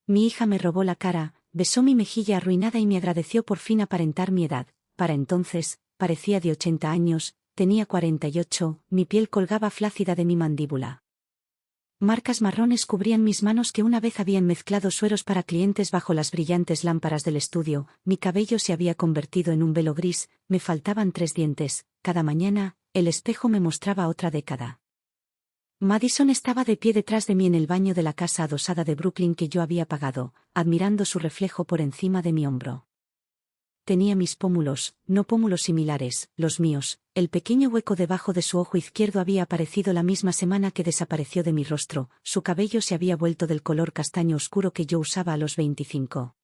Mi hija me robó la cara, besó mi mejilla arruinada y me agradeció por fin aparentar mi edad. Para entonces, parecía de 80 años, tenía 48, mi piel colgaba flácida de mi mandíbula. Marcas marrones cubrían mis manos que una vez habían mezclado sueros para clientes bajo las brillantes lámparas del estudio, mi cabello se había convertido en un velo gris, me faltaban 3 dientes, cada mañana, el espejo me mostraba otra década. Madison estaba de pie detrás de mí en el baño de la casa adosada de Brooklyn que yo había pagado, admirando su reflejo por encima de mi hombro. Tenía mis pómulos, no pómulos similares, los míos, el pequeño hueco debajo de su ojo izquierdo había aparecido la misma semana que desapareció de mi rostro, su cabello se había vuelto del color castaño oscuro que yo usaba a los 25.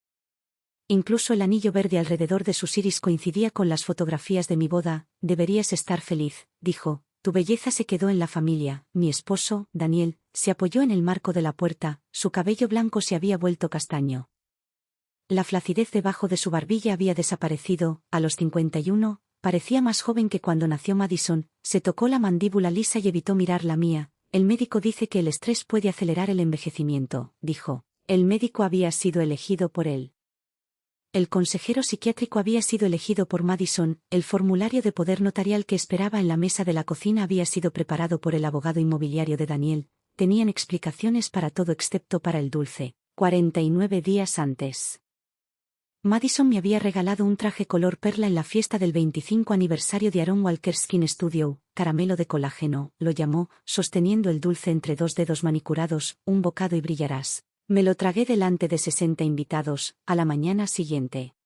Incluso el anillo verde alrededor de sus iris coincidía con las fotografías de mi boda. Deberías estar feliz, dijo, tu belleza se quedó en la familia. Mi esposo, Daniel, se apoyó en el marco de la puerta, su cabello blanco se había vuelto castaño. La flacidez debajo de su barbilla había desaparecido, a los 51, parecía más joven que cuando nació Madison, se tocó la mandíbula lisa y evitó mirar la mía. El médico dice que el estrés puede acelerar el envejecimiento, dijo. El médico había sido elegido por él. El consejero psiquiátrico había sido elegido por Madison, el formulario de poder notarial que esperaba en la mesa de la cocina había sido preparado por el abogado inmobiliario de Daniel, tenían explicaciones para todo excepto para el dulce. 49 días antes. Madison me había regalado un traje color perla en la fiesta del 25 aniversario de Aaron Walker's Skin Studio, caramelo de colágeno, lo llamó, sosteniendo el dulce entre 2 dedos manicurados, un bocado y brillarás. Me lo tragué delante de 60 invitados, a la mañana siguiente.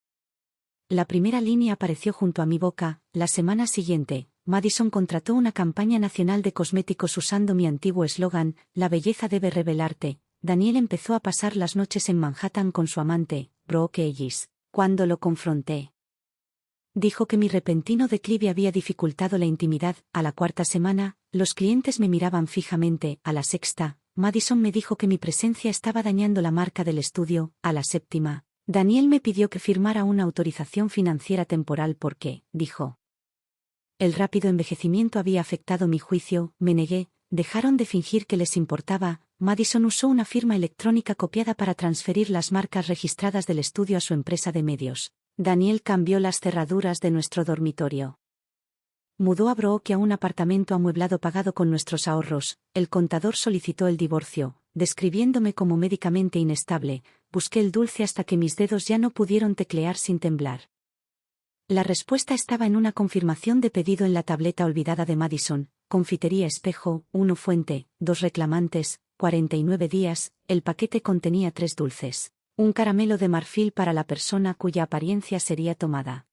La primera línea apareció junto a mi boca. La semana siguiente, Madison contrató una campaña nacional de cosméticos usando mi antiguo eslogan, la belleza debe revelarte. Daniel empezó a pasar las noches en Manhattan con su amante, Brooke Ellis. Cuando lo confronté, dijo que mi repentino declive había dificultado la intimidad. A la 4ª semana, los clientes me miraban fijamente. A la 6ª, Madison me dijo que mi presencia estaba dañando la marca del estudio. A la 7ª, Daniel me pidió que firmara una autorización financiera temporal porque, dijo, el rápido envejecimiento había afectado mi juicio. Me negué, dejaron de fingir que les importaba. Madison usó una firma electrónica copiada para transferir las marcas registradas del estudio a su empresa de medios. Daniel cambió las cerraduras de nuestro dormitorio. Mudó a Brooke a un apartamento amueblado pagado con nuestros ahorros. El contador solicitó el divorcio, describiéndome como médicamente inestable. Busqué el dulce hasta que mis dedos ya no pudieron teclear sin temblar. La respuesta estaba en una confirmación de pedido en la tableta olvidada de Madison. Confitería Espejo, 1 fuente, 2 reclamantes, 49 días, el paquete contenía 3 dulces. Un caramelo de marfil para la persona cuya apariencia sería tomada.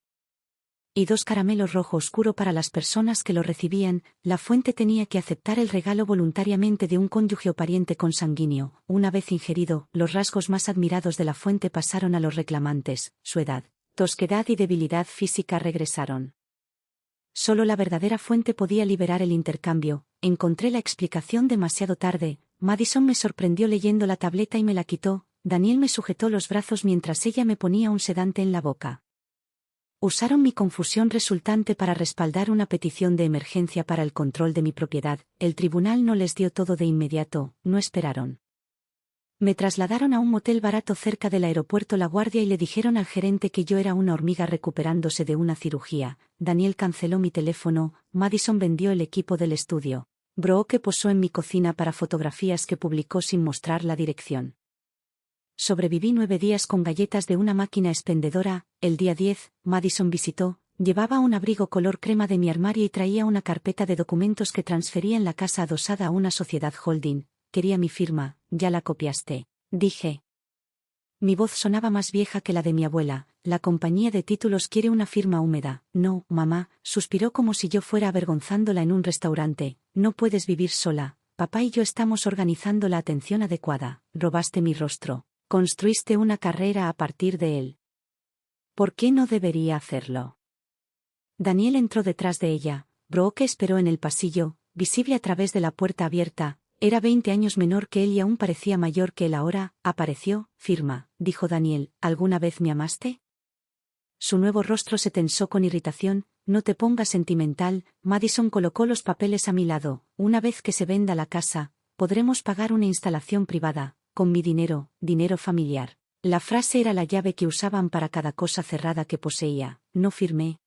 Y 2 caramelos rojo oscuro para las personas que lo recibían. La fuente tenía que aceptar el regalo voluntariamente de un cónyuge o pariente consanguíneo. Una vez ingerido, los rasgos más admirados de la fuente pasaron a los reclamantes, su edad, tosquedad y debilidad física regresaron. Solo la verdadera fuente podía liberar el intercambio. Encontré la explicación demasiado tarde. Madison me sorprendió leyendo la tableta y me la quitó. Daniel me sujetó los brazos mientras ella me ponía un sedante en la boca. Usaron mi confusión resultante para respaldar una petición de emergencia para el control de mi propiedad. El tribunal no les dio todo de inmediato, no esperaron. Me trasladaron a un motel barato cerca del aeropuerto LaGuardia y le dijeron al gerente que yo era una hormiga recuperándose de una cirugía. Daniel canceló mi teléfono. Madison vendió el equipo del estudio. Brooke posó en mi cocina para fotografías que publicó sin mostrar la dirección. Sobreviví 9 días con galletas de una máquina expendedora. El día 10, Madison visitó. Llevaba un abrigo color crema de mi armario y traía una carpeta de documentos que transfería en la casa adosada a una sociedad holding. Quería mi firma. Ya la copiaste, dije. Mi voz sonaba más vieja que la de mi abuela. La compañía de títulos quiere una firma húmeda. No, mamá, suspiró como si yo fuera avergonzándola en un restaurante. No puedes vivir sola. Papá y yo estamos organizando la atención adecuada. Robaste mi rostro. Construiste una carrera a partir de él. ¿Por qué no debería hacerlo? Daniel entró detrás de ella. Brooke esperó en el pasillo, visible a través de la puerta abierta. Era 20 años menor que él y aún parecía mayor que él ahora. Apareció, firma, dijo Daniel. ¿Alguna vez me amaste? Su nuevo rostro se tensó con irritación. No te pongas sentimental. Madison colocó los papeles a mi lado. Una vez que se venda la casa, podremos pagar una instalación privada. con mi dinero, dinero familiar. La frase era la llave que usaban para cada cosa cerrada que poseía. No firmé.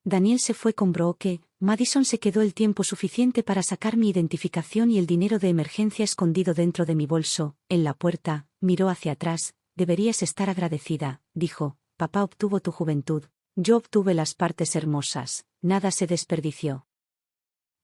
Daniel se fue con Brooke. Madison se quedó el tiempo suficiente para sacar mi identificación y el dinero de emergencia escondido dentro de mi bolso. En la puerta, miró hacia atrás. Deberías estar agradecida, dijo. Papá obtuvo tu juventud. Yo obtuve las partes hermosas. Nada se desperdició.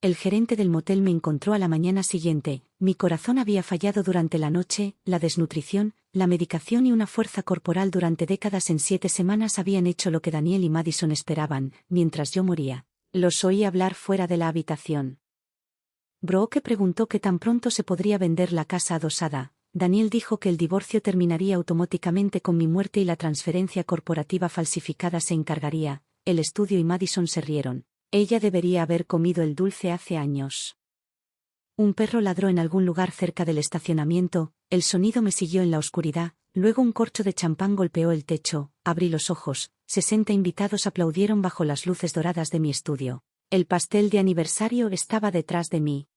El gerente del motel me encontró a la mañana siguiente. Mi corazón había fallado durante la noche, la desnutrición, la medicación y una fuerza corporal durante décadas en 7 semanas habían hecho lo que Daniel y Madison esperaban, mientras yo moría. Los oí hablar fuera de la habitación. Brooke preguntó qué tan pronto se podría vender la casa adosada. Daniel dijo que el divorcio terminaría automáticamente con mi muerte y la transferencia corporativa falsificada se encargaría. El estudio y Madison se rieron. Ella debería haber comido el dulce hace años. Un perro ladró en algún lugar cerca del estacionamiento, el sonido me siguió en la oscuridad, luego un corcho de champán golpeó el techo, abrí los ojos, 60 invitados aplaudieron bajo las luces doradas de mi estudio. El pastel de aniversario estaba detrás de mí.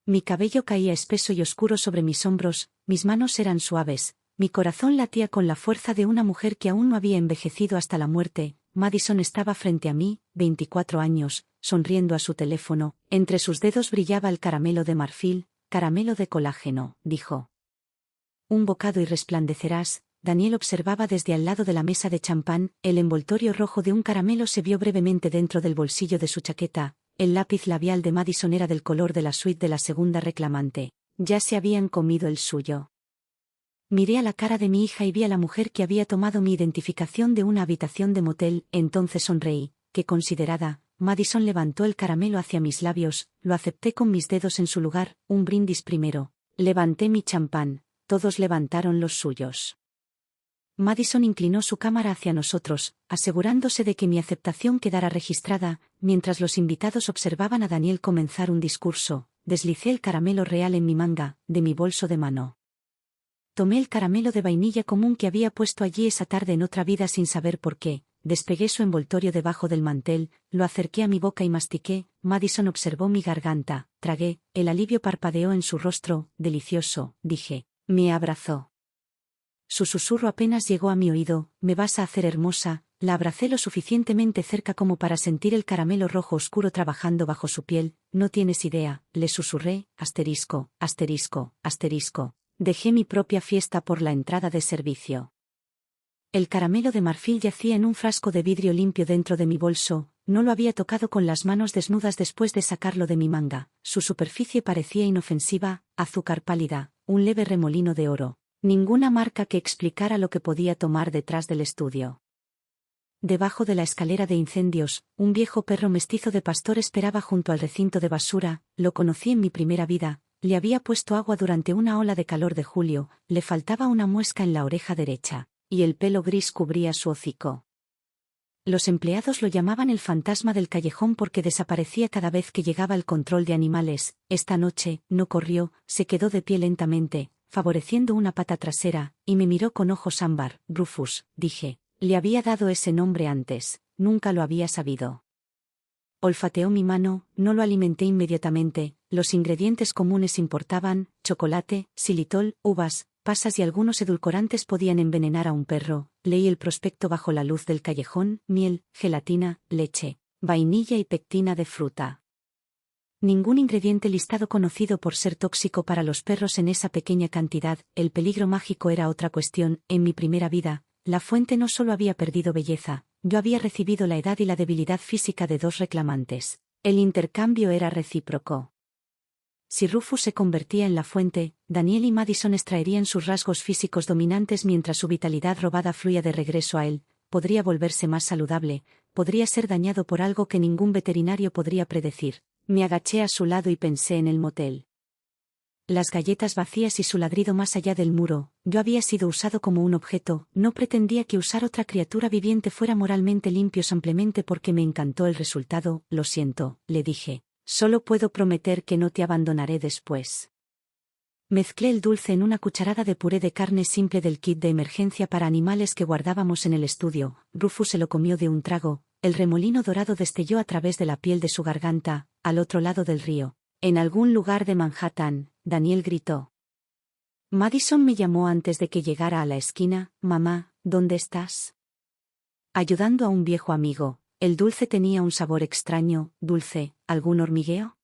Mi cabello caía espeso y oscuro sobre mis hombros, mis manos eran suaves, mi corazón latía con la fuerza de una mujer que aún no había envejecido hasta la muerte. Madison estaba frente a mí, 24 años, sonriendo a su teléfono, entre sus dedos brillaba el caramelo de marfil, caramelo de colágeno, dijo. Un bocado y resplandecerás. Daniel observaba desde al lado de la mesa de champán, el envoltorio rojo de un caramelo se vio brevemente dentro del bolsillo de su chaqueta, el lápiz labial de Madison era del color de la suite de la segunda reclamante, ya se habían comido el suyo. Miré a la cara de mi hija y vi a la mujer que había tomado mi identificación de una habitación de motel, entonces sonreí, qué considerada. Madison levantó el caramelo hacia mis labios, lo acepté con mis dedos en su lugar, un brindis primero. Levanté mi champán, todos levantaron los suyos. Madison inclinó su cámara hacia nosotros, asegurándose de que mi aceptación quedara registrada, mientras los invitados observaban a Daniel comenzar un discurso. Deslicé el caramelo real en mi manga, de mi bolso de mano. Tomé el caramelo de vainilla común que había puesto allí esa tarde en otra vida sin saber por qué. Despegué su envoltorio debajo del mantel, lo acerqué a mi boca y mastiqué. Madison observó mi garganta, tragué, el alivio parpadeó en su rostro, delicioso, dije. Me abrazó. Su susurro apenas llegó a mi oído, me vas a hacer hermosa. La abracé lo suficientemente cerca como para sentir el caramelo rojo oscuro trabajando bajo su piel. No tienes idea, le susurré, asterisco, asterisco, asterisco. Dejé mi propia fiesta por la entrada de servicio. El caramelo de marfil yacía en un frasco de vidrio limpio dentro de mi bolso, no lo había tocado con las manos desnudas después de sacarlo de mi manga, su superficie parecía inofensiva, azúcar pálida, un leve remolino de oro, ninguna marca que explicara lo que podía tomar detrás del estudio. Debajo de la escalera de incendios, un viejo perro mestizo de pastor esperaba junto al recinto de basura, lo conocí en mi primera vida. Le había puesto agua durante una ola de calor de julio, le faltaba una muesca en la oreja derecha, y el pelo gris cubría su hocico. Los empleados lo llamaban el fantasma del callejón porque desaparecía cada vez que llegaba el control de animales. Esta noche, no corrió, se quedó de pie lentamente, favoreciendo una pata trasera, y me miró con ojos ámbar. Rufus, dije, le había dado ese nombre antes, nunca lo había sabido. Olfateó mi mano, no lo alimenté inmediatamente, los ingredientes comunes importaban, chocolate, xilitol, uvas, pasas y algunos edulcorantes podían envenenar a un perro. Leí el prospecto bajo la luz del callejón, miel, gelatina, leche, vainilla y pectina de fruta. Ningún ingrediente listado conocido por ser tóxico para los perros en esa pequeña cantidad. El peligro mágico era otra cuestión. En mi primera vida, la fuente no solo había perdido belleza, yo había recibido la edad y la debilidad física de 2 reclamantes. El intercambio era recíproco. Si Rufus se convertía en la fuente, Daniel y Madison extraerían sus rasgos físicos dominantes mientras su vitalidad robada fluía de regreso a él. Podría volverse más saludable, podría ser dañado por algo que ningún veterinario podría predecir. Me agaché a su lado y pensé en el motel. Las galletas vacías y su ladrido más allá del muro. Yo había sido usado como un objeto, no pretendía que usar otra criatura viviente fuera moralmente limpio simplemente porque me encantó el resultado. Lo siento, le dije. Solo puedo prometer que no te abandonaré después. Mezclé el dulce en una cucharada de puré de carne simple del kit de emergencia para animales que guardábamos en el estudio. Rufus se lo comió de un trago, el remolino dorado destelló a través de la piel de su garganta, al otro lado del río. En algún lugar de Manhattan, Daniel gritó. Madison me llamó antes de que llegara a la esquina. Mamá, ¿dónde estás? Ayudando a un viejo amigo. El dulce tenía un sabor extraño. Dulce, ¿algún hormigueo?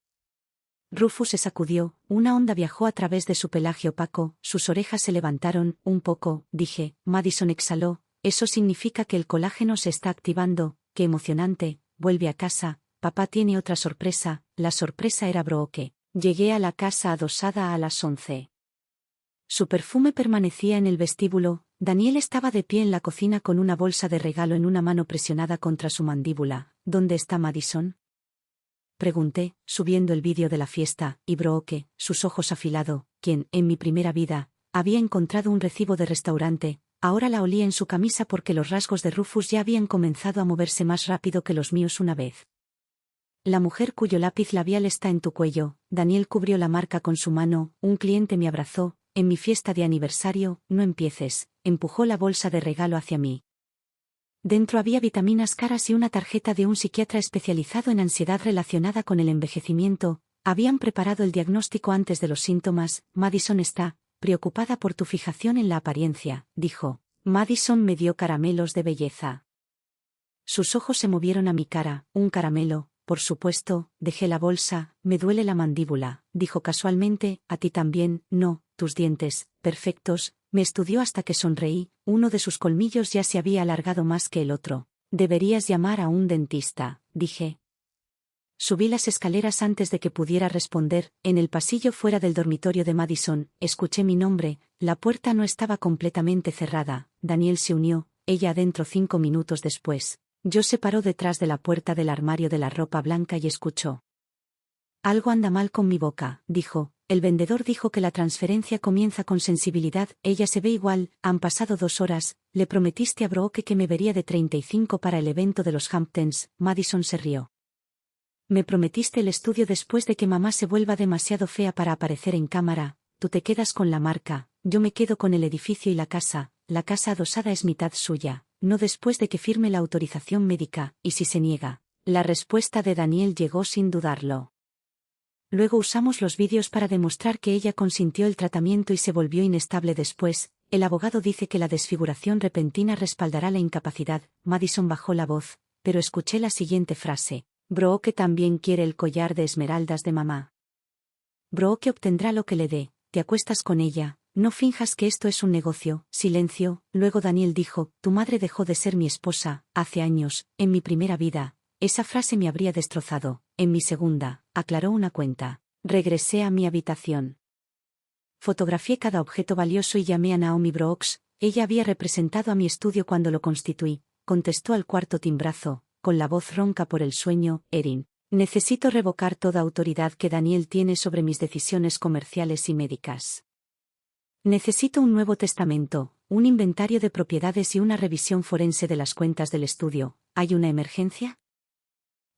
Rufus se sacudió, una onda viajó a través de su pelaje opaco, sus orejas se levantaron, un poco, dije. Madison exhaló, eso significa que el colágeno se está activando, qué emocionante, vuelve a casa, papá tiene otra sorpresa, la sorpresa era Brooke. Llegué a la casa adosada a las 11. Su perfume permanecía en el vestíbulo. Daniel estaba de pie en la cocina con una bolsa de regalo en una mano presionada contra su mandíbula. ¿Dónde está Madison? Pregunté, subiendo el vídeo de la fiesta, y Brooke, sus ojos afilado, quien, en mi primera vida, había encontrado un recibo de restaurante, ahora la olía en su camisa porque los rasgos de Rufus ya habían comenzado a moverse más rápido que los míos una vez. La mujer cuyo lápiz labial está en tu cuello. Daniel cubrió la marca con su mano, un cliente me abrazó, en mi fiesta de aniversario, no empieces, empujó la bolsa de regalo hacia mí. Dentro había vitaminas caras y una tarjeta de un psiquiatra especializado en ansiedad relacionada con el envejecimiento. Habían preparado el diagnóstico antes de los síntomas. Madison está preocupada por tu fijación en la apariencia, dijo. Madison me dio caramelos de belleza. Sus ojos se movieron a mi cara. Un caramelo, por supuesto. Dejé la bolsa. Me duele la mandíbula, dijo casualmente. A ti también. No, tus dientes, perfectos. Me estudió hasta que sonreí, uno de sus colmillos ya se había alargado más que el otro. Deberías llamar a un dentista, dije. Subí las escaleras antes de que pudiera responder. En el pasillo fuera del dormitorio de Madison, escuché mi nombre. La puerta no estaba completamente cerrada. Daniel se unió, ella adentro 5 minutos después. Yo se paró detrás de la puerta del armario de la ropa blanca y escuchó. Algo anda mal con mi boca, dijo. El vendedor dijo que la transferencia comienza con sensibilidad. Ella se ve igual. Han pasado 2 horas. Le prometiste a Brooke que me vería de 35 para el evento de los Hamptons. Madison se rió. Me prometiste el estudio después de que mamá se vuelva demasiado fea para aparecer en cámara. Tú te quedas con la marca. Yo me quedo con el edificio y la casa. La casa adosada es mitad suya. No después de que firme la autorización médica. ¿Y si se niega? La respuesta de Daniel llegó sin dudarlo. Luego usamos los vídeos para demostrar que ella consintió el tratamiento y se volvió inestable después. El abogado dice que la desfiguración repentina respaldará la incapacidad. Madison bajó la voz, pero escuché la siguiente frase. Brooke también quiere el collar de esmeraldas de mamá. Brooke obtendrá lo que le dé. Te acuestas con ella. No finjas que esto es un negocio. Silencio. Luego Daniel dijo, tu madre dejó de ser mi esposa, hace años, en mi primera vida. Esa frase me habría destrozado. En mi segunda, aclaró una cuenta. Regresé a mi habitación. Fotografié cada objeto valioso y llamé a Naomi Brooks. Ella había representado a mi estudio cuando lo constituí. Contestó al cuarto timbrazo, con la voz ronca por el sueño. Erin, necesito revocar toda autoridad que Daniel tiene sobre mis decisiones comerciales y médicas. Necesito un nuevo testamento, un inventario de propiedades y una revisión forense de las cuentas del estudio. ¿Hay una emergencia?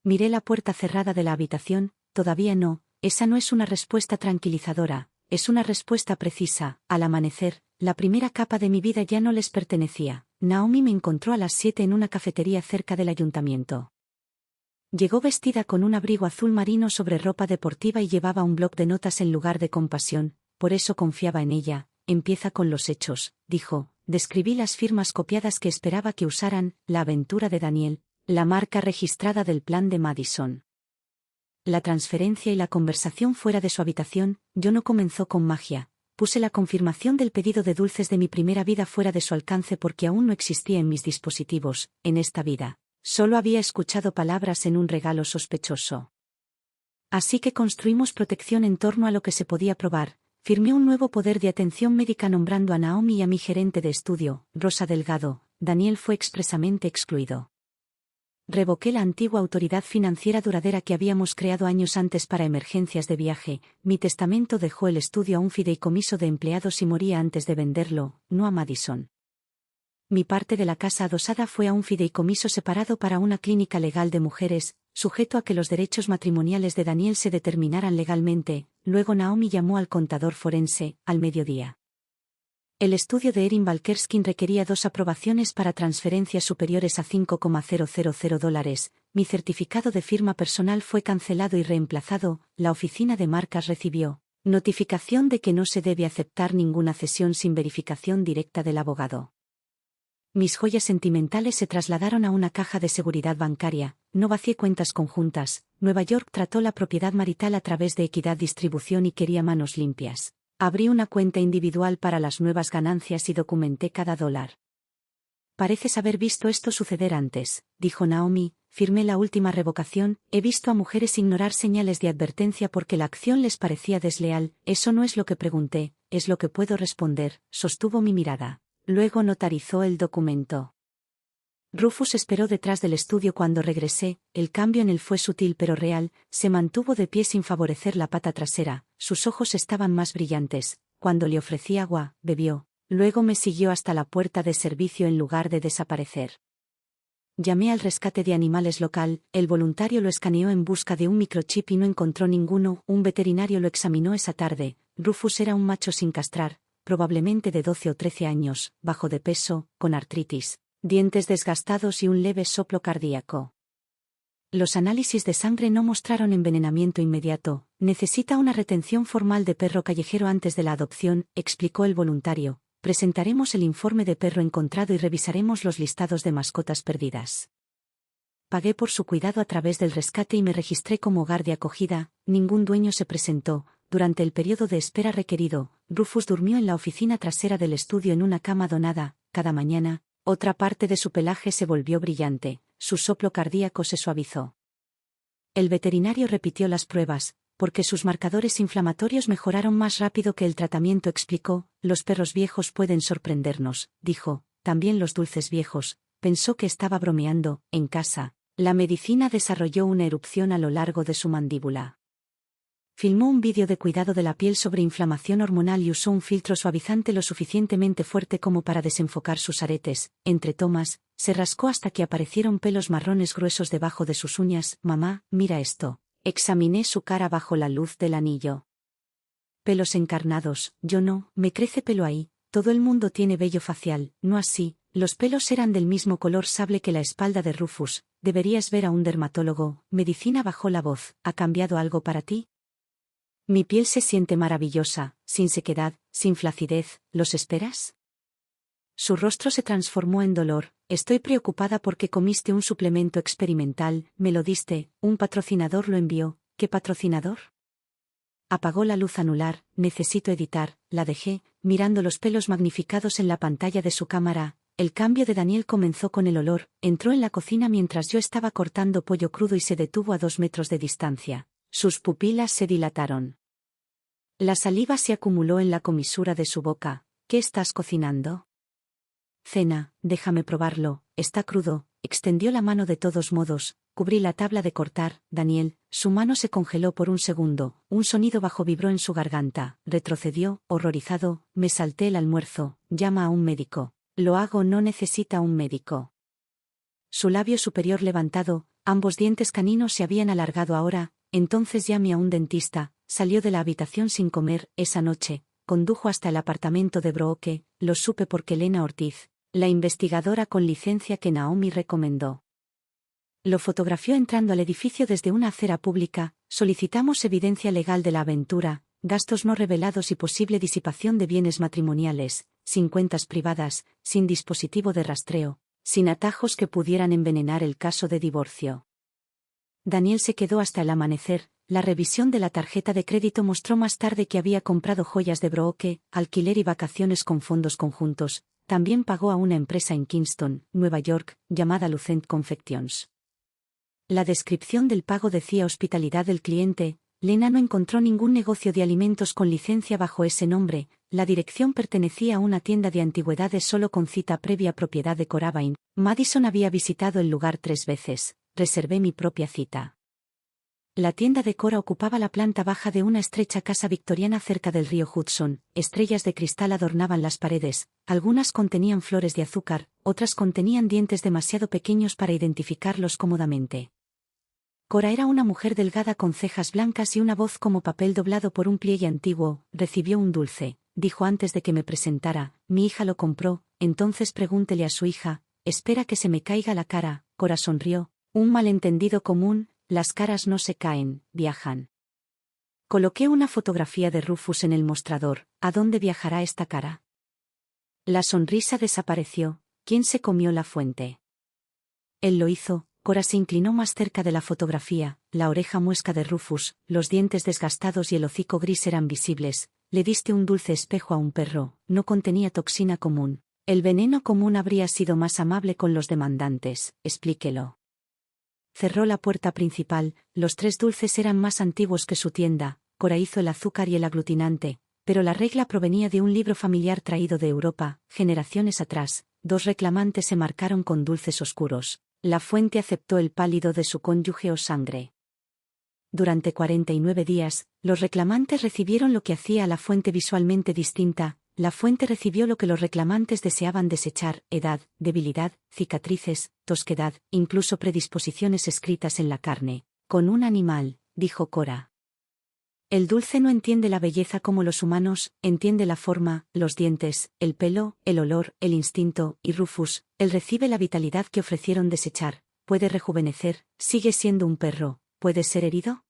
Miré la puerta cerrada de la habitación. Todavía no. Esa no es una respuesta tranquilizadora, es una respuesta precisa. Al amanecer, la primera capa de mi vida ya no les pertenecía. Naomi me encontró a las 7 en una cafetería cerca del ayuntamiento. Llegó vestida con un abrigo azul marino sobre ropa deportiva y llevaba un bloc de notas en lugar de compasión, por eso confiaba en ella. Empieza con los hechos, dijo. Describí las firmas copiadas que esperaba que usaran. La aventura de Daniel, la marca registrada del plan de Madison. La transferencia y la conversación fuera de su habitación. Yo no comenzó con magia. Puse la confirmación del pedido de dulces de mi primera vida fuera de su alcance porque aún no existía en mis dispositivos. En esta vida, solo había escuchado palabras en un regalo sospechoso. Así que construimos protección en torno a lo que se podía probar. Firmé un nuevo poder de atención médica nombrando a Naomi y a mi gerente de estudio, Rosa Delgado. Daniel fue expresamente excluido. Revoqué la antigua autoridad financiera duradera que habíamos creado años antes para emergencias de viaje. Mi testamento dejó el estudio a un fideicomiso de empleados y moría antes de venderlo, no a Madison. Mi parte de la casa adosada fue a un fideicomiso separado para una clínica legal de mujeres, sujeto a que los derechos matrimoniales de Daniel se determinaran legalmente. Luego Naomi llamó al contador forense, al mediodía. El estudio de Erin Balkerskin requería 2 aprobaciones para transferencias superiores a $5,000. Mi certificado de firma personal fue cancelado y reemplazado. La oficina de marcas recibió Notificación de que no se debe aceptar ninguna cesión sin verificación directa del abogado. Mis joyas sentimentales se trasladaron a una caja de seguridad bancaria, no vacié cuentas conjuntas. Nueva York trató la propiedad marital a través de Equidad Distribución y quería manos limpias. Abrí una cuenta individual para las nuevas ganancias y documenté cada dólar. Pareces haber visto esto suceder antes, dijo Naomi. Firmé la última revocación. He visto a mujeres ignorar señales de advertencia porque la acción les parecía desleal. Eso no es lo que pregunté, es lo que puedo responder, sostuvo mi mirada. Luego notarizó el documento. Rufus esperó detrás del estudio cuando regresé. El cambio en él fue sutil pero real. Se mantuvo de pie sin favorecer la pata trasera. Sus ojos estaban más brillantes. Cuando le ofrecí agua, bebió. Luego me siguió hasta la puerta de servicio en lugar de desaparecer. Llamé al rescate de animales local. El voluntario lo escaneó en busca de un microchip y no encontró ninguno. Un veterinario lo examinó esa tarde. Rufus era un macho sin castrar, probablemente de 12 o 13 años, bajo de peso, con artritis, dientes desgastados y un leve soplo cardíaco. Los análisis de sangre no mostraron envenenamiento inmediato. Necesita una retención formal de perro callejero antes de la adopción, explicó el voluntario. Presentaremos el informe de perro encontrado y revisaremos los listados de mascotas perdidas. Pagué por su cuidado a través del rescate y me registré como hogar de acogida. Ningún dueño se presentó. Durante el periodo de espera requerido, Rufus durmió en la oficina trasera del estudio en una cama donada. Cada mañana, otra parte de su pelaje se volvió brillante, su soplo cardíaco se suavizó. El veterinario repitió las pruebas, porque sus marcadores inflamatorios mejoraron más rápido que el tratamiento, explicó. Los perros viejos pueden sorprendernos, dijo, también los dulces viejos. Pensó que estaba bromeando. En casa, la medicina desarrolló una erupción a lo largo de su mandíbula. Filmó un vídeo de cuidado de la piel sobre inflamación hormonal y usó un filtro suavizante lo suficientemente fuerte como para desenfocar sus aretes. Entre tomas, se rascó hasta que aparecieron pelos marrones gruesos debajo de sus uñas. Mamá, mira esto. Examiné su cara bajo la luz del anillo. Pelos encarnados. Yo no, me crece pelo ahí. Todo el mundo tiene vello facial, no así. Los pelos eran del mismo color sable que la espalda de Rufus. Deberías ver a un dermatólogo. Medicina bajó la voz. ¿Ha cambiado algo para ti? Mi piel se siente maravillosa, sin sequedad, sin flacidez. ¿Los esperas? Su rostro se transformó en dolor. Estoy preocupada porque comiste un suplemento experimental. Me lo diste. Un patrocinador lo envió. ¿Qué patrocinador? Apagó la luz anular. Necesito editar. La dejé, mirando los pelos magnificados en la pantalla de su cámara. El cambio de Daniel comenzó con el olor. Entró en la cocina mientras yo estaba cortando pollo crudo y se detuvo a 2 metros de distancia. Sus pupilas se dilataron. La saliva se acumuló en la comisura de su boca. ¿Qué estás cocinando? Cena, déjame probarlo. Está crudo. Extendió la mano de todos modos. Cubrí la tabla de cortar. Daniel, su mano se congeló por un segundo. Un sonido bajo vibró en su garganta. Retrocedió, horrorizado. Me salté el almuerzo. Llama a un médico. Lo hago, no necesita un médico. Su labio superior levantado, ambos dientes caninos se habían alargado ahora. Entonces llame a un dentista. Salió de la habitación sin comer. Esa noche, condujo hasta el apartamento de Brooke. Lo supe porque Elena Ortiz, la investigadora con licencia que Naomi recomendó, lo fotografió entrando al edificio desde una acera pública. Solicitamos evidencia legal de la aventura, gastos no revelados y posible disipación de bienes matrimoniales, sin cuentas privadas, sin dispositivo de rastreo, sin atajos que pudieran envenenar el caso de divorcio. Daniel se quedó hasta el amanecer. La revisión de la tarjeta de crédito mostró más tarde que había comprado joyas de Brooke, alquiler y vacaciones con fondos conjuntos. También pagó a una empresa en Kingston, Nueva York, llamada Lucent Confections. La descripción del pago decía hospitalidad del cliente. Lena no encontró ningún negocio de alimentos con licencia bajo ese nombre. La dirección pertenecía a una tienda de antigüedades solo con cita previa, propiedad de Corabain. Madison había visitado el lugar 3 veces. Reservé mi propia cita. La tienda de Cora ocupaba la planta baja de una estrecha casa victoriana cerca del río Hudson. Estrellas de cristal adornaban las paredes. Algunas contenían flores de azúcar, otras contenían dientes demasiado pequeños para identificarlos cómodamente. Cora era una mujer delgada con cejas blancas y una voz como papel doblado por un pliegue antiguo. Recibió un dulce, dijo antes de que me presentara. Mi hija lo compró. Entonces pregúntele a su hija. Espera que se me caiga la cara. Cora sonrió. Un malentendido común. Las caras no se caen, viajan. Coloqué una fotografía de Rufus en el mostrador. ¿A dónde viajará esta cara? La sonrisa desapareció. ¿Quién se comió la fuente? Él lo hizo. Cora se inclinó más cerca de la fotografía. La oreja muesca de Rufus, los dientes desgastados y el hocico gris eran visibles. Le diste un dulce espejo a un perro. No contenía toxina común. El veneno común habría sido más amable con los demandantes. Explíquelo. Cerró la puerta principal. Los 3 dulces eran más antiguos que su tienda. Cora hizo el azúcar y el aglutinante, pero la regla provenía de un libro familiar traído de Europa, generaciones atrás. 2 reclamantes se marcaron con dulces oscuros. La fuente aceptó el pálido de su cónyuge o sangre. Durante 49 días, los reclamantes recibieron lo que hacía a la fuente visualmente distinta. La fuente recibió lo que los reclamantes deseaban desechar: edad, debilidad, cicatrices, tosquedad, incluso predisposiciones escritas en la carne. Con un animal, dijo Cora. El dulce no entiende la belleza como los humanos, entiende la forma, los dientes, el pelo, el olor, el instinto, y Rufus, él recibe la vitalidad que ofrecieron desechar. Puede rejuvenecer, sigue siendo un perro. ¿Puede ser herido?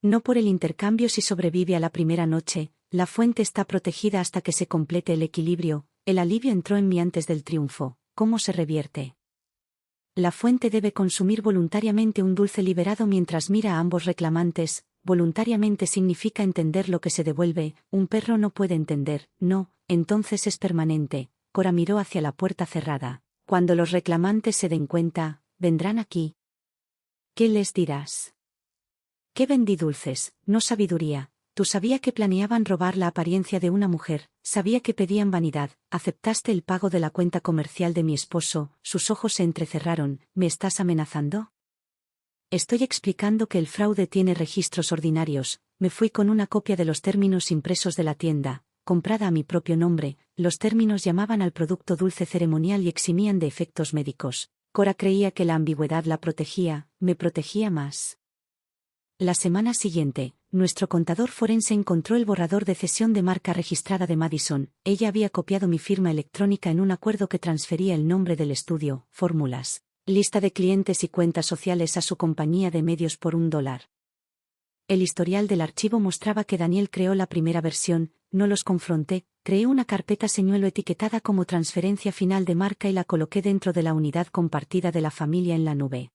No por el intercambio si sobrevive a la primera noche. La fuente está protegida hasta que se complete el equilibrio. El alivio entró en mí antes del triunfo. ¿Cómo se revierte? La fuente debe consumir voluntariamente un dulce liberado mientras mira a ambos reclamantes. Voluntariamente significa entender lo que se devuelve. Un perro no puede entender. No, entonces es permanente. Cora miró hacia la puerta cerrada. Cuando los reclamantes se den cuenta, vendrán aquí. ¿Qué les dirás? ¿Qué vendí dulces? No sabiduría. Tú sabía que planeaban robar la apariencia de una mujer, sabía que pedían vanidad. ¿Aceptaste el pago de la cuenta comercial de mi esposo? Sus ojos se entrecerraron. ¿Me estás amenazando? Estoy explicando que el fraude tiene registros ordinarios. Me fui con una copia de los términos impresos de la tienda, comprada a mi propio nombre. Los términos llamaban al producto dulce ceremonial y eximían de efectos médicos. Cora creía que la ambigüedad la protegía, me protegía más. La semana siguiente, nuestro contador forense encontró el borrador de cesión de marca registrada de Madison. Ella había copiado mi firma electrónica en un acuerdo que transfería el nombre del estudio, fórmulas, lista de clientes y cuentas sociales a su compañía de medios por $1. El historial del archivo mostraba que Daniel creó la primera versión. No los confronté. Creé una carpeta señuelo etiquetada como transferencia final de marca y la coloqué dentro de la unidad compartida de la familia en la nube.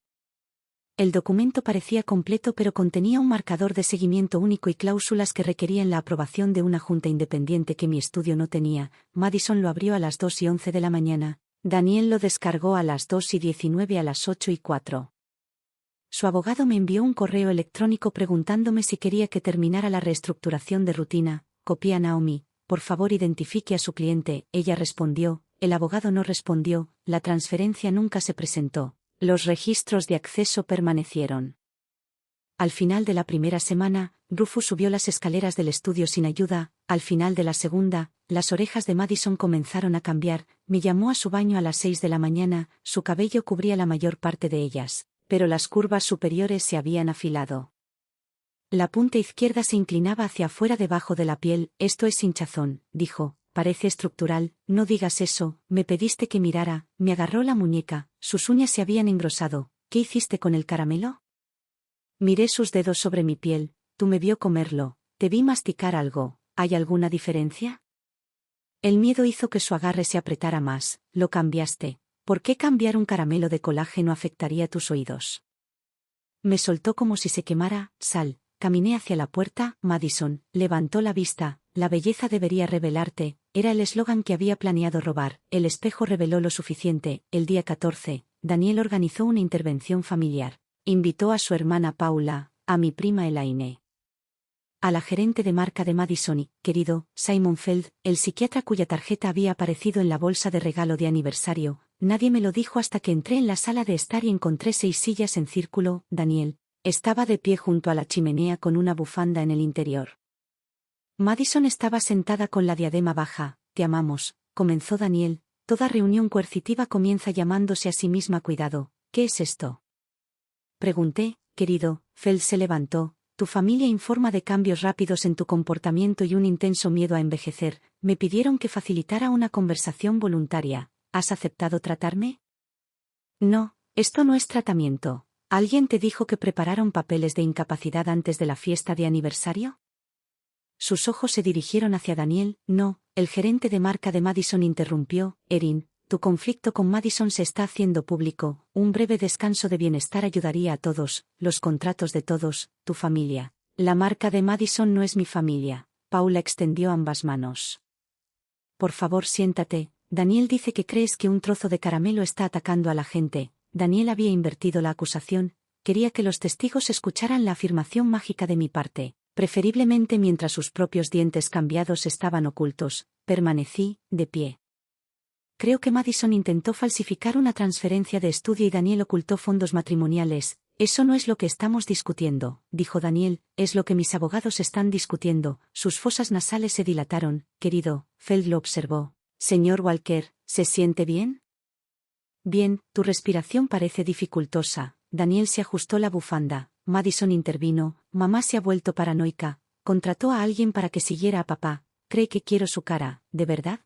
El documento parecía completo pero contenía un marcador de seguimiento único y cláusulas que requerían la aprobación de una junta independiente que mi estudio no tenía. Madison lo abrió a las 2:11 de la mañana. Daniel lo descargó a las 2:19 a las 8:04. Su abogado me envió un correo electrónico preguntándome si quería que terminara la reestructuración de rutina. Copié a Naomi. Por favor, identifique a su cliente. Ella respondió. El abogado no respondió. La transferencia nunca se presentó. Los registros de acceso permanecieron. Al final de la primera semana, Rufus subió las escaleras del estudio sin ayuda. Al final de la segunda, las orejas de Madison comenzaron a cambiar. Me llamó a su baño a las 6 de la mañana. Su cabello cubría la mayor parte de ellas, pero las curvas superiores se habían afilado. La punta izquierda se inclinaba hacia afuera debajo de la piel. Esto es hinchazón, dijo. Parece estructural. No digas eso. Me pediste que mirara. Me agarró la muñeca. Sus uñas se habían engrosado. ¿Qué hiciste con el caramelo? Miré sus dedos sobre mi piel. Tú me vio comerlo. Te vi masticar algo. ¿Hay alguna diferencia? El miedo hizo que su agarre se apretara más. Lo cambiaste. ¿Por qué cambiar un caramelo de colágeno afectaría tus oídos? Me soltó como si se quemara. Sal. Caminé hacia la puerta. Madison levantó la vista. La belleza debería revelarte. Era el eslogan que había planeado robar. El espejo reveló lo suficiente. El día 14, Daniel organizó una intervención familiar. Invitó a su hermana Paula, a mi prima Elaine, a la gerente de marca de Madison y, querido, Simon Feld, el psiquiatra cuya tarjeta había aparecido en la bolsa de regalo de aniversario. Nadie me lo dijo hasta que entré en la sala de estar y encontré 6 sillas en círculo. Daniel estaba de pie junto a la chimenea con una bufanda en el interior. Madison estaba sentada con la diadema baja. Te amamos, comenzó Daniel. Toda reunión coercitiva comienza llamándose a sí misma cuidado. ¿Qué es esto? Pregunté. Querido, Feld se levantó. Tu familia informa de cambios rápidos en tu comportamiento y un intenso miedo a envejecer. Me pidieron que facilitara una conversación voluntaria. ¿Has aceptado tratarme? No, esto no es tratamiento. ¿Alguien te dijo que prepararon papeles de incapacidad antes de la fiesta de aniversario? Sus ojos se dirigieron hacia Daniel. No, el gerente de marca de Madison interrumpió. Erin, tu conflicto con Madison se está haciendo público. Un breve descanso de bienestar ayudaría a todos, los contratos de todos, tu familia. La marca de Madison no es mi familia. Paula extendió ambas manos. Por favor, siéntate. Daniel dice que crees que un trozo de caramelo está atacando a la gente. Daniel había invertido la acusación. Quería que los testigos escucharan la afirmación mágica de mi parte, preferiblemente mientras sus propios dientes cambiados estaban ocultos. Permanecí, de pie. Creo que Madison intentó falsificar una transferencia de estudio y Daniel ocultó fondos matrimoniales. Eso no es lo que estamos discutiendo, dijo Daniel, es lo que mis abogados están discutiendo. Sus fosas nasales se dilataron. Querido, Feld lo observó. Señor Walker, ¿se siente bien? Bien, tu respiración parece dificultosa. Daniel se ajustó la bufanda. Madison intervino. Mamá se ha vuelto paranoica. Contrató a alguien para que siguiera a papá. Cree que quiero su cara, ¿de verdad?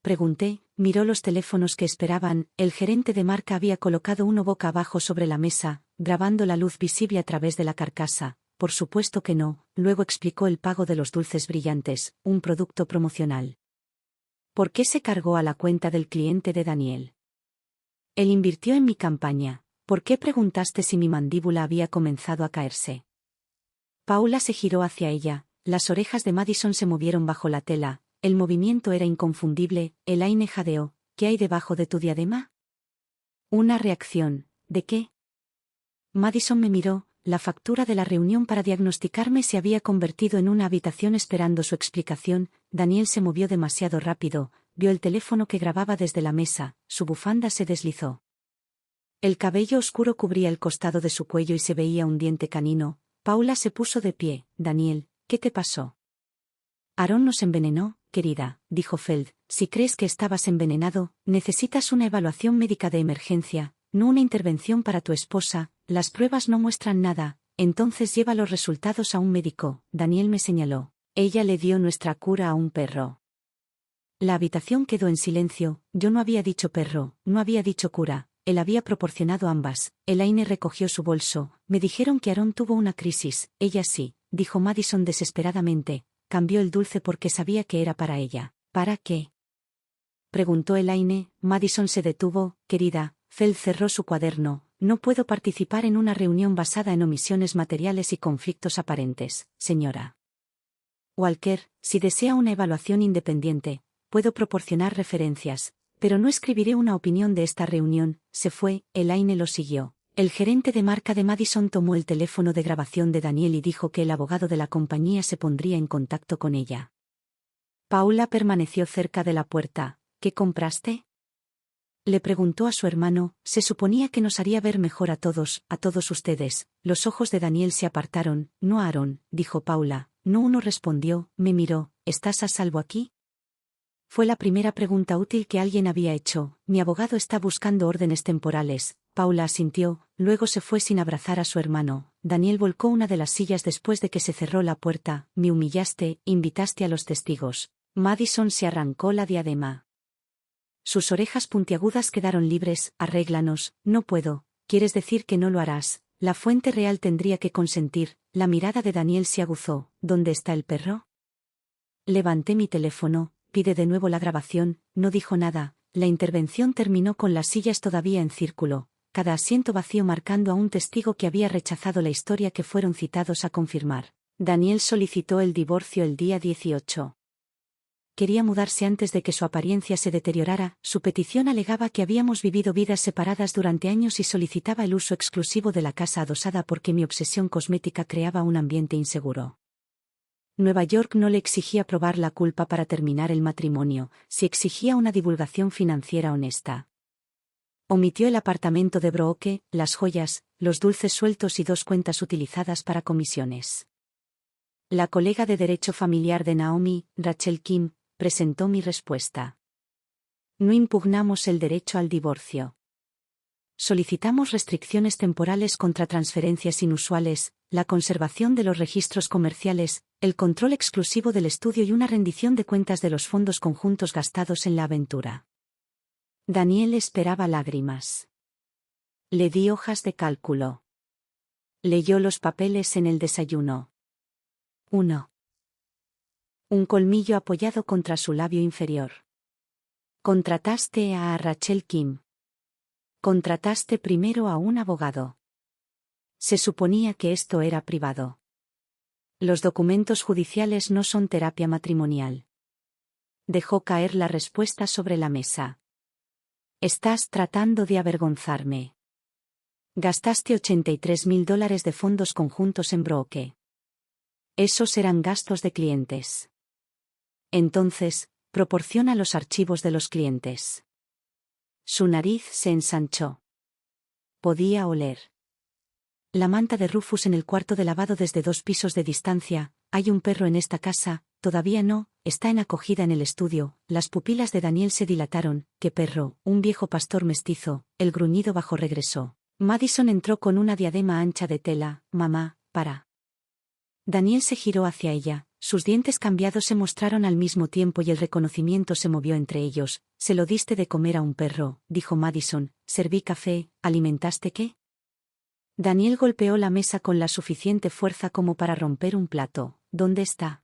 Pregunté. Miró los teléfonos que esperaban. El gerente de marca había colocado uno boca abajo sobre la mesa, grabando la luz visible a través de la carcasa. Por supuesto que no. Luego explicó el pago de los dulces brillantes, un producto promocional. ¿Por qué se cargó a la cuenta del cliente de Daniel? Él invirtió en mi campaña. ¿Por qué preguntaste si mi mandíbula había comenzado a caerse? Paula se giró hacia ella. Las orejas de Madison se movieron bajo la tela. El movimiento era inconfundible. Elaine jadeó. ¿Qué hay debajo de tu diadema? Una reacción. ¿De qué? Madison me miró. La factura de la reunión para diagnosticarme se había convertido en una habitación esperando su explicación. Daniel se movió demasiado rápido. Vio el teléfono que grababa desde la mesa. Su bufanda se deslizó. El cabello oscuro cubría el costado de su cuello y se veía un diente canino. Paula se puso de pie. Daniel, ¿qué te pasó? Aaron nos envenenó, querida, dijo Feld. Si crees que estabas envenenado, necesitas una evaluación médica de emergencia, no una intervención para tu esposa. Las pruebas no muestran nada. Entonces lleva los resultados a un médico. Daniel me señaló. Ella le dio nuestra cura a un perro. La habitación quedó en silencio. Yo no había dicho perro, no había dicho cura. Él había proporcionado ambas. Elaine recogió su bolso. Me dijeron que Aaron tuvo una crisis. Ella sí, dijo Madison desesperadamente. Cambió el dulce porque sabía que era para ella. ¿Para qué? Preguntó Elaine. Madison se detuvo. Querida, Feld cerró su cuaderno. No puedo participar en una reunión basada en omisiones materiales y conflictos aparentes, señora Walker. Si desea una evaluación independiente, puedo proporcionar referencias, pero no escribiré una opinión de esta reunión. Se fue. Elaine lo siguió. El gerente de marca de Madison tomó el teléfono de grabación de Daniel y dijo que el abogado de la compañía se pondría en contacto con ella. Paula permaneció cerca de la puerta. ¿Qué compraste? Le preguntó a su hermano. Se suponía que nos haría ver mejor a todos ustedes. Los ojos de Daniel se apartaron. No, Aaron, dijo Paula. No, uno respondió. Me miró. ¿Estás a salvo aquí? Fue la primera pregunta útil que alguien había hecho. Mi abogado está buscando órdenes temporales. Paula asintió, luego se fue sin abrazar a su hermano. Daniel volcó una de las sillas después de que se cerró la puerta. Me humillaste, invitaste a los testigos. Madison se arrancó la diadema. Sus orejas puntiagudas quedaron libres. Arréglanos. No puedo. ¿Quieres decir que no lo harás? La fuente real tendría que consentir. La mirada de Daniel se aguzó. ¿Dónde está el perro? Levanté mi teléfono. Pide de nuevo la grabación. No dijo nada. La intervención terminó con las sillas todavía en círculo, cada asiento vacío marcando a un testigo que había rechazado la historia que fueron citados a confirmar. Daniel solicitó el divorcio el día 18. Quería mudarse antes de que su apariencia se deteriorara. Su petición alegaba que habíamos vivido vidas separadas durante años y solicitaba el uso exclusivo de la casa adosada porque mi obsesión cosmética creaba un ambiente inseguro. Nueva York no le exigía probar la culpa para terminar el matrimonio, si exigía una divulgación financiera honesta. Omitió el apartamento de Brooke, las joyas, los dulces sueltos y 2 cuentas utilizadas para comisiones. La colega de derecho familiar de Naomi, Rachel Kim, presentó mi respuesta. No impugnamos el derecho al divorcio. Solicitamos restricciones temporales contra transferencias inusuales, la conservación de los registros comerciales, el control exclusivo del estudio y una rendición de cuentas de los fondos conjuntos gastados en la aventura. Daniel esperaba lágrimas. Le di hojas de cálculo. Leyó los papeles en el desayuno. 1. Un colmillo apoyado contra su labio inferior. Contrataste a Rachel Kim. Contrataste primero a un abogado. Se suponía que esto era privado. Los documentos judiciales no son terapia matrimonial. Dejó caer la respuesta sobre la mesa. Estás tratando de avergonzarme. Gastaste $83.000 de fondos conjuntos en Brooke. Esos eran gastos de clientes. Entonces, proporciona los archivos de los clientes. Su nariz se ensanchó. Podía oler la manta de Rufus en el cuarto de lavado desde 2 pisos de distancia. Hay un perro en esta casa. Todavía no, está en acogida en el estudio. Las pupilas de Daniel se dilataron. ¿Qué perro? Un viejo pastor mestizo. El gruñido bajo regresó. Madison entró con una diadema ancha de tela. Mamá, para. Daniel se giró hacia ella. Sus dientes cambiados se mostraron al mismo tiempo y el reconocimiento se movió entre ellos. Se lo diste de comer a un perro, dijo Madison. Serví café. ¿Alimentaste qué? Daniel golpeó la mesa con la suficiente fuerza como para romper un plato. ¿Dónde está?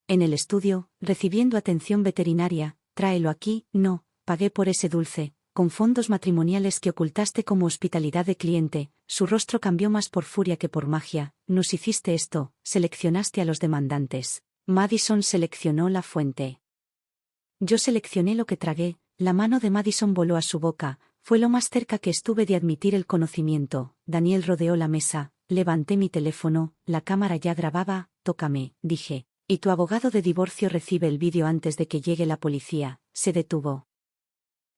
En el estudio, recibiendo atención veterinaria. Tráelo aquí. No, pagué por ese dulce, con fondos matrimoniales que ocultaste como hospitalidad de cliente. Su rostro cambió más por furia que por magia. Nos hiciste esto, seleccionaste a los demandantes. Madison seleccionó la fuente. Yo seleccioné lo que tragué. La mano de Madison voló a su boca. Fue lo más cerca que estuve de admitir el conocimiento. Daniel rodeó la mesa. Levanté mi teléfono, la cámara ya grababa. Tócame, dije. Y tu abogado de divorcio recibe el vídeo antes de que llegue la policía. Se detuvo.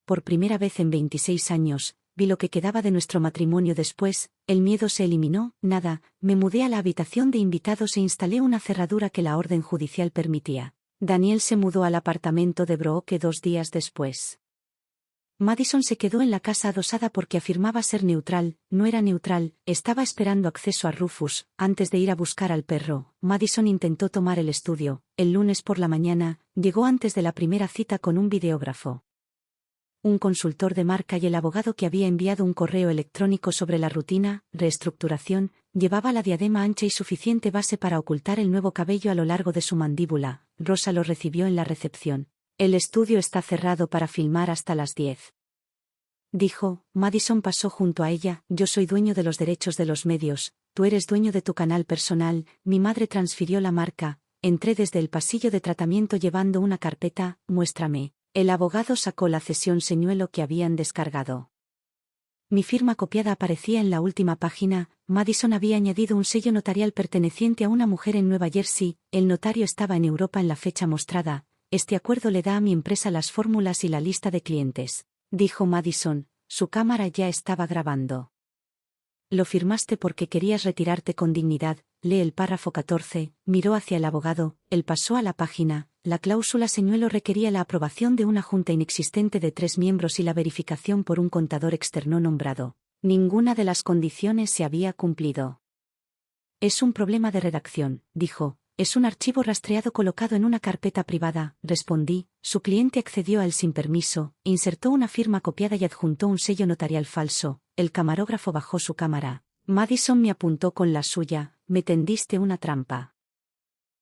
Por primera vez en 26 años, vi lo que quedaba de nuestro matrimonio después. El miedo se eliminó. Nada, me mudé a la habitación de invitados e instalé una cerradura que la orden judicial permitía. Daniel se mudó al apartamento de Brooke 2 días después. Madison se quedó en la casa adosada porque afirmaba ser neutral. No era neutral, estaba esperando acceso a Rufus. Antes de ir a buscar al perro, Madison intentó tomar el estudio. El lunes por la mañana, llegó antes de la primera cita con un videógrafo, un consultor de marca y el abogado que había enviado un correo electrónico sobre la rutina. Reestructuración. Llevaba la diadema ancha y suficiente base para ocultar el nuevo cabello a lo largo de su mandíbula. Rosa lo recibió en la recepción. El estudio está cerrado para filmar hasta las 10. Dijo. Madison pasó junto a ella. Yo soy dueño de los derechos de los medios. Tú eres dueño de tu canal personal. Mi madre transfirió la marca. Entré desde el pasillo de tratamiento llevando una carpeta. Muéstrame. El abogado sacó la cesión señuelo que habían descargado. Mi firma copiada aparecía en la última página. Madison había añadido un sello notarial perteneciente a una mujer en Nueva Jersey. El notario estaba en Europa en la fecha mostrada. Este acuerdo le da a mi empresa las fórmulas y la lista de clientes, dijo Madison. Su cámara ya estaba grabando. Lo firmaste porque querías retirarte con dignidad. Lee el párrafo 14. Miró hacia el abogado. Él pasó a la página. La cláusula señuelo requería la aprobación de una junta inexistente de 3 miembros y la verificación por un contador externo nombrado. Ninguna de las condiciones se había cumplido. Es un problema de redacción, dijo. Es un archivo rastreado colocado en una carpeta privada, respondí. Su cliente accedió a él sin permiso, insertó una firma copiada y adjuntó un sello notarial falso. El camarógrafo bajó su cámara. Madison me apuntó con la suya. Me tendiste una trampa.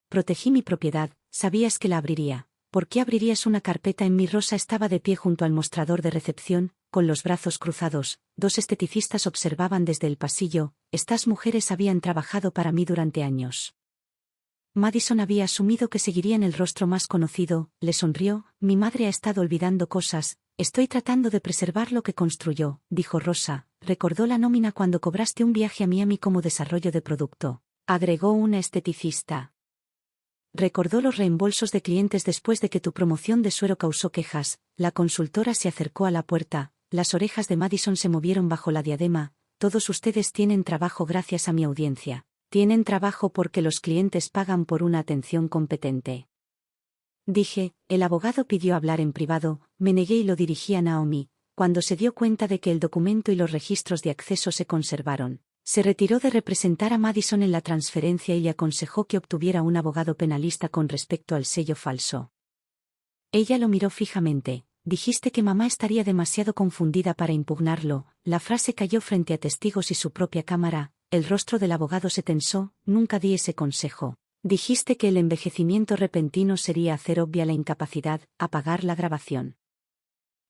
Protegí mi propiedad. Sabías que la abriría. ¿Por qué abrirías una carpeta en mí? Rosa estaba de pie junto al mostrador de recepción, con los brazos cruzados. 2 esteticistas observaban desde el pasillo. Estas mujeres habían trabajado para mí durante años. Madison había asumido que seguirían el rostro más conocido. Le sonrió. Mi madre ha estado olvidando cosas. Estoy tratando de preservar lo que construyó, dijo Rosa. Recordó la nómina cuando cobraste un viaje a Miami como desarrollo de producto, agregó una esteticista. Recordó los reembolsos de clientes después de que tu promoción de suero causó quejas. La consultora se acercó a la puerta. Las orejas de Madison se movieron bajo la diadema. Todos ustedes tienen trabajo gracias a mi audiencia. Tienen trabajo porque los clientes pagan por una atención competente. Dije. El abogado pidió hablar en privado. Me negué y lo dirigí a Naomi. Cuando se dio cuenta de que el documento y los registros de acceso se conservaron, se retiró de representar a Madison en la transferencia y le aconsejó que obtuviera un abogado penalista con respecto al sello falso. Ella lo miró fijamente. dijiste que mamá estaría demasiado confundida para impugnarlo. La frase cayó frente a testigos y su propia cámara. El rostro del abogado se tensó. Nunca di ese consejo. Dijiste que el envejecimiento repentino sería hacer obvia la incapacidad, apagar la grabación.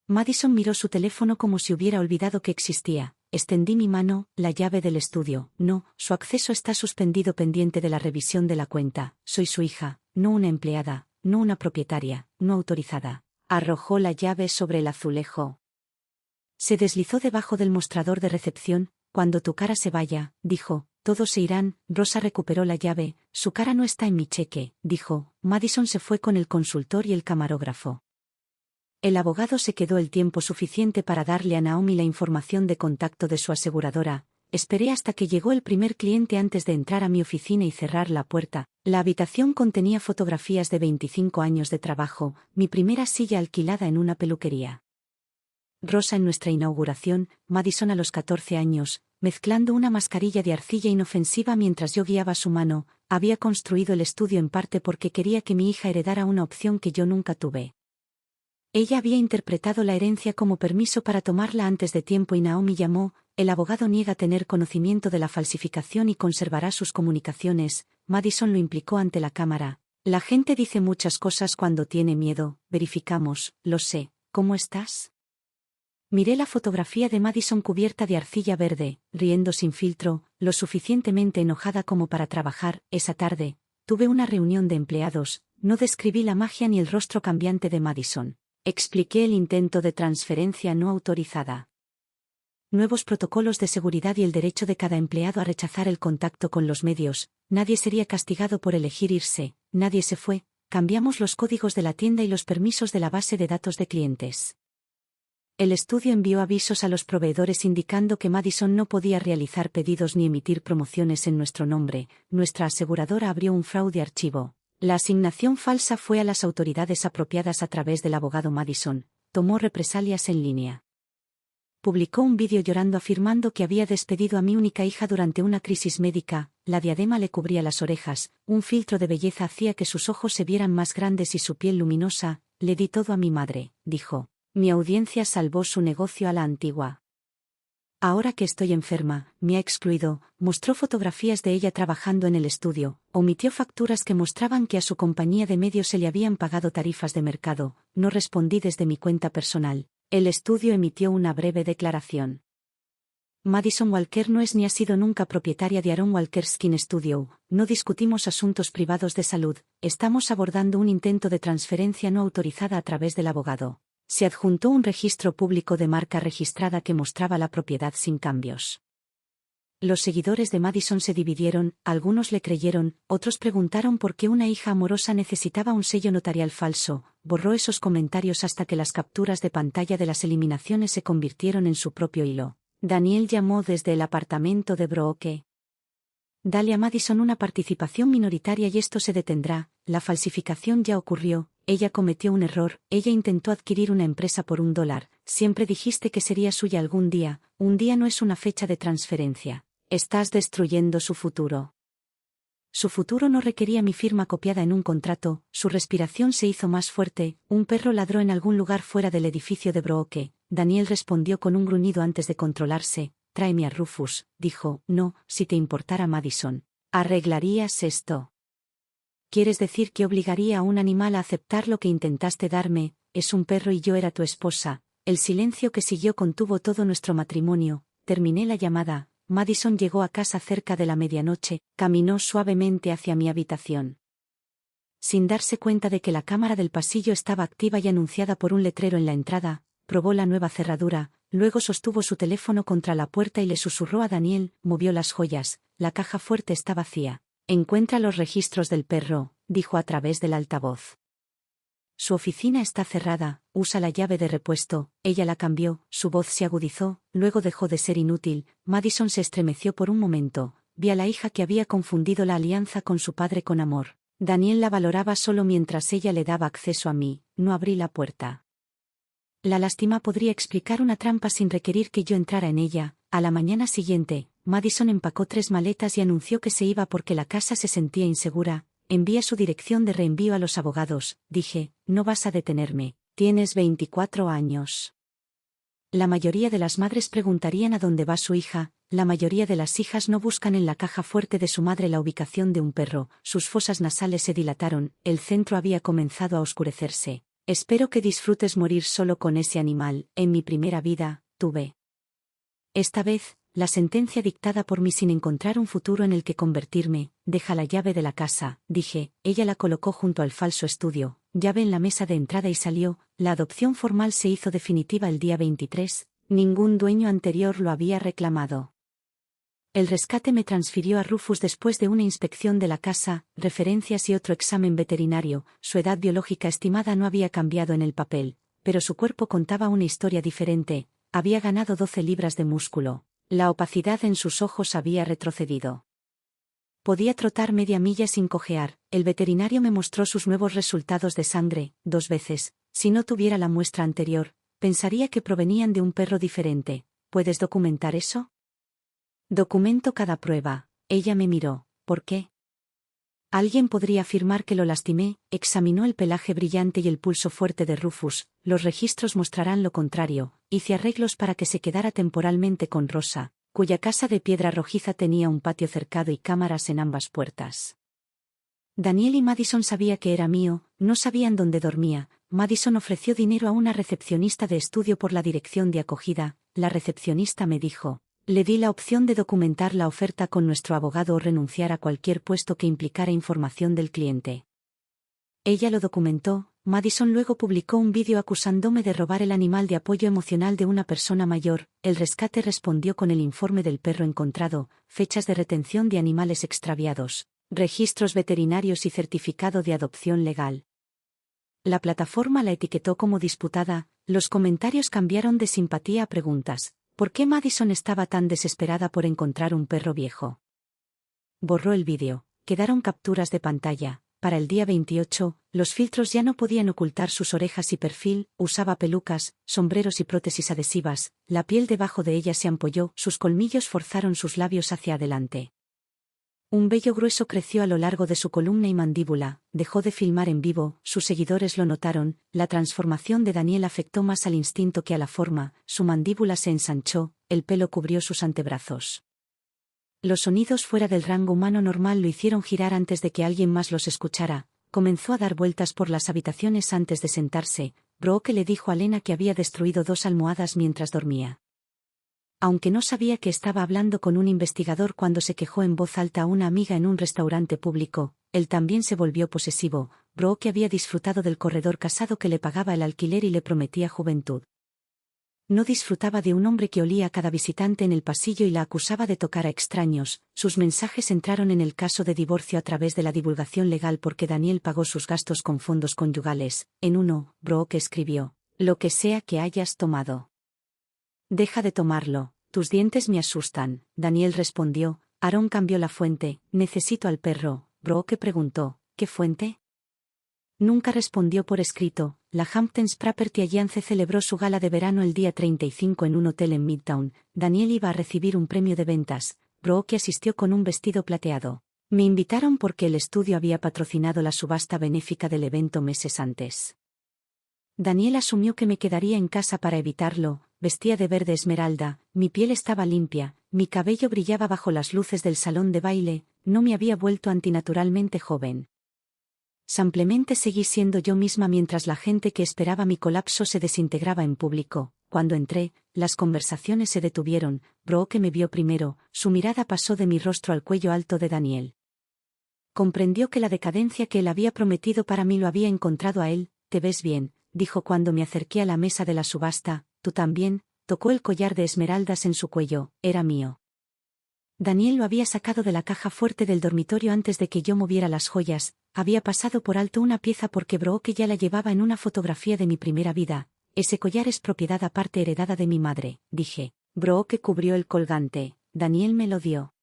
Madison miró su teléfono como si hubiera olvidado que existía. Extendí mi mano, la llave del estudio. No, su acceso está suspendido pendiente de la revisión de la cuenta. Soy su hija, no una empleada, no una propietaria, no autorizada. Arrojó la llave sobre el azulejo. Se deslizó debajo del mostrador de recepción. Cuando tu cara se vaya, dijo, todos se irán. Rosa recuperó la llave. Su cara no está en mi cheque, dijo. Madison se fue con el consultor y el camarógrafo. El abogado se quedó el tiempo suficiente para darle a Naomi la información de contacto de su aseguradora. Esperé hasta que llegó el primer cliente antes de entrar a mi oficina y cerrar la puerta. La habitación contenía fotografías de 25 años de trabajo, mi primera silla alquilada en una peluquería. Rosa en nuestra inauguración, Madison a los 14 años, mezclando una mascarilla de arcilla inofensiva mientras yo guiaba su mano, había construido el estudio en parte porque quería que mi hija heredara una opción que yo nunca tuve. Ella había interpretado la herencia como permiso para tomarla antes de tiempo y Naomi llamó. El abogado niega tener conocimiento de la falsificación y conservará sus comunicaciones. Madison lo implicó ante la cámara. La gente dice muchas cosas cuando tiene miedo. Verificamos, lo sé. ¿Cómo estás? Miré la fotografía de Madison cubierta de arcilla verde, riendo sin filtro, lo suficientemente enojada como para trabajar. Esa tarde, tuve una reunión de empleados. No describí la magia ni el rostro cambiante de Madison. Expliqué el intento de transferencia no autorizada. Nuevos protocolos de seguridad y el derecho de cada empleado a rechazar el contacto con los medios. Nadie sería castigado por elegir irse. Nadie se fue. Cambiamos los códigos de la tienda y los permisos de la base de datos de clientes. El estudio envió avisos a los proveedores indicando que Madison no podía realizar pedidos ni emitir promociones en nuestro nombre. Nuestra aseguradora abrió un fraude archivo. La asignación falsa fue a las autoridades apropiadas a través del abogado Madison. Tomó represalias en línea. Publicó un vídeo llorando afirmando que había despedido a mi única hija durante una crisis médica. La diadema le cubría las orejas, un filtro de belleza hacía que sus ojos se vieran más grandes y su piel luminosa. Le di todo a mi madre, dijo. Mi audiencia salvó su negocio a la antigua. Ahora que estoy enferma, me ha excluido. Mostró fotografías de ella trabajando en el estudio, omitió facturas que mostraban que a su compañía de medios se le habían pagado tarifas de mercado. No respondí desde mi cuenta personal. El estudio emitió una breve declaración. Madison Walker no es ni ha sido nunca propietaria de Aaron Walker Skin Studio. No discutimos asuntos privados de salud. Estamos abordando un intento de transferencia no autorizada a través del abogado. Se adjuntó un registro público de marca registrada que mostraba la propiedad sin cambios. Los seguidores de Madison se dividieron, algunos le creyeron, otros preguntaron por qué una hija amorosa necesitaba un sello notarial falso. Borró esos comentarios hasta que las capturas de pantalla de las eliminaciones se convirtieron en su propio hilo. Daniel llamó desde el apartamento de Brooke. Dale a Madison una participación minoritaria y esto se detendrá. La falsificación ya ocurrió. Ella cometió un error, ella intentó adquirir una empresa por $1, siempre dijiste que sería suya algún día, un día no es una fecha de transferencia. Estás destruyendo su futuro. Su futuro no requería mi firma copiada en un contrato. Su respiración se hizo más fuerte. Un perro ladró en algún lugar fuera del edificio de Brooke. Daniel respondió con un gruñido antes de controlarse. Tráeme a Rufus, dijo. No, si te importara Madison. ¿Arreglarías esto? ¿Quieres decir que obligaría a un animal a aceptar lo que intentaste darme? Es un perro y yo era tu esposa. El silencio que siguió contuvo todo nuestro matrimonio. Terminé la llamada. Madison llegó a casa cerca de la medianoche, caminó suavemente hacia mi habitación. Sin darse cuenta de que la cámara del pasillo estaba activa y anunciada por un letrero en la entrada, probó la nueva cerradura, luego sostuvo su teléfono contra la puerta y le susurró a Daniel, movió las joyas, la caja fuerte está vacía. Encuentra los registros del perro, dijo a través del altavoz. Su oficina está cerrada, usa la llave de repuesto. Ella la cambió, su voz se agudizó, luego dejó de ser inútil. Madison se estremeció por un momento, vi a la hija que había confundido la alianza con su padre con amor. Daniel la valoraba solo mientras ella le daba acceso a mí, no abrí la puerta. La lástima podría explicar una trampa sin requerir que yo entrara en ella. A la mañana siguiente, Madison empacó 3 maletas y anunció que se iba porque la casa se sentía insegura. Envía su dirección de reenvío a los abogados, dije, no vas a detenerme. Tienes 24 años. La mayoría de las madres preguntarían a dónde va su hija, la mayoría de las hijas no buscan en la caja fuerte de su madre la ubicación de un perro, sus fosas nasales se dilataron, el centro había comenzado a oscurecerse. Espero que disfrutes morir solo con ese animal, en mi primera vida, tuve. Esta vez, la sentencia dictada por mí sin encontrar un futuro en el que convertirme, deja la llave de la casa, dije, ella la colocó junto al falso estudio, llave en la mesa de entrada y salió, la adopción formal se hizo definitiva el día 23, ningún dueño anterior lo había reclamado. El rescate me transfirió a Rufus después de una inspección de la casa, referencias y otro examen veterinario, su edad biológica estimada no había cambiado en el papel, pero su cuerpo contaba una historia diferente, había ganado 12 libras de músculo, la opacidad en sus ojos había retrocedido. Podía trotar media milla sin cojear, el veterinario me mostró sus nuevos resultados de sangre, 2 veces, si no tuviera la muestra anterior, pensaría que provenían de un perro diferente, ¿puedes documentar eso? Documento cada prueba, ella me miró, ¿por qué? Alguien podría afirmar que lo lastimé, examinó el pelaje brillante y el pulso fuerte de Rufus, los registros mostrarán lo contrario, hice arreglos para que se quedara temporalmente con Rosa, cuya casa de piedra rojiza tenía un patio cercado y cámaras en ambas puertas. Daniel y Madison sabía que era mío, no sabían dónde dormía, Madison ofreció dinero a una recepcionista de estudio por la dirección de acogida, la recepcionista me dijo. Le di la opción de documentar la oferta con nuestro abogado o renunciar a cualquier puesto que implicara información del cliente. Ella lo documentó, Madison luego publicó un vídeo acusándome de robar el animal de apoyo emocional de una persona mayor, el rescate respondió con el informe del perro encontrado, fechas de retención de animales extraviados, registros veterinarios y certificado de adopción legal. La plataforma la etiquetó como disputada, los comentarios cambiaron de simpatía a preguntas. ¿Por qué Madison estaba tan desesperada por encontrar un perro viejo? Borró el vídeo, quedaron capturas de pantalla. Para el día 28, los filtros ya no podían ocultar sus orejas y perfil, usaba pelucas, sombreros y prótesis adhesivas, la piel debajo de ella se ampolló, sus colmillos forzaron sus labios hacia adelante. Un vello grueso creció a lo largo de su columna y mandíbula, dejó de filmar en vivo, sus seguidores lo notaron, la transformación de Daniel afectó más al instinto que a la forma, su mandíbula se ensanchó, el pelo cubrió sus antebrazos. Los sonidos fuera del rango humano normal lo hicieron girar antes de que alguien más los escuchara, comenzó a dar vueltas por las habitaciones antes de sentarse, Brooke le dijo a Lena que había destruido 2 almohadas mientras dormía. Aunque no sabía que estaba hablando con un investigador cuando se quejó en voz alta a una amiga en un restaurante público, él también se volvió posesivo, Brooke había disfrutado del corredor casado que le pagaba el alquiler y le prometía juventud. No disfrutaba de un hombre que olía a cada visitante en el pasillo y la acusaba de tocar a extraños, sus mensajes entraron en el caso de divorcio a través de la divulgación legal porque Daniel pagó sus gastos con fondos conyugales, en uno, Brooke escribió, lo que sea que hayas tomado. Deja de tomarlo, tus dientes me asustan, Daniel respondió, Aaron cambió la fuente, necesito al perro, Brooke preguntó, ¿qué fuente? Nunca respondió por escrito, la Hamptons Property Alliance celebró su gala de verano el día 35 en un hotel en Midtown, Daniel iba a recibir un premio de ventas, Brooke asistió con un vestido plateado. Me invitaron porque el estudio había patrocinado la subasta benéfica del evento meses antes. Daniel asumió que me quedaría en casa para evitarlo, vestía de verde esmeralda, mi piel estaba limpia, mi cabello brillaba bajo las luces del salón de baile, no me había vuelto antinaturalmente joven. Simplemente seguí siendo yo misma mientras la gente que esperaba mi colapso se desintegraba en público. Cuando entré, las conversaciones se detuvieron, Brooke me vio primero, su mirada pasó de mi rostro al cuello alto de Daniel. Comprendió que la decadencia que él había prometido para mí lo había encontrado a él, te ves bien, dijo cuando me acerqué a la mesa de la subasta, tú también, tocó el collar de esmeraldas en su cuello, era mío. Daniel lo había sacado de la caja fuerte del dormitorio antes de que yo moviera las joyas, había pasado por alto una pieza porque Brooke ya la llevaba en una fotografía de mi primera vida, ese collar es propiedad aparte heredada de mi madre, dije. Brooke cubrió el colgante, Daniel me lo dio.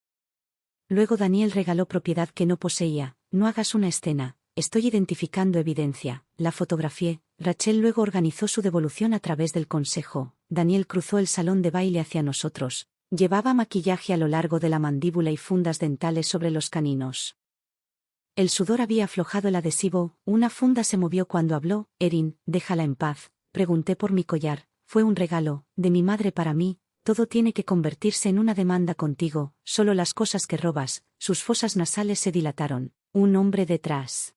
Luego Daniel regaló propiedad que no poseía, no hagas una escena, estoy identificando evidencia, la fotografié, Rachel luego organizó su devolución a través del consejo, Daniel cruzó el salón de baile hacia nosotros. Llevaba maquillaje a lo largo de la mandíbula y fundas dentales sobre los caninos. El sudor había aflojado el adhesivo, una funda se movió cuando habló. Erin, déjala en paz. Pregunté por mi collar. Fue un regalo, de mi madre para mí. Todo tiene que convertirse en una demanda contigo, solo las cosas que robas. Sus fosas nasales se dilataron. Un hombre detrás.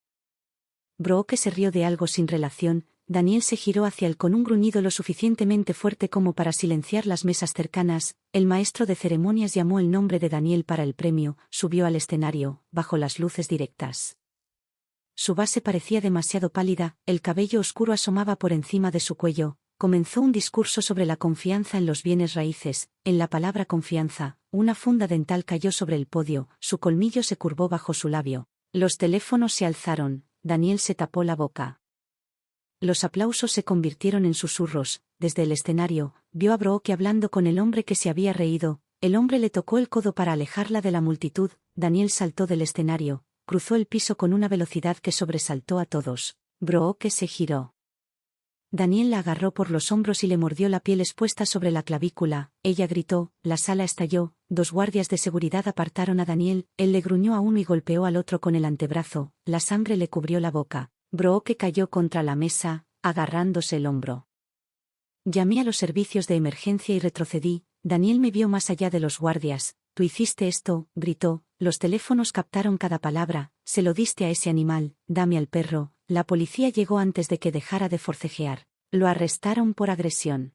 Brooke se rió de algo sin relación. Daniel se giró hacia él con un gruñido lo suficientemente fuerte como para silenciar las mesas cercanas. El maestro de ceremonias llamó el nombre de Daniel para el premio, subió al escenario, bajo las luces directas. Su base parecía demasiado pálida, el cabello oscuro asomaba por encima de su cuello. Comenzó un discurso sobre la confianza en los bienes raíces. En la palabra confianza, una funda dental cayó sobre el podio, su colmillo se curvó bajo su labio. Los teléfonos se alzaron, Daniel se tapó la boca. Los aplausos se convirtieron en susurros. Desde el escenario, vio a Brooke hablando con el hombre que se había reído. El hombre le tocó el codo para alejarla de la multitud. Daniel saltó del escenario, cruzó el piso con una velocidad que sobresaltó a todos. Brooke se giró. Daniel la agarró por los hombros y le mordió la piel expuesta sobre la clavícula. Ella gritó, la sala estalló, 2 guardias de seguridad apartaron a Daniel, él le gruñó a uno y golpeó al otro con el antebrazo, la sangre le cubrió la boca. Brooke cayó contra la mesa, agarrándose el hombro. Llamé a los servicios de emergencia y retrocedí. Daniel me vio más allá de los guardias. Tú hiciste esto, gritó, los teléfonos captaron cada palabra, se lo diste a ese animal, dame al perro. La policía llegó antes de que dejara de forcejear. Lo arrestaron por agresión.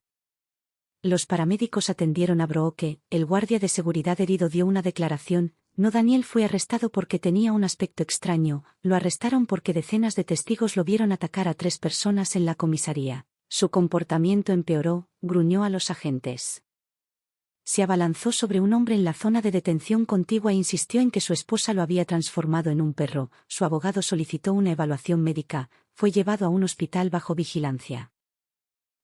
Los paramédicos atendieron a Brooke, el guardia de seguridad herido dio una declaración. No, Daniel fue arrestado porque tenía un aspecto extraño, lo arrestaron porque decenas de testigos lo vieron atacar a 3 personas en la comisaría. Su comportamiento empeoró, gruñó a los agentes. Se abalanzó sobre un hombre en la zona de detención contigua e insistió en que su esposa lo había transformado en un perro. Su abogado solicitó una evaluación médica, fue llevado a un hospital bajo vigilancia.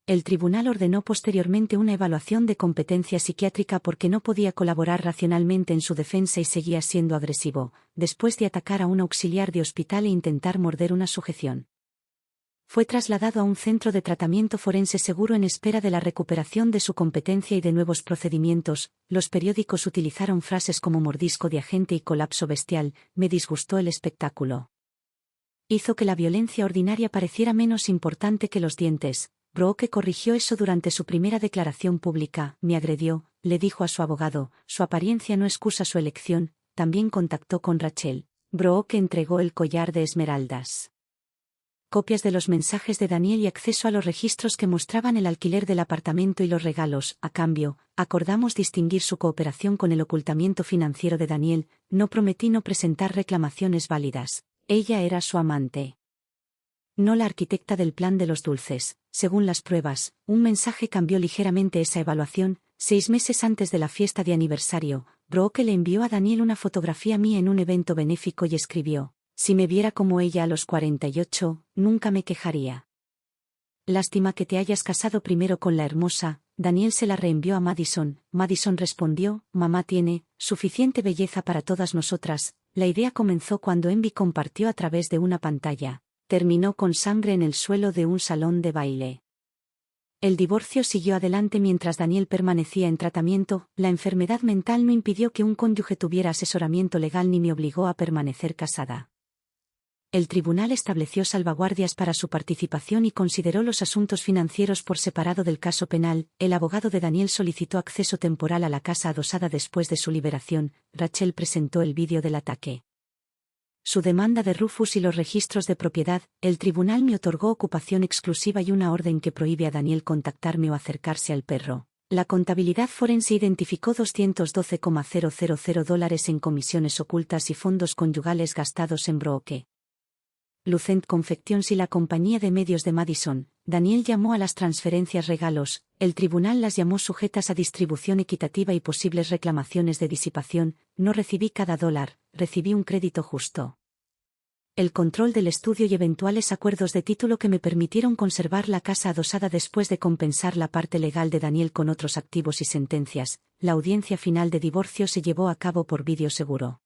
El tribunal ordenó posteriormente una evaluación de competencia psiquiátrica porque no podía colaborar racionalmente en su defensa y seguía siendo agresivo, después de atacar a un auxiliar de hospital e intentar morder una sujeción. Fue trasladado a un centro de tratamiento forense seguro en espera de la recuperación de su competencia y de nuevos procedimientos. Los periódicos utilizaron frases como mordisco de agente y colapso bestial. Me disgustó el espectáculo. Hizo que la violencia ordinaria pareciera menos importante que los dientes. Brooke corrigió eso durante su primera declaración pública. Me agredió, le dijo a su abogado. Su apariencia no excusa su elección. También contactó con Rachel. Brooke entregó el collar de esmeraldas. Copias de los mensajes de Daniel y acceso a los registros que mostraban el alquiler del apartamento y los regalos. A cambio, acordamos distinguir su cooperación con el ocultamiento financiero de Daniel. No prometí no presentar reclamaciones válidas. Ella era su amante. No la arquitecta del plan de los dulces. Según las pruebas, un mensaje cambió ligeramente esa evaluación. 6 meses antes de la fiesta de aniversario, Brooke le envió a Daniel una fotografía mía en un evento benéfico y escribió: si me viera como ella a los 48, nunca me quejaría. Lástima que te hayas casado primero con la hermosa. Daniel se la reenvió a Madison. Madison respondió: mamá tiene suficiente belleza para todas nosotras. La idea comenzó cuando Envy compartió a través de una pantalla. Terminó con sangre en el suelo de un salón de baile. El divorcio siguió adelante mientras Daniel permanecía en tratamiento. La enfermedad mental no impidió que un cónyuge tuviera asesoramiento legal ni me obligó a permanecer casada. El tribunal estableció salvaguardias para su participación y consideró los asuntos financieros por separado del caso penal. El abogado de Daniel solicitó acceso temporal a la casa adosada después de su liberación. Rachel presentó el vídeo del ataque. Su demanda de Rufus y los registros de propiedad. El tribunal me otorgó ocupación exclusiva y una orden que prohíbe a Daniel contactarme o acercarse al perro. La contabilidad forense identificó $212,000 en comisiones ocultas y fondos conyugales gastados en Brooke. Lucent Confections y la compañía de medios de Madison. Daniel llamó a las transferencias regalos, el tribunal las llamó sujetas a distribución equitativa y posibles reclamaciones de disipación. No recibí cada dólar, recibí un crédito justo. El control del estudio y eventuales acuerdos de título que me permitieron conservar la casa adosada después de compensar la parte legal de Daniel con otros activos y sentencias. La audiencia final de divorcio se llevó a cabo por vídeo seguro.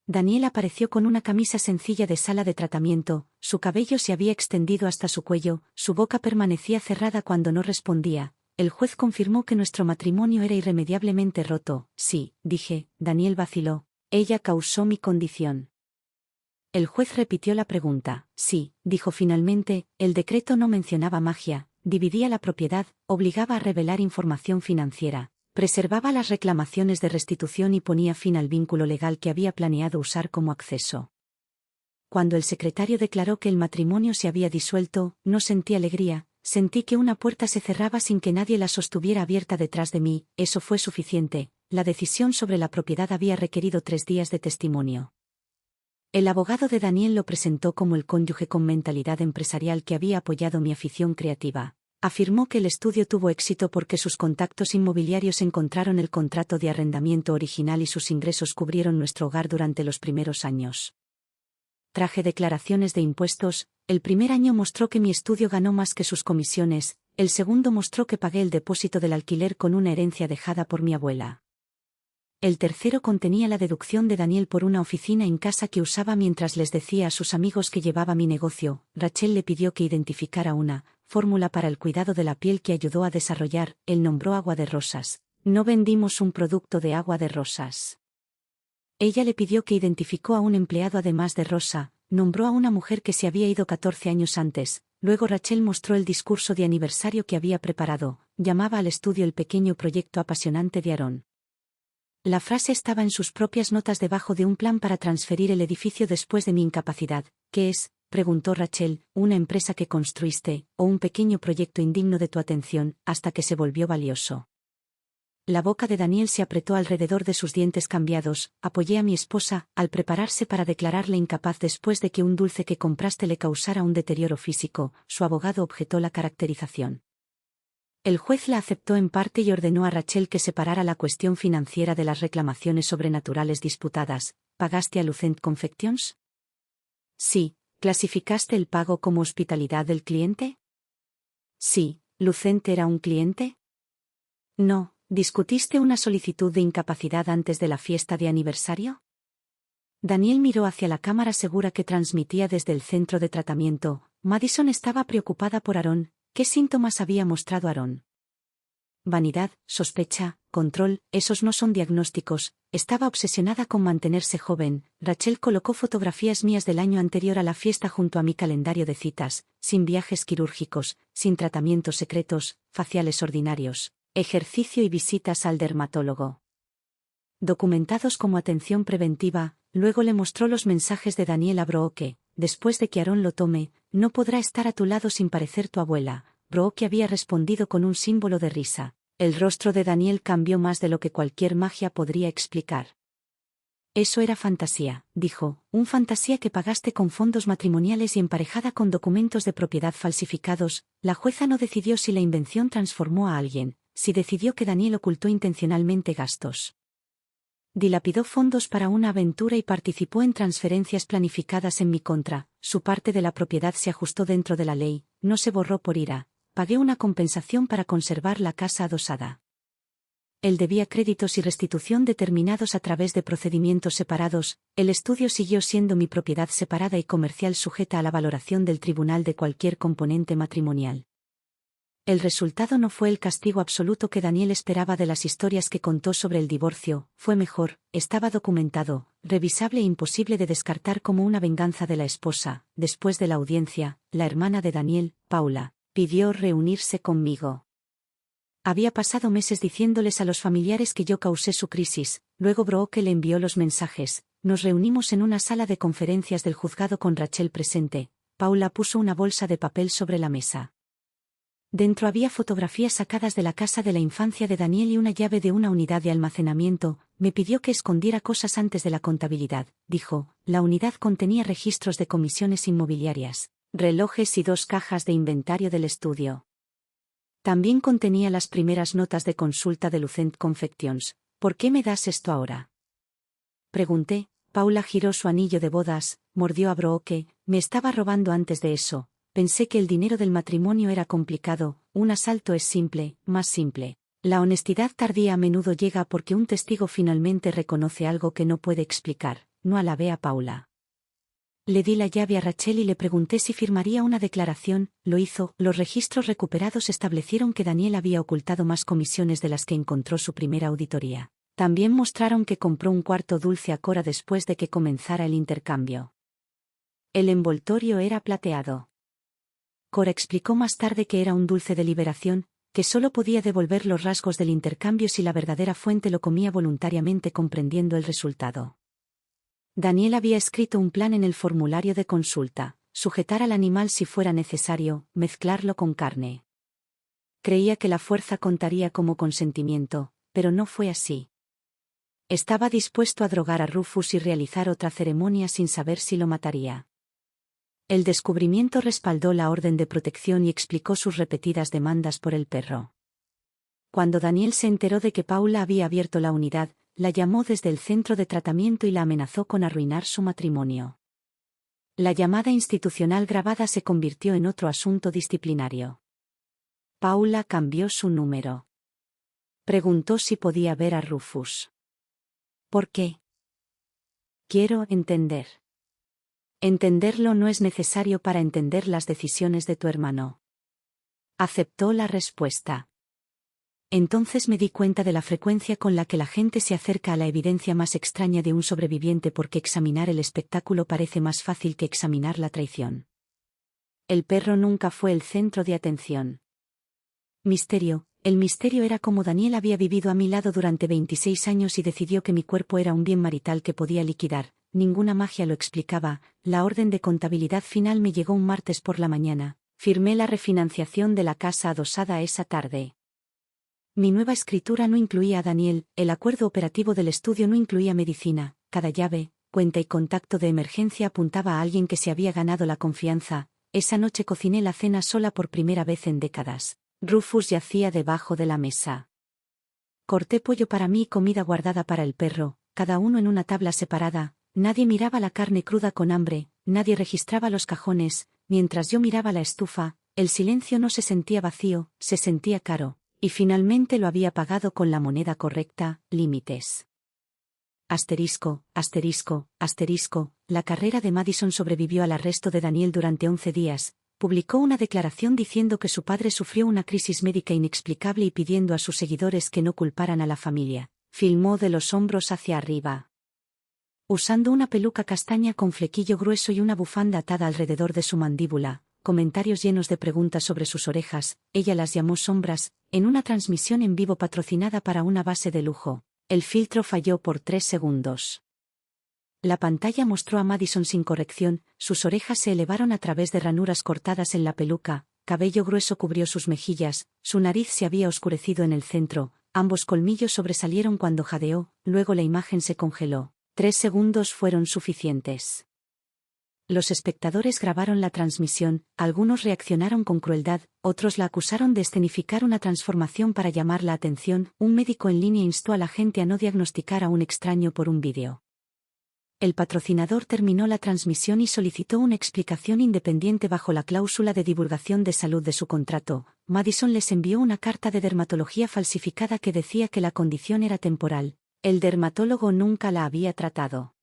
Daniel apareció con una camisa sencilla de sala de tratamiento, su cabello se había extendido hasta su cuello, su boca permanecía cerrada cuando no respondía. El juez confirmó que nuestro matrimonio era irremediablemente roto. Sí, dije. Daniel vaciló. Ella causó mi condición. El juez repitió la pregunta. Sí, dijo finalmente, el decreto no mencionaba magia, dividía la propiedad, obligaba a revelar información financiera, preservaba las reclamaciones de restitución y ponía fin al vínculo legal que había planeado usar como acceso. Cuando el secretario declaró que el matrimonio se había disuelto, no sentí alegría, sentí que una puerta se cerraba sin que nadie la sostuviera abierta detrás de mí, eso fue suficiente, la decisión sobre la propiedad había requerido 3 días de testimonio. El abogado de Daniel lo presentó como el cónyuge con mentalidad empresarial que había apoyado mi afición creativa. Afirmó que el estudio tuvo éxito porque sus contactos inmobiliarios encontraron el contrato de arrendamiento original y sus ingresos cubrieron nuestro hogar durante los primeros años. Traje declaraciones de impuestos, el primer año mostró que mi estudio ganó más que sus comisiones, el segundo mostró que pagué el depósito del alquiler con una herencia dejada por mi abuela. El tercero contenía la deducción de Daniel por una oficina en casa que usaba mientras les decía a sus amigos que llevaba mi negocio. Rachel le pidió que identificara una fórmula para el cuidado de la piel que ayudó a desarrollar, él nombró agua de rosas. No vendimos un producto de agua de rosas. Ella le pidió que identificó a un empleado además de Rosa, nombró a una mujer que se había ido 14 años antes, luego Rachel mostró el discurso de aniversario que había preparado, llamaba al estudio el pequeño proyecto apasionante de Aarón. La frase estaba en sus propias notas debajo de un plan para transferir el edificio después de mi incapacidad. ¿Qué es?, preguntó Rachel, una empresa que construiste, o un pequeño proyecto indigno de tu atención, hasta que se volvió valioso. La boca de Daniel se apretó alrededor de sus dientes cambiados. Apoyé a mi esposa, al prepararse para declararle incapaz después de que un dulce que compraste le causara un deterioro físico. Su abogado objetó la caracterización. El juez la aceptó en parte y ordenó a Rachel que separara la cuestión financiera de las reclamaciones sobrenaturales disputadas. ¿Pagaste a Lucent Confections? Sí. ¿Clasificaste el pago como hospitalidad del cliente? Sí. ¿Lucent era un cliente? No. ¿Discutiste una solicitud de incapacidad antes de la fiesta de aniversario? Daniel miró hacia la cámara segura que transmitía desde el centro de tratamiento. Madison estaba preocupada por Aarón. ¿Qué síntomas había mostrado Aarón? Vanidad, sospecha, control, esos no son diagnósticos. Estaba obsesionada con mantenerse joven. Rachel colocó fotografías mías del año anterior a la fiesta junto a mi calendario de citas, sin viajes quirúrgicos, sin tratamientos secretos, faciales ordinarios, ejercicio y visitas al dermatólogo. Documentados como atención preventiva, luego le mostró los mensajes de Daniel a Brooke. Después de que Aarón lo tome, no podrá estar a tu lado sin parecer tu abuela. Brooke había respondido con un símbolo de risa. El rostro de Daniel cambió más de lo que cualquier magia podría explicar. Eso era fantasía, dijo, un fantasía que pagaste con fondos matrimoniales y emparejada con documentos de propiedad falsificados. La jueza no decidió si la invención transformó a alguien, si decidió que Daniel ocultó intencionalmente gastos. Dilapidó fondos para una aventura y participó en transferencias planificadas en mi contra. Su parte de la propiedad se ajustó dentro de la ley, no se borró por ira. Pagué una compensación para conservar la casa adosada. Él debía créditos y restitución determinados a través de procedimientos separados. El estudio siguió siendo mi propiedad separada y comercial sujeta a la valoración del tribunal de cualquier componente matrimonial. El resultado no fue el castigo absoluto que Daniel esperaba de las historias que contó sobre el divorcio, fue mejor, estaba documentado, revisable e imposible de descartar como una venganza de la esposa. Después de la audiencia, la hermana de Daniel, Paula, pidió reunirse conmigo. Había pasado meses diciéndoles a los familiares que yo causé su crisis, luego Brooke le envió los mensajes. Nos reunimos en una sala de conferencias del juzgado con Rachel presente. Paula puso una bolsa de papel sobre la mesa. Dentro había fotografías sacadas de la casa de la infancia de Daniel y una llave de una unidad de almacenamiento. Me pidió que escondiera cosas antes de la contabilidad, dijo. La unidad contenía registros de comisiones inmobiliarias, relojes y 2 cajas de inventario del estudio. También contenía las primeras notas de consulta de Lucent Confections. ¿Por qué me das esto ahora?, pregunté. Paula giró su anillo de bodas, mordió a Brooke. Me estaba robando antes de eso. Pensé que el dinero del matrimonio era complicado, un asalto es simple, más simple. La honestidad tardía a menudo llega porque un testigo finalmente reconoce algo que no puede explicar. No alabé a Paula. Le di la llave a Rachel y le pregunté si firmaría una declaración. Lo hizo. Los registros recuperados establecieron que Daniel había ocultado más comisiones de las que encontró su primera auditoría. También mostraron que compró un cuarto dulce a Cora después de que comenzara el intercambio. El envoltorio era plateado. Cora explicó más tarde que era un dulce de liberación, que solo podía devolver los rasgos del intercambio si la verdadera fuente lo comía voluntariamente comprendiendo el resultado. Daniel había escrito un plan en el formulario de consulta: sujetar al animal si fuera necesario, mezclarlo con carne. Creía que la fuerza contaría como consentimiento, pero no fue así. Estaba dispuesto a drogar a Rufus y realizar otra ceremonia sin saber si lo mataría. El descubrimiento respaldó la orden de protección y explicó sus repetidas demandas por el perro. Cuando Daniel se enteró de que Paula había abierto la unidad, la llamó desde el centro de tratamiento y la amenazó con arruinar su matrimonio. La llamada institucional grabada se convirtió en otro asunto disciplinario. Paula cambió su número. Preguntó si podía ver a Rufus. ¿Por qué? Quiero entender. Entenderlo no es necesario para entender las decisiones de tu hermano. Aceptó la respuesta. Entonces me di cuenta de la frecuencia con la que la gente se acerca a la evidencia más extraña de un sobreviviente porque examinar el espectáculo parece más fácil que examinar la traición. El perro nunca fue el centro de atención. El misterio era cómo Daniel había vivido a mi lado durante 26 años y decidió que mi cuerpo era un bien marital que podía liquidar. Ninguna magia lo explicaba. La orden de contabilidad final me llegó un martes por la mañana. Firmé la refinanciación de la casa adosada esa tarde. Mi nueva escritura no incluía a Daniel, el acuerdo operativo del estudio no incluía medicina, cada llave, cuenta y contacto de emergencia apuntaba a alguien que se había ganado la confianza. Esa noche cociné la cena sola por primera vez en décadas. Rufus yacía debajo de la mesa. Corté pollo para mí y comida guardada para el perro, cada uno en una tabla separada. Nadie miraba la carne cruda con hambre, nadie registraba los cajones, mientras yo miraba la estufa. El silencio no se sentía vacío, se sentía caro, y finalmente lo había pagado con la moneda correcta: límites. Asterisco, asterisco, asterisco. La carrera de Madison sobrevivió al arresto de Daniel durante 11 días. Publicó una declaración diciendo que su padre sufrió una crisis médica inexplicable y pidiendo a sus seguidores que no culparan a la familia. Filmó de los hombros hacia arriba. Usando una peluca castaña con flequillo grueso y una bufanda atada alrededor de su mandíbula, comentarios llenos de preguntas sobre sus orejas, ella las llamó sombras, en una transmisión en vivo patrocinada para una base de lujo. El filtro falló por 3 segundos. La pantalla mostró a Madison sin corrección, sus orejas se elevaron a través de ranuras cortadas en la peluca, cabello grueso cubrió sus mejillas, su nariz se había oscurecido en el centro, ambos colmillos sobresalieron cuando jadeó, luego la imagen se congeló. 3 segundos fueron suficientes. Los espectadores grabaron la transmisión, algunos reaccionaron con crueldad, otros la acusaron de escenificar una transformación para llamar la atención. Un médico en línea instó a la gente a no diagnosticar a un extraño por un vídeo. El patrocinador terminó la transmisión y solicitó una explicación independiente bajo la cláusula de divulgación de salud de su contrato. Madison les envió una carta de dermatología falsificada que decía que la condición era temporal. El dermatólogo nunca la había tratado.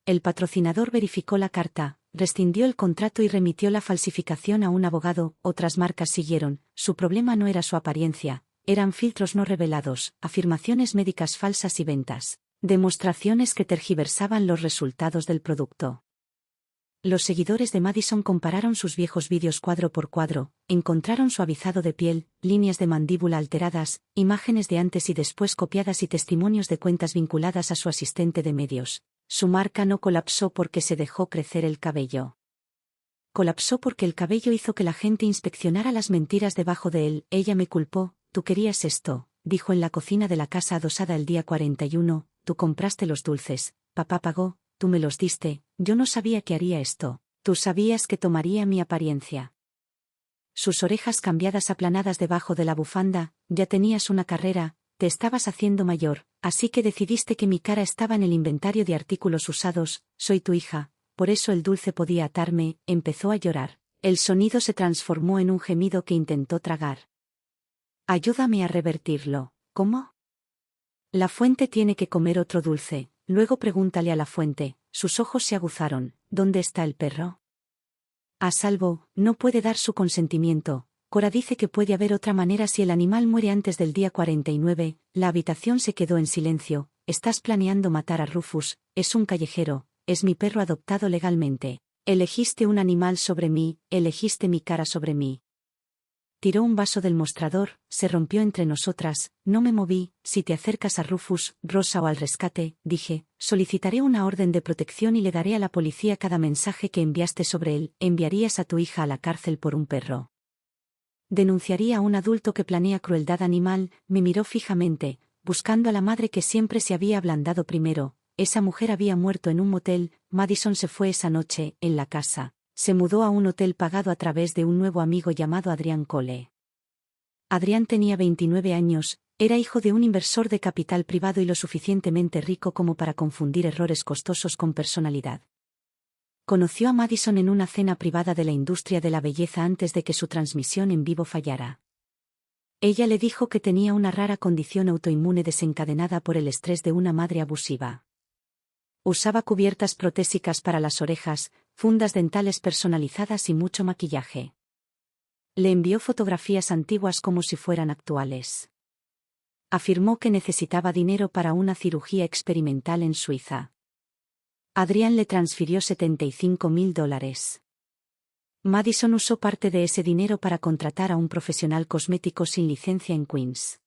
El patrocinador verificó la carta, rescindió el contrato y remitió la falsificación a un abogado. Otras marcas siguieron. Su problema no era su apariencia, eran filtros no revelados, afirmaciones médicas falsas y ventas. Demostraciones que tergiversaban los resultados del producto. Los seguidores de Madison compararon sus viejos vídeos cuadro por cuadro, encontraron suavizado de piel, líneas de mandíbula alteradas, imágenes de antes y después copiadas y testimonios de cuentas vinculadas a su asistente de medios. Su marca no colapsó porque se dejó crecer el cabello. Colapsó porque el cabello hizo que la gente inspeccionara las mentiras debajo de él. Ella me culpó, tú querías esto, dijo en la cocina de la casa adosada el día 41. Tú compraste los dulces, papá pagó, tú me los diste, yo no sabía que haría esto, tú sabías que tomaría mi apariencia. Sus orejas cambiadas aplanadas debajo de la bufanda, ya tenías una carrera, te estabas haciendo mayor, así que decidiste que mi cara estaba en el inventario de artículos usados. Soy tu hija, por eso el dulce podía atarme. Empezó a llorar. El sonido se transformó en un gemido que intentó tragar. Ayúdame a revertirlo. ¿Cómo? La fuente tiene que comer otro dulce, luego pregúntale a la fuente. Sus ojos se aguzaron. ¿Dónde está el perro? A salvo, no puede dar su consentimiento. Cora dice que puede haber otra manera si el animal muere antes del día 49. La habitación se quedó en silencio. Estás planeando matar a Rufus, es un callejero, es mi perro adoptado legalmente. Elegiste un animal sobre mí, elegiste mi cara sobre mí. Tiró un vaso del mostrador, se rompió entre nosotras, no me moví. Si te acercas a Rufus, Rosa o al rescate, dije, solicitaré una orden de protección y le daré a la policía cada mensaje que enviaste sobre él. Enviarías a tu hija a la cárcel por un perro. Denunciaría a un adulto que planea crueldad animal. Me miró fijamente, buscando a la madre que siempre se había ablandado primero. Esa mujer había muerto en un motel. Madison se fue esa noche, en la casa. Se mudó a un hotel pagado a través de un nuevo amigo llamado Adrian Cole. Adrian tenía 29 años, era hijo de un inversor de capital privado y lo suficientemente rico como para confundir errores costosos con personalidad. Conoció a Madison en una cena privada de la industria de la belleza antes de que su transmisión en vivo fallara. Ella le dijo que tenía una rara condición autoinmune desencadenada por el estrés de una madre abusiva. Usaba cubiertas protésicas para las orejas, fundas dentales personalizadas y mucho maquillaje. Le envió fotografías antiguas como si fueran actuales. Afirmó que necesitaba dinero para una cirugía experimental en Suiza. Adrian le transfirió $75,000. Madison usó parte de ese dinero para contratar a un profesional cosmético sin licencia en Queens.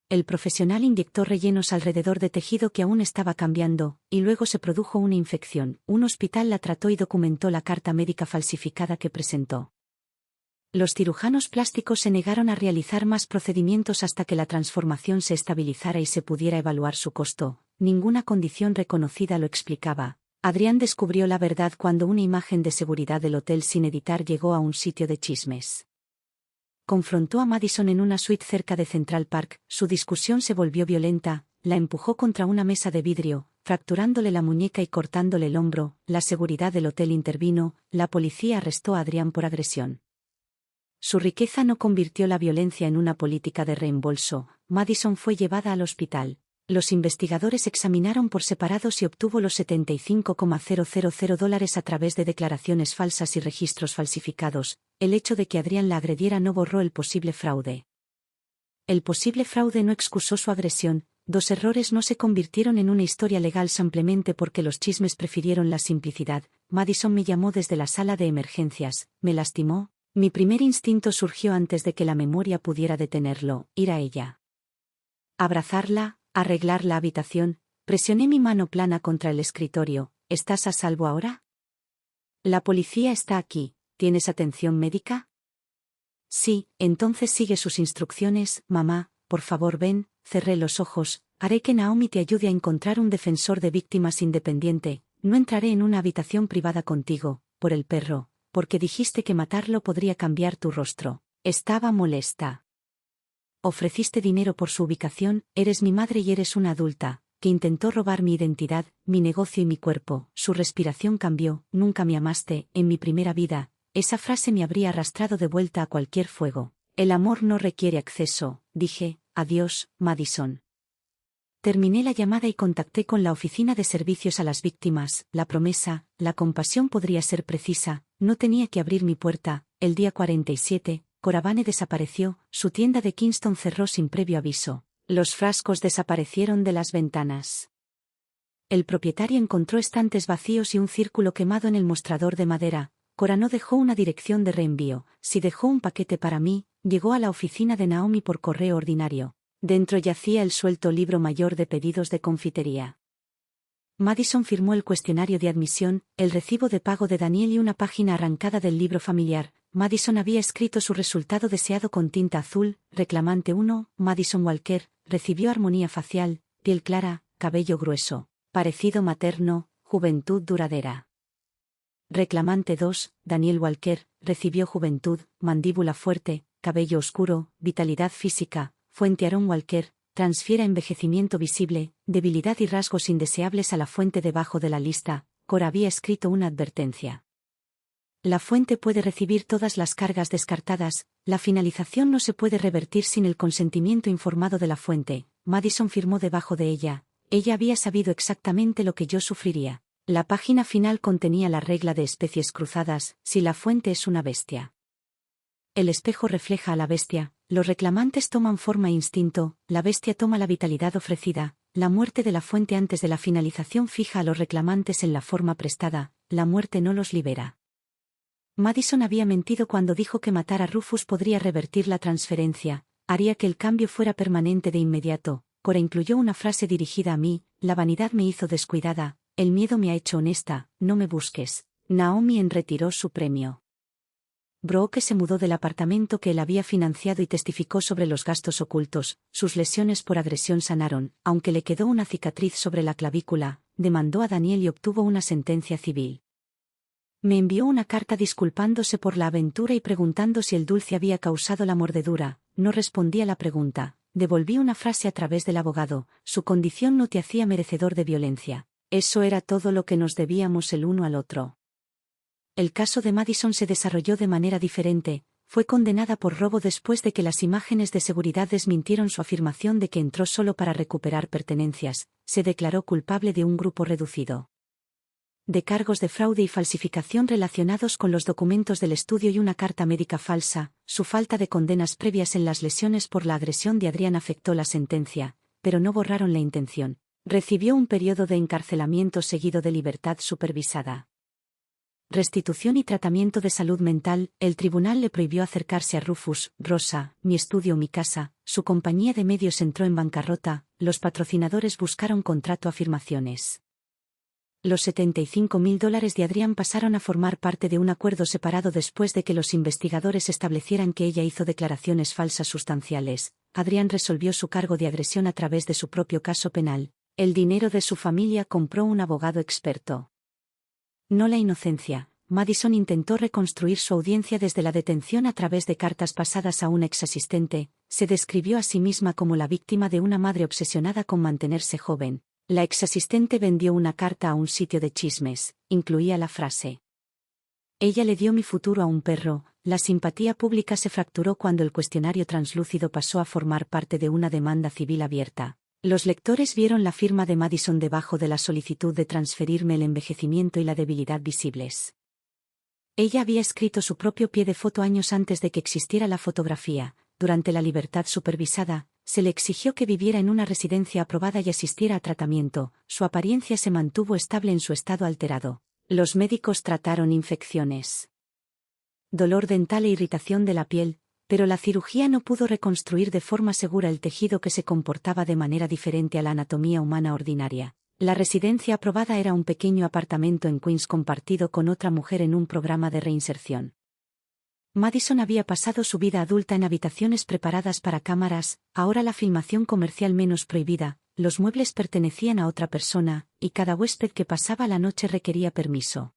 El profesional inyectó rellenos alrededor de tejido que aún estaba cambiando, y luego se produjo una infección. Un hospital la trató y documentó la carta médica falsificada que presentó. Los cirujanos plásticos se negaron a realizar más procedimientos hasta que la transformación se estabilizara y se pudiera evaluar su costo. Ninguna condición reconocida lo explicaba. Adrian descubrió la verdad cuando una imagen de seguridad del hotel sin editar llegó a un sitio de chismes. Confrontó a Madison en una suite cerca de Central Park, su discusión se volvió violenta, la empujó contra una mesa de vidrio, fracturándole la muñeca y cortándole el hombro. La seguridad del hotel intervino, la policía arrestó a Adrian por agresión. Su riqueza no convirtió la violencia en una política de reembolso. Madison fue llevada al hospital. Los investigadores examinaron por separado si obtuvo los $75,000 a través de declaraciones falsas y registros falsificados. El hecho de que Adrian la agrediera no borró el posible fraude. El posible fraude no excusó su agresión. Dos errores no se convirtieron en una historia legal simplemente porque los chismes prefirieron la simplicidad. Madison me llamó desde la sala de emergencias, me lastimó. Mi primer instinto surgió antes de que la memoria pudiera detenerlo, ir a ella. Abrazarla. Arreglar la habitación, presioné mi mano plana contra el escritorio. ¿Estás a salvo ahora? La policía está aquí. ¿Tienes atención médica? Sí, entonces sigue sus instrucciones, mamá, por favor ven. Cerré los ojos. Haré que Naomi te ayude a encontrar un defensor de víctimas independiente. No entraré en una habitación privada contigo, por el perro, porque dijiste que matarlo podría cambiar tu rostro. Estaba molesta. Ofreciste dinero por su ubicación, eres mi madre y eres una adulta, que intentó robar mi identidad, mi negocio y mi cuerpo. Su respiración cambió. Nunca me amaste, en mi primera vida. Esa frase me habría arrastrado de vuelta a cualquier fuego. El amor no requiere acceso, dije. Adiós, Madison. Terminé la llamada y contacté con la oficina de servicios a las víctimas. La promesa, la compasión podría ser precisa, no tenía que abrir mi puerta. El día 47. Coravane desapareció, su tienda de Kingston cerró sin previo aviso. Los frascos desaparecieron de las ventanas. El propietario encontró estantes vacíos y un círculo quemado en el mostrador de madera. Cora no dejó una dirección de reenvío. Si dejó un paquete para mí, llegó a la oficina de Naomi por correo ordinario. Dentro yacía el suelto libro mayor de pedidos de confitería. Madison firmó el cuestionario de admisión, el recibo de pago de Daniel y una página arrancada del libro familiar. Madison había escrito su resultado deseado con tinta azul. Reclamante 1, Madison Walker, recibió armonía facial, piel clara, cabello grueso, parecido materno, juventud duradera. Reclamante 2, Daniel Walker, recibió juventud, mandíbula fuerte, cabello oscuro, vitalidad física. Fuente Aaron Walker, transfiera envejecimiento visible, debilidad y rasgos indeseables a la fuente debajo de la lista. Cora había escrito una advertencia. La fuente puede recibir todas las cargas descartadas, la finalización no se puede revertir sin el consentimiento informado de la fuente. Madison firmó debajo de ella. Ella había sabido exactamente lo que yo sufriría. La página final contenía la regla de especies cruzadas, si la fuente es una bestia. El espejo refleja a la bestia, los reclamantes toman forma e instinto, la bestia toma la vitalidad ofrecida, la muerte de la fuente antes de la finalización fija a los reclamantes en la forma prestada, la muerte no los libera. Madison había mentido cuando dijo que matar a Rufus podría revertir la transferencia, haría que el cambio fuera permanente de inmediato. Cora incluyó una frase dirigida a mí: la vanidad me hizo descuidada, el miedo me ha hecho honesta, no me busques. Naomi retiró su premio. Brooke se mudó del apartamento que él había financiado y testificó sobre los gastos ocultos. Sus lesiones por agresión sanaron, aunque le quedó una cicatriz sobre la clavícula. Demandó a Daniel y obtuvo una sentencia civil. Me envió una carta disculpándose por la aventura y preguntando si el dulce había causado la mordedura. No respondí a la pregunta. Devolví una frase a través del abogado: su condición no te hacía merecedor de violencia. Eso era todo lo que nos debíamos el uno al otro. El caso de Madison se desarrolló de manera diferente. Fue condenada por robo después de que las imágenes de seguridad desmintieron su afirmación de que entró solo para recuperar pertenencias. Se declaró culpable de un grupo reducido de cargos de fraude y falsificación relacionados con los documentos del estudio y una carta médica falsa. Su falta de condenas previas en las lesiones por la agresión de Adrian afectó la sentencia, pero no borraron la intención. Recibió un periodo de encarcelamiento seguido de libertad supervisada. Restitución y tratamiento de salud mental. El tribunal le prohibió acercarse a Rufus, Rosa, mi estudio o mi casa. Su compañía de medios entró en bancarrota. Los patrocinadores buscaron contrato afirmaciones. Los $75.000 de Adrian pasaron a formar parte de un acuerdo separado después de que los investigadores establecieran que ella hizo declaraciones falsas sustanciales. Adrian resolvió su cargo de agresión a través de su propio caso penal. El dinero de su familia compró un abogado experto. No la inocencia. Madison intentó reconstruir su audiencia desde la detención a través de cartas pasadas a una exasistente. Se describió a sí misma como la víctima de una madre obsesionada con mantenerse joven. La exasistente vendió una carta a un sitio de chismes. Incluía la frase: ella le dio mi futuro a un perro. La simpatía pública se fracturó cuando el cuestionario translúcido pasó a formar parte de una demanda civil abierta. Los lectores vieron la firma de Madison debajo de la solicitud de transferirme el envejecimiento y la debilidad visibles. Ella había escrito su propio pie de foto años antes de que existiera la fotografía. Durante la libertad supervisada, se le exigió que viviera en una residencia aprobada y asistiera a tratamiento. Su apariencia se mantuvo estable en su estado alterado. Los médicos trataron infecciones, dolor dental e irritación de la piel, pero la cirugía no pudo reconstruir de forma segura el tejido que se comportaba de manera diferente a la anatomía humana ordinaria. La residencia aprobada era un pequeño apartamento en Queens compartido con otra mujer en un programa de reinserción. Madison había pasado su vida adulta en habitaciones preparadas para cámaras. Ahora la filmación comercial menos prohibida. Los muebles pertenecían a otra persona, y cada huésped que pasaba la noche requería permiso.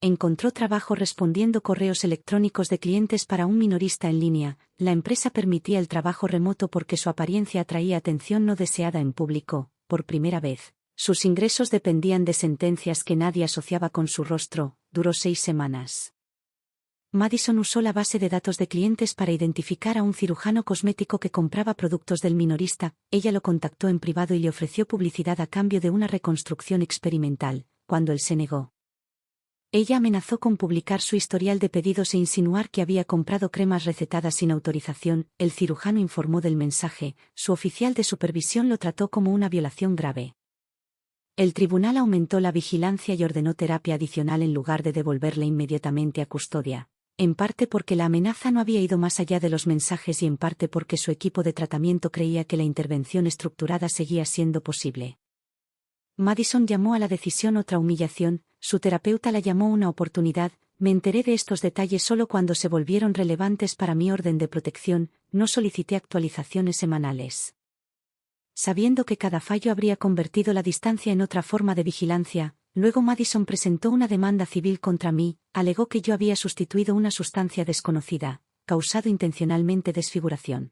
Encontró trabajo respondiendo correos electrónicos de clientes para un minorista en línea. La empresa permitía el trabajo remoto porque su apariencia atraía atención no deseada en público. Por primera vez, sus ingresos dependían de sentencias que nadie asociaba con su rostro. Duró 6 semanas. Madison usó la base de datos de clientes para identificar a un cirujano cosmético que compraba productos del minorista. Ella lo contactó en privado y le ofreció publicidad a cambio de una reconstrucción experimental. Cuando él se negó, ella amenazó con publicar su historial de pedidos e insinuar que había comprado cremas recetadas sin autorización. El cirujano informó del mensaje. Su oficial de supervisión lo trató como una violación grave. El tribunal aumentó la vigilancia y ordenó terapia adicional en lugar de devolverle inmediatamente a custodia. En parte porque la amenaza no había ido más allá de los mensajes y en parte porque su equipo de tratamiento creía que la intervención estructurada seguía siendo posible. Madison llamó a la decisión otra humillación. Su terapeuta la llamó una oportunidad. Me enteré de estos detalles solo cuando se volvieron relevantes para mi orden de protección. No solicité actualizaciones semanales. Sabiendo que cada fallo habría convertido la distancia en otra forma de vigilancia, luego Madison presentó una demanda civil contra mí. Alegó que yo había sustituido una sustancia desconocida, causado intencionalmente desfiguración,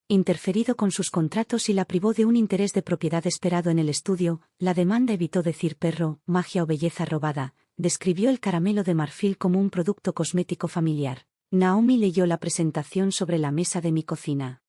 interferido con sus contratos y la privó de un interés de propiedad esperado en el estudio. La demanda evitó decir perro, magia o belleza robada. Describió el caramelo de marfil como un producto cosmético familiar. Naomi leyó la presentación sobre la mesa de mi cocina.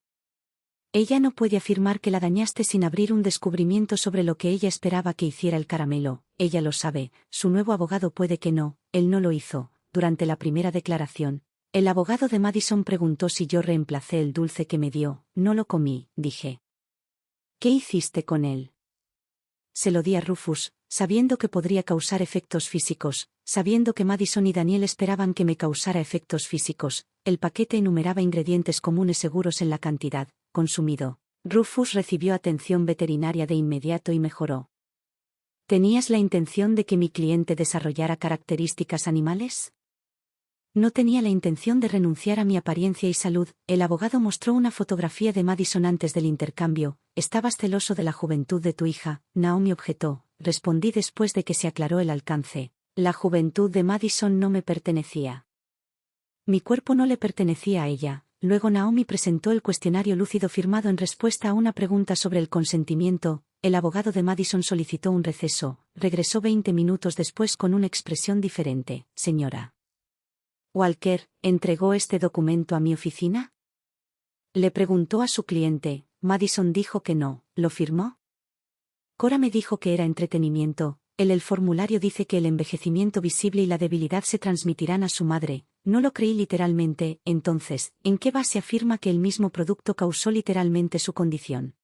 Ella no puede afirmar que la dañaste sin abrir un descubrimiento sobre lo que ella esperaba que hiciera el caramelo. Ella lo sabe. Su nuevo abogado puede que no. Él no lo hizo. Durante la primera declaración, el abogado de Madison preguntó si yo reemplacé el dulce que me dio. No lo comí, dije. ¿Qué hiciste con él? Se lo di a Rufus. sabiendo que podría causar efectos físicos, sabiendo que Madison y Daniel esperaban que me causara efectos físicos. El paquete enumeraba ingredientes comunes seguros en la cantidad consumido. Rufus recibió atención veterinaria de inmediato y mejoró. ¿Tenías la intención de que mi cliente desarrollara características animales? No tenía la intención de renunciar a mi apariencia y salud. El abogado mostró una fotografía de Madison antes del intercambio. Estabas celoso de la juventud de tu hija, Naomi objetó. Respondí después de que se aclaró el alcance. La juventud de Madison no me pertenecía. Mi cuerpo no le pertenecía a ella. Luego Naomi presentó el cuestionario lúcido firmado en respuesta a una pregunta sobre el consentimiento. El abogado de Madison solicitó un receso. Regresó 20 minutos después con una expresión diferente. Señora Walker, ¿entregó este documento a mi oficina? Le preguntó a su cliente. Madison dijo que no. ¿Lo firmó? Cora me dijo que era entretenimiento. El formulario dice que el envejecimiento visible y la debilidad se transmitirán a su madre. No lo creí literalmente. Entonces, ¿en qué base afirma que el mismo producto causó literalmente su condición?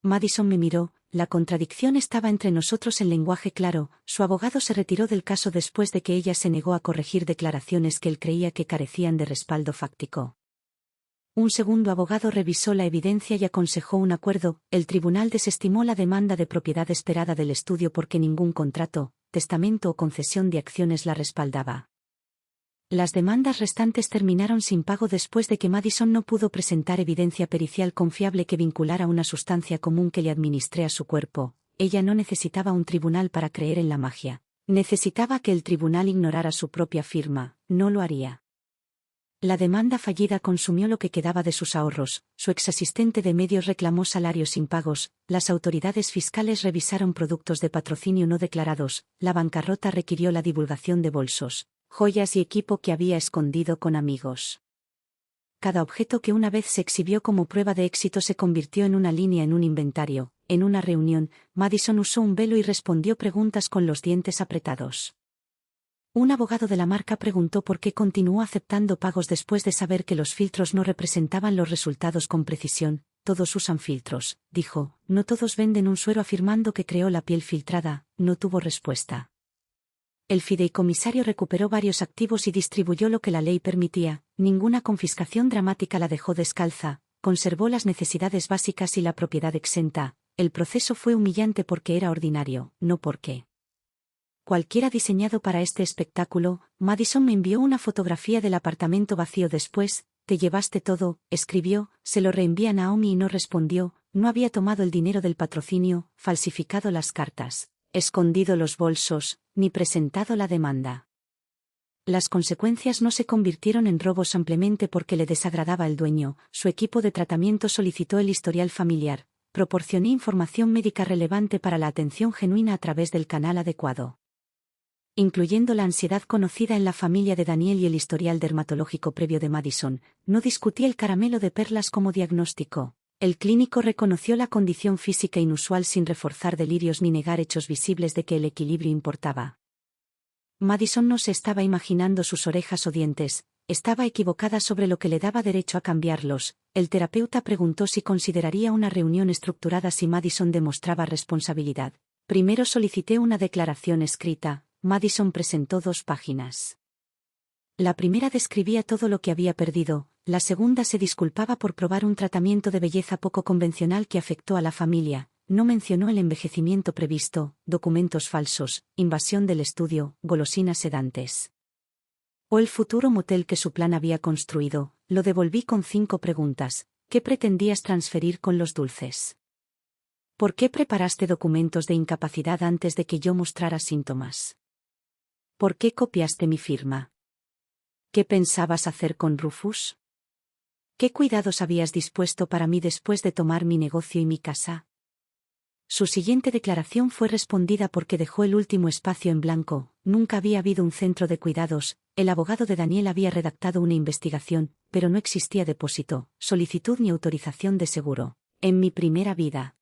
Madison me miró. La contradicción estaba entre nosotros en lenguaje claro. Su abogado se retiró del caso después de que ella se negó a corregir declaraciones que él creía que carecían de respaldo fáctico. Un segundo abogado revisó la evidencia y aconsejó un acuerdo. El tribunal desestimó la demanda de propiedad esperada del estudio porque ningún contrato, testamento o concesión de acciones la respaldaba. Las demandas restantes terminaron sin pago después de que Madison no pudo presentar evidencia pericial confiable que vinculara una sustancia común que le administré a su cuerpo. Ella no necesitaba un tribunal para creer en la magia. Necesitaba que el tribunal ignorara su propia firma. No lo haría. La demanda fallida consumió lo que quedaba de sus ahorros. Su exasistente de medios reclamó salarios impagos. Las autoridades fiscales revisaron productos de patrocinio no declarados. La bancarrota requirió la divulgación de bolsos, joyas y equipo que había escondido con amigos. Cada objeto que una vez se exhibió como prueba de éxito se convirtió en una línea en un inventario. En una reunión, Madison usó un velo y respondió preguntas con los dientes apretados. Un abogado de la marca preguntó por qué continuó aceptando pagos después de saber que los filtros no representaban los resultados con precisión. Todos usan filtros, dijo. No todos venden un suero afirmando que creó la piel filtrada. No tuvo respuesta. El fideicomisario recuperó varios activos y distribuyó lo que la ley permitía. Ninguna confiscación dramática la dejó descalza. Conservó las necesidades básicas y la propiedad exenta. El proceso fue humillante porque era ordinario, no porque cualquiera diseñado para este espectáculo. Madison me envió una fotografía del apartamento vacío después. Te llevaste todo, escribió. Se lo reenvié a Naomi y no respondió. No había tomado el dinero del patrocinio, falsificado las cartas, escondido los bolsos, ni presentado la demanda. Las consecuencias no se convirtieron en robos simplemente porque le desagradaba el dueño. Su equipo de tratamiento solicitó el historial familiar. Proporcioné información médica relevante para la atención genuina a través del canal adecuado, incluyendo la ansiedad conocida en la familia de Daniel y el historial dermatológico previo de Madison. No discutí el caramelo de perlas como diagnóstico. El clínico reconoció la condición física inusual sin reforzar delirios ni negar hechos visibles de que el equilibrio importaba. Madison no se estaba imaginando sus orejas o dientes, estaba equivocada sobre lo que le daba derecho a cambiarlos. El terapeuta preguntó si consideraría una reunión estructurada si Madison demostraba responsabilidad. Primero solicité una declaración escrita. Madison presentó 2 páginas. La primera describía todo lo que había perdido, la segunda se disculpaba por probar un tratamiento de belleza poco convencional que afectó a la familia. No mencionó el envejecimiento previsto, documentos falsos, invasión del estudio, golosinas sedantes o el futuro motel que su plan había construido. Lo devolví con 5 preguntas. ¿Qué pretendías transferir con los dulces? ¿Por qué preparaste documentos de incapacidad antes de que yo mostrara síntomas? ¿Por qué copiaste mi firma? ¿Qué pensabas hacer con Rufus? ¿Qué cuidados habías dispuesto para mí después de tomar mi negocio y mi casa? Su siguiente declaración fue respondida porque dejó el último espacio en blanco. Nunca había habido un centro de cuidados. El abogado de Daniel había redactado una investigación, pero no existía depósito, solicitud ni autorización de seguro. En mi primera vida.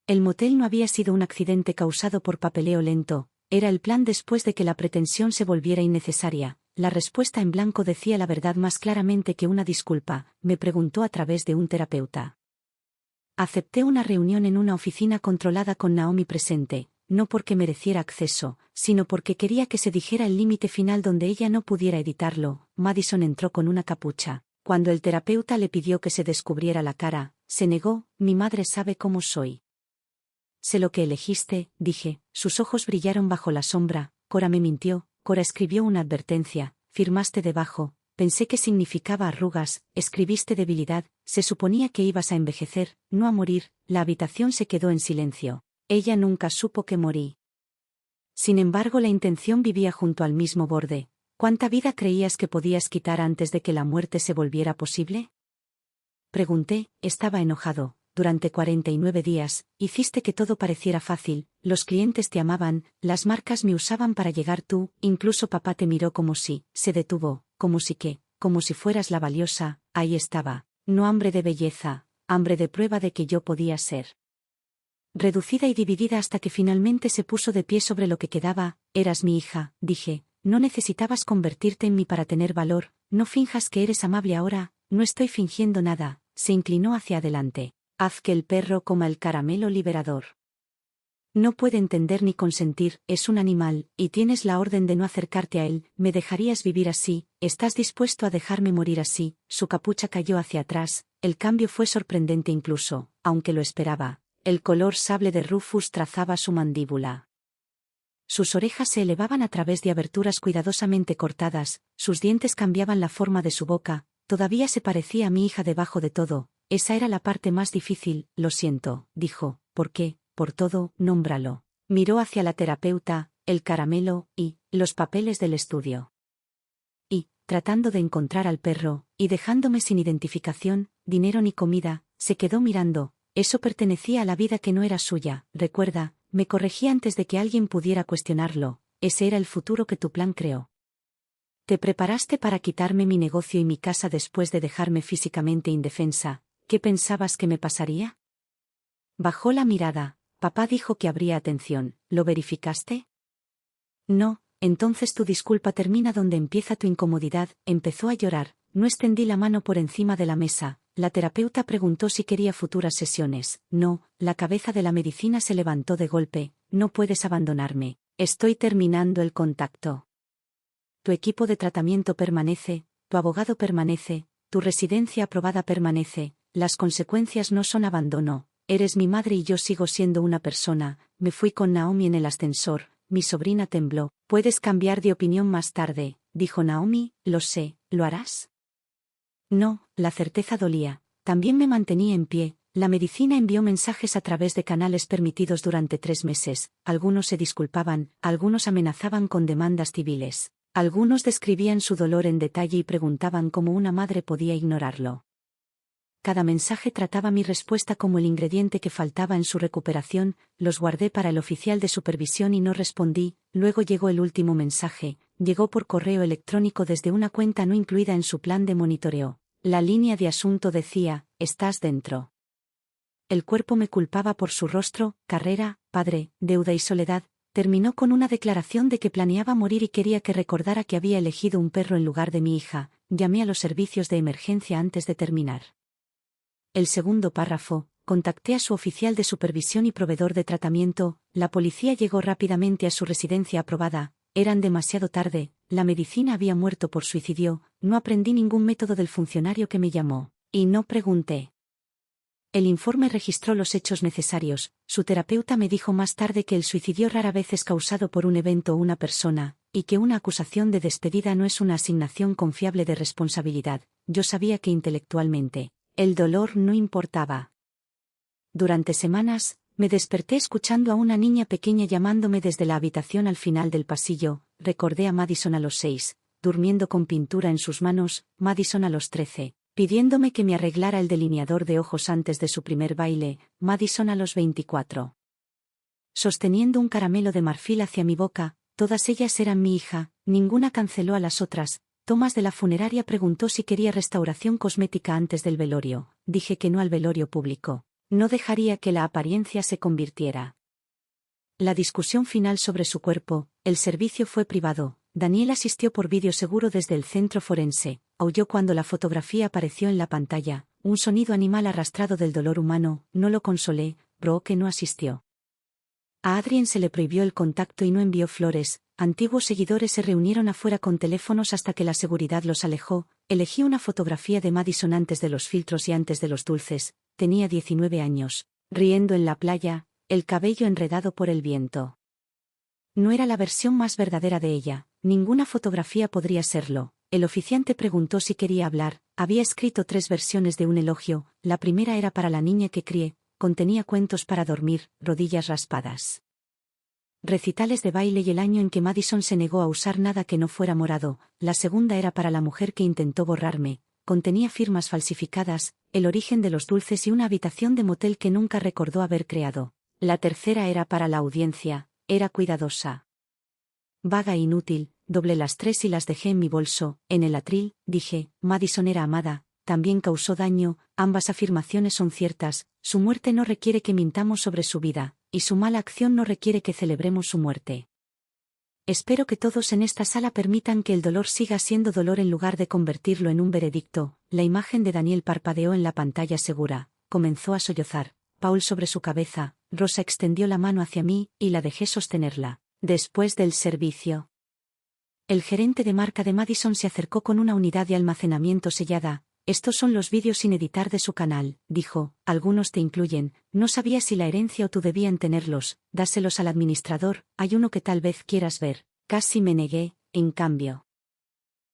El motel no había sido un accidente causado por papeleo lento, era el plan después de que la pretensión se volviera innecesaria. La respuesta en blanco decía la verdad más claramente que una disculpa, me preguntó a través de un terapeuta. Acepté una reunión en una oficina controlada con Naomi presente. no porque mereciera acceso, sino porque quería que se dijera el límite final donde ella no pudiera editarlo. Madison entró con una capucha. Cuando el terapeuta le pidió que se descubriera la cara, se negó. Mi madre sabe cómo soy. Sé lo que elegiste, dije. Sus ojos brillaron bajo la sombra. Cora me mintió. Cora escribió una advertencia. Firmaste debajo. Pensé que significaba arrugas. Escribiste debilidad. Se suponía que ibas a envejecer, no a morir. La habitación se quedó en silencio. Ella nunca supo que morí. Sin embargo, la intención vivía junto al mismo borde. ¿Cuánta vida creías que podías quitar antes de que la muerte se volviera posible? Pregunté. Estaba enojado. Durante 49 días, hiciste que todo pareciera fácil, los clientes te amaban, las marcas me usaban para llegar tú, incluso papá te miró como si, se detuvo, como si fueras la valiosa, ahí estaba, no hambre de belleza, hambre de prueba de que yo podía ser. Reducida y dividida hasta que finalmente se puso de pie sobre lo que quedaba. Eras mi hija, dije, no necesitabas convertirte en mí para tener valor, no finjas que eres amable ahora, no estoy fingiendo nada. Se inclinó hacia adelante. Haz que el perro coma el caramelo liberador. No puede entender ni consentir, es un animal, y tienes la orden de no acercarte a él. ¿Me dejarías vivir así? ¿Estás dispuesto a dejarme morir así? Su capucha cayó hacia atrás, el cambio fue sorprendente incluso, aunque lo esperaba. El color sable de Rufus trazaba su mandíbula. Sus orejas se elevaban a través de aberturas cuidadosamente cortadas, sus dientes cambiaban la forma de su boca, todavía se parecía a mi hija debajo de todo. Esa era la parte más difícil. Lo siento, dijo. ¿Por qué? Por todo, nómbralo. Miró hacia la terapeuta, el caramelo, y los papeles del estudio. Y, tratando de encontrar al perro, y dejándome sin identificación, dinero ni comida, se quedó mirando. Eso pertenecía a la vida que no era suya. Recuerda, me corregí antes de que alguien pudiera cuestionarlo. Ese era el futuro que tu plan creó. Te preparaste para quitarme mi negocio y mi casa después de dejarme físicamente indefensa. ¿Qué pensabas que me pasaría? Bajó la mirada. Papá dijo que habría atención. ¿Lo verificaste? No, entonces tu disculpa termina donde empieza tu incomodidad. Empezó a llorar. No extendí la mano por encima de la mesa. La terapeuta preguntó si quería futuras sesiones. No, la cabeza de la medicina se levantó de golpe. No puedes abandonarme. Estoy terminando el contacto. Tu equipo de tratamiento permanece, tu abogado permanece, tu residencia aprobada permanece. Las consecuencias no son abandono. Eres mi madre y yo sigo siendo una persona. Me fui con Naomi en el ascensor. Mi sobrina tembló. Puedes cambiar de opinión más tarde, dijo Naomi. Lo sé, ¿lo harás? No, la certeza dolía. También me mantenía en pie. La medicina envió mensajes a través de canales permitidos durante 3 meses. Algunos se disculpaban, algunos amenazaban con demandas civiles. Algunos describían su dolor en detalle y preguntaban cómo una madre podía ignorarlo. Cada mensaje trataba mi respuesta como el ingrediente que faltaba en su recuperación. Los guardé para el oficial de supervisión y no respondí. Luego llegó el último mensaje. Llegó por correo electrónico desde una cuenta no incluida en su plan de monitoreo. La línea de asunto decía: estás dentro. El cuerpo me culpaba por su rostro, carrera, padre, deuda y soledad. Terminó con una declaración de que planeaba morir y quería que recordara que había elegido un perro en lugar de mi hija. Llamé a los servicios de emergencia antes de terminar. El segundo párrafo: contacté a su oficial de supervisión y proveedor de tratamiento. La policía llegó rápidamente a su residencia aprobada. Eran demasiado tarde, la medicina había muerto por suicidio. No aprendí ningún método del funcionario que me llamó. Y no pregunté. El informe registró los hechos necesarios. Su terapeuta me dijo más tarde que el suicidio rara vez es causado por un evento o una persona, y que una acusación de despedida no es una asignación confiable de responsabilidad. Yo sabía que intelectualmente el dolor no importaba. Durante semanas, me desperté escuchando a una niña pequeña llamándome desde la habitación al final del pasillo. Recordé a Madison a los 6, durmiendo con pintura en sus manos, Madison a los 13, pidiéndome que me arreglara el delineador de ojos antes de su primer baile, Madison a los 24. Sosteniendo un caramelo de marfil hacia mi boca, todas ellas eran mi hija, ninguna canceló a las otras. Tomás de la funeraria preguntó si quería restauración cosmética antes del velorio. Dije que no al velorio público. No dejaría que la apariencia se convirtiera. La discusión final sobre su cuerpo, el servicio fue privado. Daniel asistió por vídeo seguro desde el centro forense. Aulló cuando la fotografía apareció en la pantalla. Un sonido animal arrastrado del dolor humano. No lo consolé. Brooke no asistió. A Adrien se le prohibió el contacto y no envió flores. Antiguos seguidores se reunieron afuera con teléfonos hasta que la seguridad los alejó. Elegí una fotografía de Madison antes de los filtros y antes de los dulces. Tenía 19 años. Riendo en la playa, el cabello enredado por el viento. No era la versión más verdadera de ella. Ninguna fotografía podría serlo. El oficiante preguntó si quería hablar. Había escrito 3 versiones de un elogio. La primera era para la niña que crié. Contenía cuentos para dormir, rodillas raspadas. Recitales de baile y el año en que Madison se negó a usar nada que no fuera morado. La segunda era para la mujer que intentó borrarme. Contenía firmas falsificadas, el origen de los dulces y una habitación de motel que nunca recordó haber creado. La tercera era para la audiencia. Era cuidadosa. Vaga e inútil, doblé las 3 y las dejé en mi bolso. En el atril, dije, Madison era amada, también causó daño. Ambas afirmaciones son ciertas. Su muerte no requiere que mintamos sobre su vida, y su mala acción no requiere que celebremos su muerte. Espero que todos en esta sala permitan que el dolor siga siendo dolor en lugar de convertirlo en un veredicto. La imagen de Daniel parpadeó en la pantalla segura. Comenzó a sollozar. Paul sobre su cabeza. Rosa extendió la mano hacia mí, y la dejé sostenerla. Después del servicio. El gerente de marca de Madison se acercó con una unidad de almacenamiento sellada. Estos son los vídeos sin editar de su canal, dijo. Algunos te incluyen. No sabía si la herencia o tú debían tenerlos. Dáselos al administrador. Hay uno que tal vez quieras ver. Casi me negué, en cambio.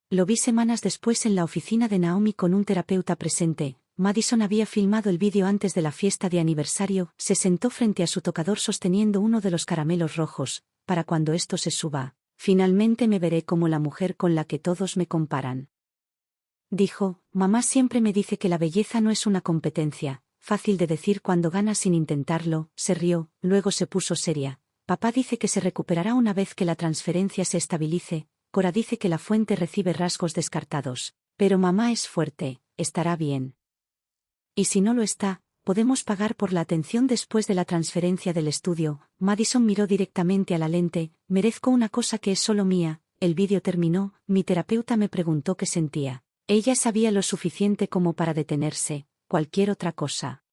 Lo vi semanas después en la oficina de Naomi con un terapeuta presente. Madison había filmado el vídeo antes de la fiesta de aniversario. Se sentó frente a su tocador sosteniendo uno de los caramelos rojos. Para cuando esto se suba, finalmente me veré como la mujer con la que todos me comparan. Dijo, mamá siempre me dice que la belleza no es una competencia, fácil de decir cuando ganas sin intentarlo. Se rió, luego se puso seria. Papá dice que se recuperará una vez que la transferencia se estabilice. Cora dice que la fuente recibe rasgos descartados. Pero mamá es fuerte, estará bien. Y si no lo está, podemos pagar por la atención después de la transferencia del estudio. Madison miró directamente a la lente. Merezco una cosa que es solo mía. El vídeo terminó. Mi terapeuta me preguntó qué sentía. Ella sabía lo suficiente como para detenerse. Cualquier otra cosa.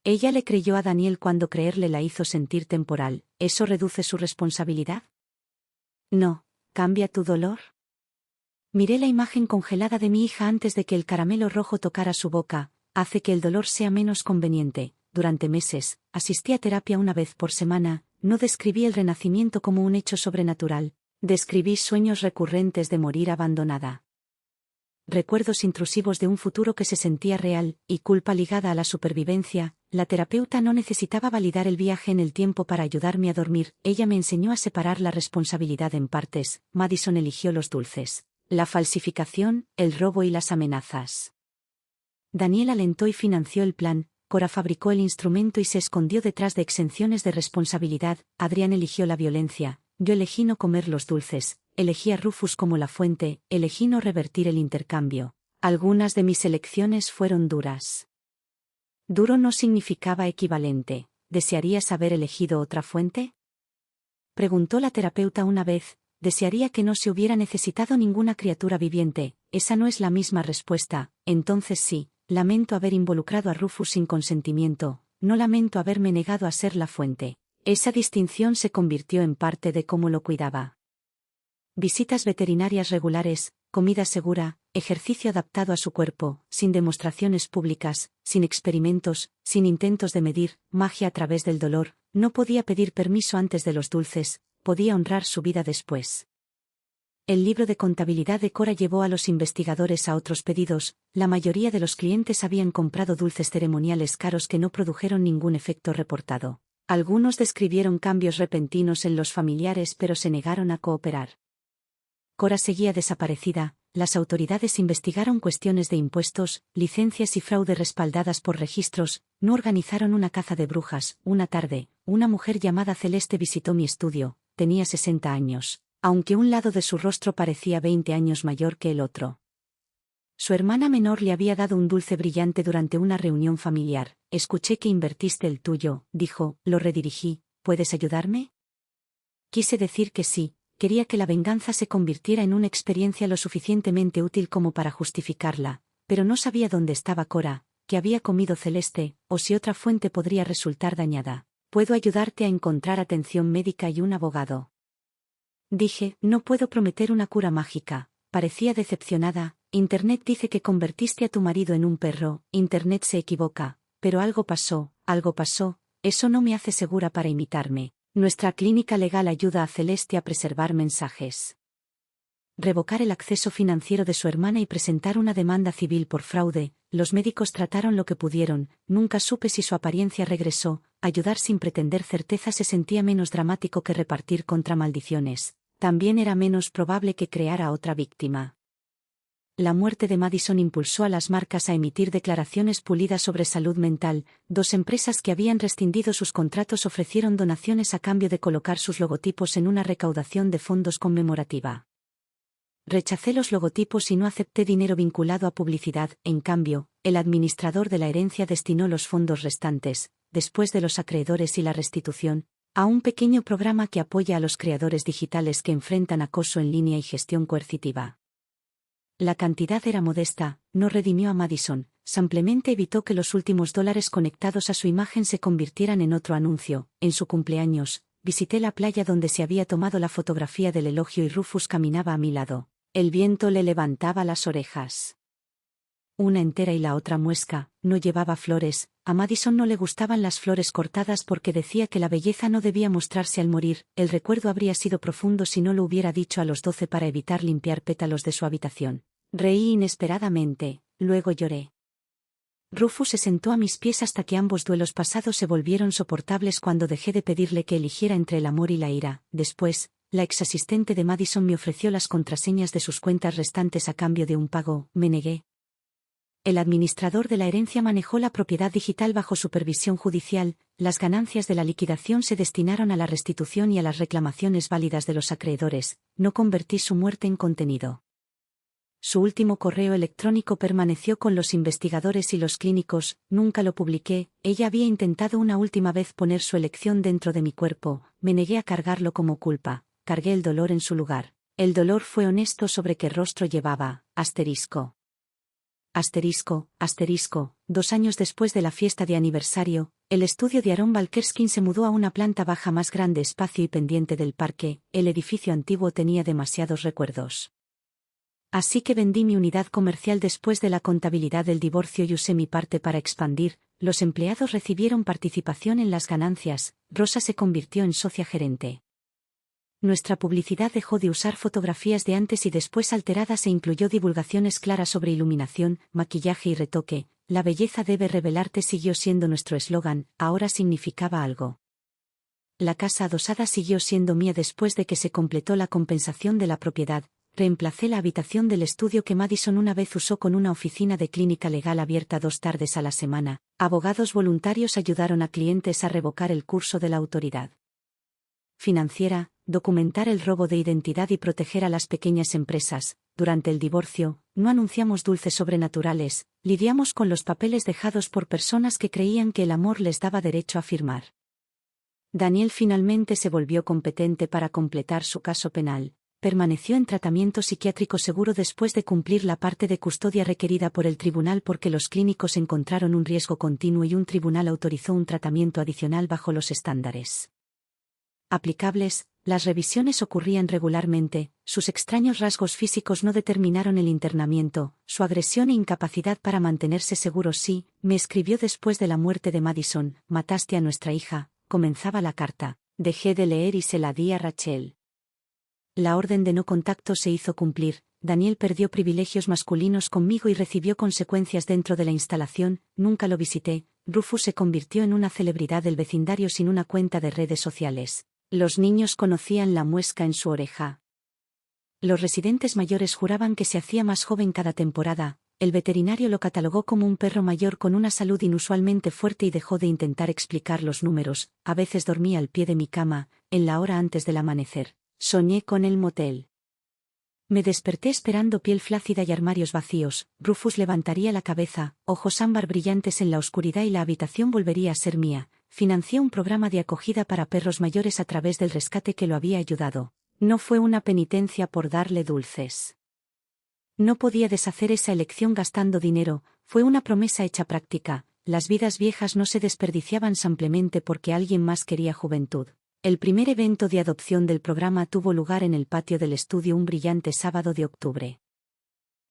Ella le creyó a Daniel cuando creerle la hizo sentir temporal. ¿Eso reduce su responsabilidad? No. ¿Cambia tu dolor? Miré la imagen congelada de mi hija antes de que el caramelo rojo tocara su boca. Hace que el dolor sea menos conveniente. Durante meses, asistí a terapia una vez por semana. No describí el renacimiento como un hecho sobrenatural. Describí sueños recurrentes de morir abandonada. Recuerdos intrusivos de un futuro que se sentía real, y culpa ligada a la supervivencia. La terapeuta no necesitaba validar el viaje en el tiempo para ayudarme a dormir. Ella me enseñó a separar la responsabilidad en partes. Madison eligió los dulces, la falsificación, el robo y las amenazas. Daniel alentó y financió el plan. Cora fabricó el instrumento y se escondió detrás de exenciones de responsabilidad. Adrián eligió la violencia. Yo elegí no comer los dulces. Elegí a Rufus como la fuente. Elegí no revertir el intercambio. Algunas de mis elecciones fueron duras. Duro no significaba equivalente. ¿Desearías haber elegido otra fuente? Preguntó la terapeuta una vez. Desearía que no se hubiera necesitado ninguna criatura viviente. Esa no es la misma respuesta. Entonces sí. Lamento haber involucrado a Rufus sin consentimiento. No lamento haberme negado a ser la fuente. Esa distinción se convirtió en parte de cómo lo cuidaba. Visitas veterinarias regulares, comida segura, ejercicio adaptado a su cuerpo, sin demostraciones públicas, sin experimentos, sin intentos de medir, magia a través del dolor. No podía pedir permiso antes de los dulces, podía honrar su vida después. El libro de contabilidad de Cora llevó a los investigadores a otros pedidos. La mayoría de los clientes habían comprado dulces ceremoniales caros que no produjeron ningún efecto reportado. Algunos describieron cambios repentinos en los familiares pero se negaron a cooperar. Cora seguía desaparecida. Las autoridades investigaron cuestiones de impuestos, licencias y fraude respaldadas por registros. No organizaron una caza de brujas. Una tarde, una mujer llamada Celeste visitó mi estudio. Tenía 60 años. Aunque un lado de su rostro parecía 20 años mayor que el otro. Su hermana menor le había dado un dulce brillante durante una reunión familiar. Escuché que invertiste el tuyo, dijo, lo redirigí. ¿Puedes ayudarme? Quise decir que sí, quería que la venganza se convirtiera en una experiencia lo suficientemente útil como para justificarla, pero no sabía dónde estaba Cora, que había comido Celeste, o si otra fuente podría resultar dañada. Puedo ayudarte a encontrar atención médica y un abogado. Dije, no puedo prometer una cura mágica. Parecía decepcionada. Internet dice que convertiste a tu marido en un perro. Internet se equivoca. Pero algo pasó. Eso no me hace segura para imitarme. Nuestra clínica legal ayuda a Celeste a preservar mensajes. Revocar el acceso financiero de su hermana y presentar una demanda civil por fraude. Los médicos trataron lo que pudieron. Nunca supe si su apariencia regresó. Ayudar sin pretender certeza se sentía menos dramático que repartir contra maldiciones. También era menos probable que creara otra víctima. La muerte de Madison impulsó a las marcas a emitir declaraciones pulidas sobre salud mental. 2 empresas que habían rescindido sus contratos ofrecieron donaciones a cambio de colocar sus logotipos en una recaudación de fondos conmemorativa. Rechacé los logotipos y no acepté dinero vinculado a publicidad. En cambio, el administrador de la herencia destinó los fondos restantes, después de los acreedores y la restitución, a un pequeño programa que apoya a los creadores digitales que enfrentan acoso en línea y gestión coercitiva. La cantidad era modesta, no redimió a Madison, simplemente evitó que los últimos dólares conectados a su imagen se convirtieran en otro anuncio. En su cumpleaños, visité la playa donde se había tomado la fotografía del elogio y Rufus caminaba a mi lado. El viento le levantaba las orejas. Una entera y la otra muesca. No llevaba flores. A Madison no le gustaban las flores cortadas porque decía que la belleza no debía mostrarse al morir. El recuerdo habría sido profundo si no lo hubiera dicho a los 12 para evitar limpiar pétalos de su habitación. Reí inesperadamente, luego lloré. Rufus se sentó a mis pies hasta que ambos duelos pasados se volvieron soportables cuando dejé de pedirle que eligiera entre el amor y la ira. Después, la exasistente de Madison me ofreció las contraseñas de sus cuentas restantes a cambio de un pago. Me negué. El administrador de la herencia manejó la propiedad digital bajo supervisión judicial. Las ganancias de la liquidación se destinaron a la restitución y a las reclamaciones válidas de los acreedores. No convertí su muerte en contenido. Su último correo electrónico permaneció con los investigadores y los clínicos. Nunca lo publiqué. Ella había intentado una última vez poner su elección dentro de mi cuerpo. Me negué a cargarlo como culpa. Cargué el dolor en su lugar. El dolor fue honesto sobre qué rostro llevaba. Asterisco. 2 años después de la fiesta de aniversario, el estudio de Aaron Balkerskin se mudó a una planta baja más grande, espacio y pendiente del parque. El edificio antiguo tenía demasiados recuerdos. Así que vendí mi unidad comercial después de la contabilidad del divorcio y usé mi parte para expandir. Los empleados recibieron participación en las ganancias. Rosa se convirtió en socia gerente. Nuestra publicidad dejó de usar fotografías de antes y después alteradas e incluyó divulgaciones claras sobre iluminación, maquillaje y retoque. La belleza debe revelarte siguió siendo nuestro eslogan, ahora significaba algo. La casa adosada siguió siendo mía después de que se completó la compensación de la propiedad. Reemplacé la habitación del estudio que Madison una vez usó con una oficina de clínica legal abierta 2 tardes a la semana. Abogados voluntarios ayudaron a clientes a revocar el curso de la autoridad financiera, documentar el robo de identidad y proteger a las pequeñas empresas. Durante el divorcio, no anunciamos dulces sobrenaturales, lidiamos con los papeles dejados por personas que creían que el amor les daba derecho a firmar. Daniel finalmente se volvió competente para completar su caso penal. Permaneció en tratamiento psiquiátrico seguro después de cumplir la parte de custodia requerida por el tribunal porque los clínicos encontraron un riesgo continuo y un tribunal autorizó un tratamiento adicional bajo los estándares aplicables. Las revisiones ocurrían regularmente. Sus extraños rasgos físicos no determinaron el internamiento. Su agresión e incapacidad para mantenerse seguro sí. Me escribió después de la muerte de Madison. Mataste a nuestra hija. Comenzaba la carta. Dejé de leer y se la di a Rachel. La orden de no contacto se hizo cumplir. Daniel perdió privilegios masculinos conmigo y recibió consecuencias dentro de la instalación. Nunca lo visité. Rufus se convirtió en una celebridad del vecindario sin una cuenta de redes sociales. Los niños conocían la muesca en su oreja. Los residentes mayores juraban que se hacía más joven cada temporada. El veterinario lo catalogó como un perro mayor con una salud inusualmente fuerte y dejó de intentar explicar los números. A veces dormía al pie de mi cama, en la hora antes del amanecer. Soñé con el motel. Me desperté esperando piel flácida y armarios vacíos. Rufus levantaría la cabeza, ojos ámbar brillantes en la oscuridad y la habitación volvería a ser mía. Financié un programa de acogida para perros mayores a través del rescate que lo había ayudado. No fue una penitencia por darle dulces. No podía deshacer esa elección gastando dinero, fue una promesa hecha práctica. las vidas viejas no se desperdiciaban simplemente porque alguien más quería juventud. El primer evento de adopción del programa tuvo lugar en el patio del estudio un brillante sábado de octubre.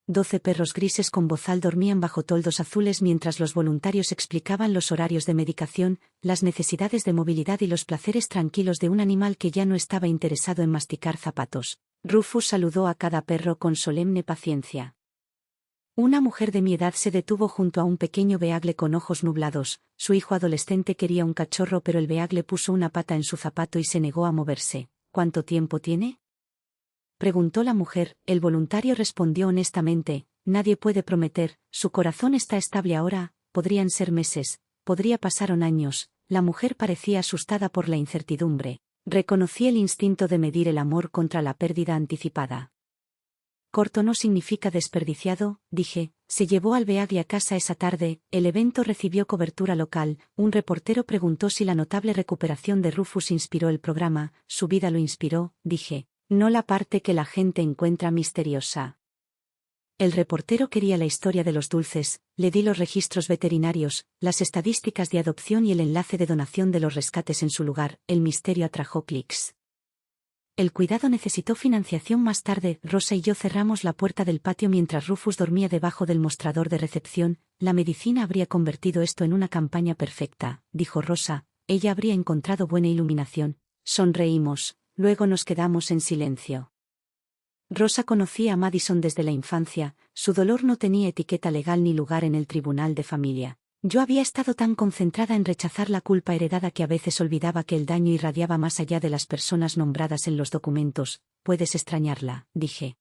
12 perros grises con bozal dormían bajo toldos azules mientras los voluntarios explicaban los horarios de medicación, las necesidades de movilidad y los placeres tranquilos de un animal que ya no estaba interesado en masticar zapatos. Rufus saludó a cada perro con solemne paciencia. Una mujer de mi edad se detuvo junto a un pequeño beagle con ojos nublados. Su hijo adolescente quería un cachorro, pero el beagle puso una pata en su zapato y se negó a moverse. ¿Cuánto tiempo tiene?, preguntó la mujer. El voluntario respondió honestamente: nadie puede prometer, su corazón está estable ahora, podrían ser meses, podría pasaron años. La mujer parecía asustada por la incertidumbre. Reconocí el instinto de medir el amor contra la pérdida anticipada. Corto no significa desperdiciado, dije. Se llevó al beagle a casa esa tarde. El evento recibió cobertura local. Un reportero preguntó si la notable recuperación de Rufus inspiró el programa. Su vida lo inspiró, dije. No la parte que la gente encuentra misteriosa. El reportero quería la historia de los dulces. Le di los registros veterinarios, las estadísticas de adopción y el enlace de donación de los rescates en su lugar. El misterio atrajo clics. El cuidado necesitó financiación. Más tarde, Rosa y yo cerramos la puerta del patio mientras Rufus dormía debajo del mostrador de recepción. La medicina habría convertido esto en una campaña perfecta, dijo Rosa. Ella habría encontrado buena iluminación. Sonreímos, luego nos quedamos en silencio. Rosa conocía a Madison desde la infancia. Su dolor no tenía etiqueta legal ni lugar en el tribunal de familia. Yo había estado tan concentrada en rechazar la culpa heredada que a veces olvidaba que el daño irradiaba más allá de las personas nombradas en los documentos. Puedes extrañarla, dije.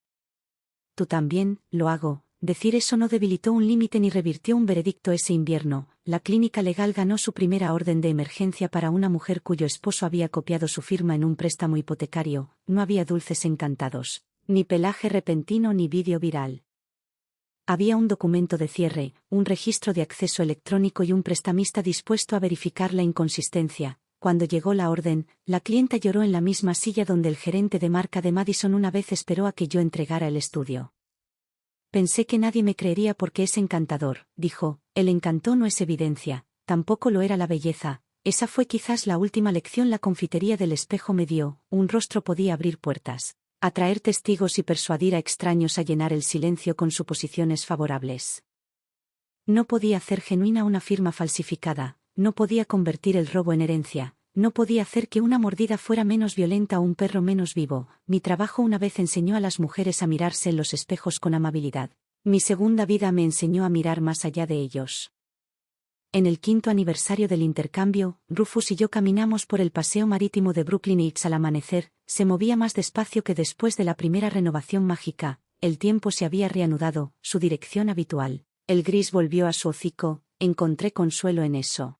Tú también, lo hago. Decir eso no debilitó un límite ni revirtió un veredicto ese invierno. La clínica legal ganó su primera orden de emergencia para una mujer cuyo esposo había copiado su firma en un préstamo hipotecario. No había dulces encantados, ni pelaje repentino ni vídeo viral. Había un documento de cierre, un registro de acceso electrónico y un prestamista dispuesto a verificar la inconsistencia. Cuando llegó la orden, la clienta lloró en la misma silla donde el gerente de marca de Madison una vez esperó a que yo entregara el estudio. Pensé que nadie me creería porque es encantador, dijo. El encanto no es evidencia, tampoco lo era la belleza. Esa fue quizás la última lección la confitería del espejo me dio. Un rostro podía abrir puertas, atraer testigos y persuadir a extraños a llenar el silencio con suposiciones favorables. No podía hacer genuina una firma falsificada, no podía convertir el robo en herencia, no podía hacer que una mordida fuera menos violenta o un perro menos vivo. Mi trabajo una vez enseñó a las mujeres a mirarse en los espejos con amabilidad. Mi segunda vida me enseñó a mirar más allá de ellos. En el 5º aniversario del intercambio, Rufus y yo caminamos por el paseo marítimo de Brooklyn Heights al amanecer. Se movía más despacio que después de la primera renovación mágica. El tiempo se había reanudado, su dirección habitual. El gris volvió a su hocico. Encontré consuelo en eso.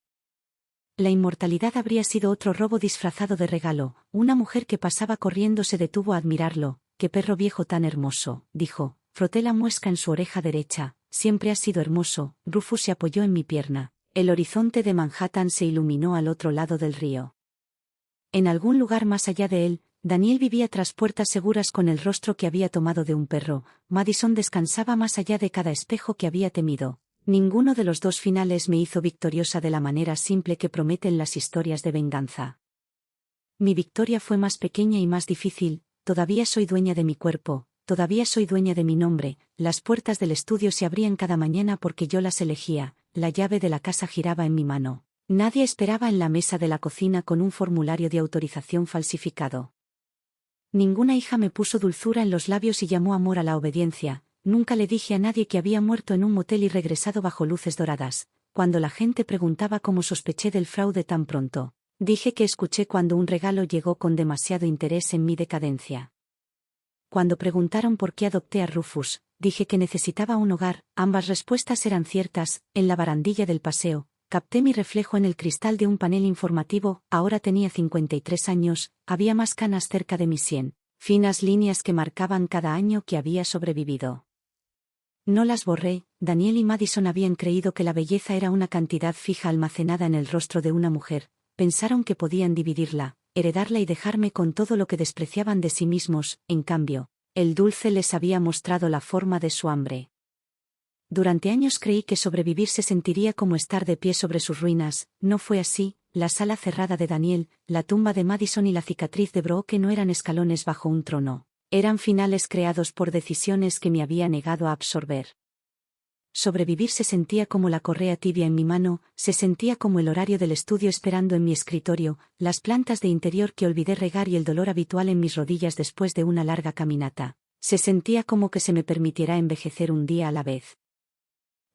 La inmortalidad habría sido otro robo disfrazado de regalo. Una mujer que pasaba corriendo se detuvo a admirarlo. «Qué perro viejo tan hermoso», dijo. Froté la muesca en su oreja derecha. «Siempre ha sido hermoso». Rufus se apoyó en mi pierna. El horizonte de Manhattan se iluminó al otro lado del río. En algún lugar más allá de él, Daniel vivía tras puertas seguras con el rostro que había tomado de un perro. Madison descansaba más allá de cada espejo que había temido. Ninguno de los dos finales me hizo victoriosa de la manera simple que prometen las historias de venganza. Mi victoria fue más pequeña y más difícil. Todavía soy dueña de mi cuerpo, todavía soy dueña de mi nombre. Las puertas del estudio se abrían cada mañana porque yo las elegía. La llave de la casa giraba en mi mano. Nadie esperaba en la mesa de la cocina con un formulario de autorización falsificado. Ninguna hija me puso dulzura en los labios y llamó amor a la obediencia. Nunca le dije a nadie que había muerto en un motel y regresado bajo luces doradas. Cuando la gente preguntaba cómo sospeché del fraude tan pronto, dije que escuché cuando un regalo llegó con demasiado interés en mi decadencia. Cuando preguntaron por qué adopté a Rufus, dije que necesitaba un hogar. Ambas respuestas eran ciertas. En la barandilla del paseo, capté mi reflejo en el cristal de un panel informativo. Ahora tenía 53 años, había más canas cerca de mi sien, finas líneas que marcaban cada año que había sobrevivido. No las borré. Daniel y Madison habían creído que la belleza era una cantidad fija almacenada en el rostro de una mujer. Pensaron que podían dividirla, heredarla y dejarme con todo lo que despreciaban de sí mismos. En cambio, el dulce les había mostrado la forma de su hambre. Durante años creí que sobrevivir se sentiría como estar de pie sobre sus ruinas. No fue así. La sala cerrada de Daniel, la tumba de Madison y la cicatriz de Brooke no eran escalones bajo un trono. Eran finales creados por decisiones que me había negado a absorber. Sobrevivir se sentía como la correa tibia en mi mano, se sentía como el horario del estudio esperando en mi escritorio, las plantas de interior que olvidé regar y el dolor habitual en mis rodillas después de una larga caminata. Se sentía como que se me permitiera envejecer un día a la vez.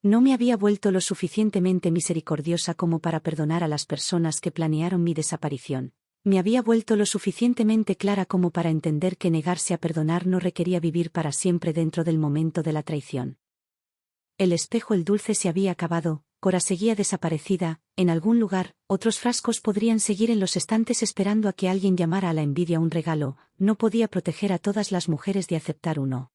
No me había vuelto lo suficientemente misericordiosa como para perdonar a las personas que planearon mi desaparición. Me había vuelto lo suficientemente clara como para entender que negarse a perdonar no requería vivir para siempre dentro del momento de la traición. El espejo el dulce se había acabado, Cora seguía desaparecida, en algún lugar, otros frascos podrían seguir en los estantes esperando a que alguien llamara a la envidia un regalo, no podía proteger a todas las mujeres de aceptar uno.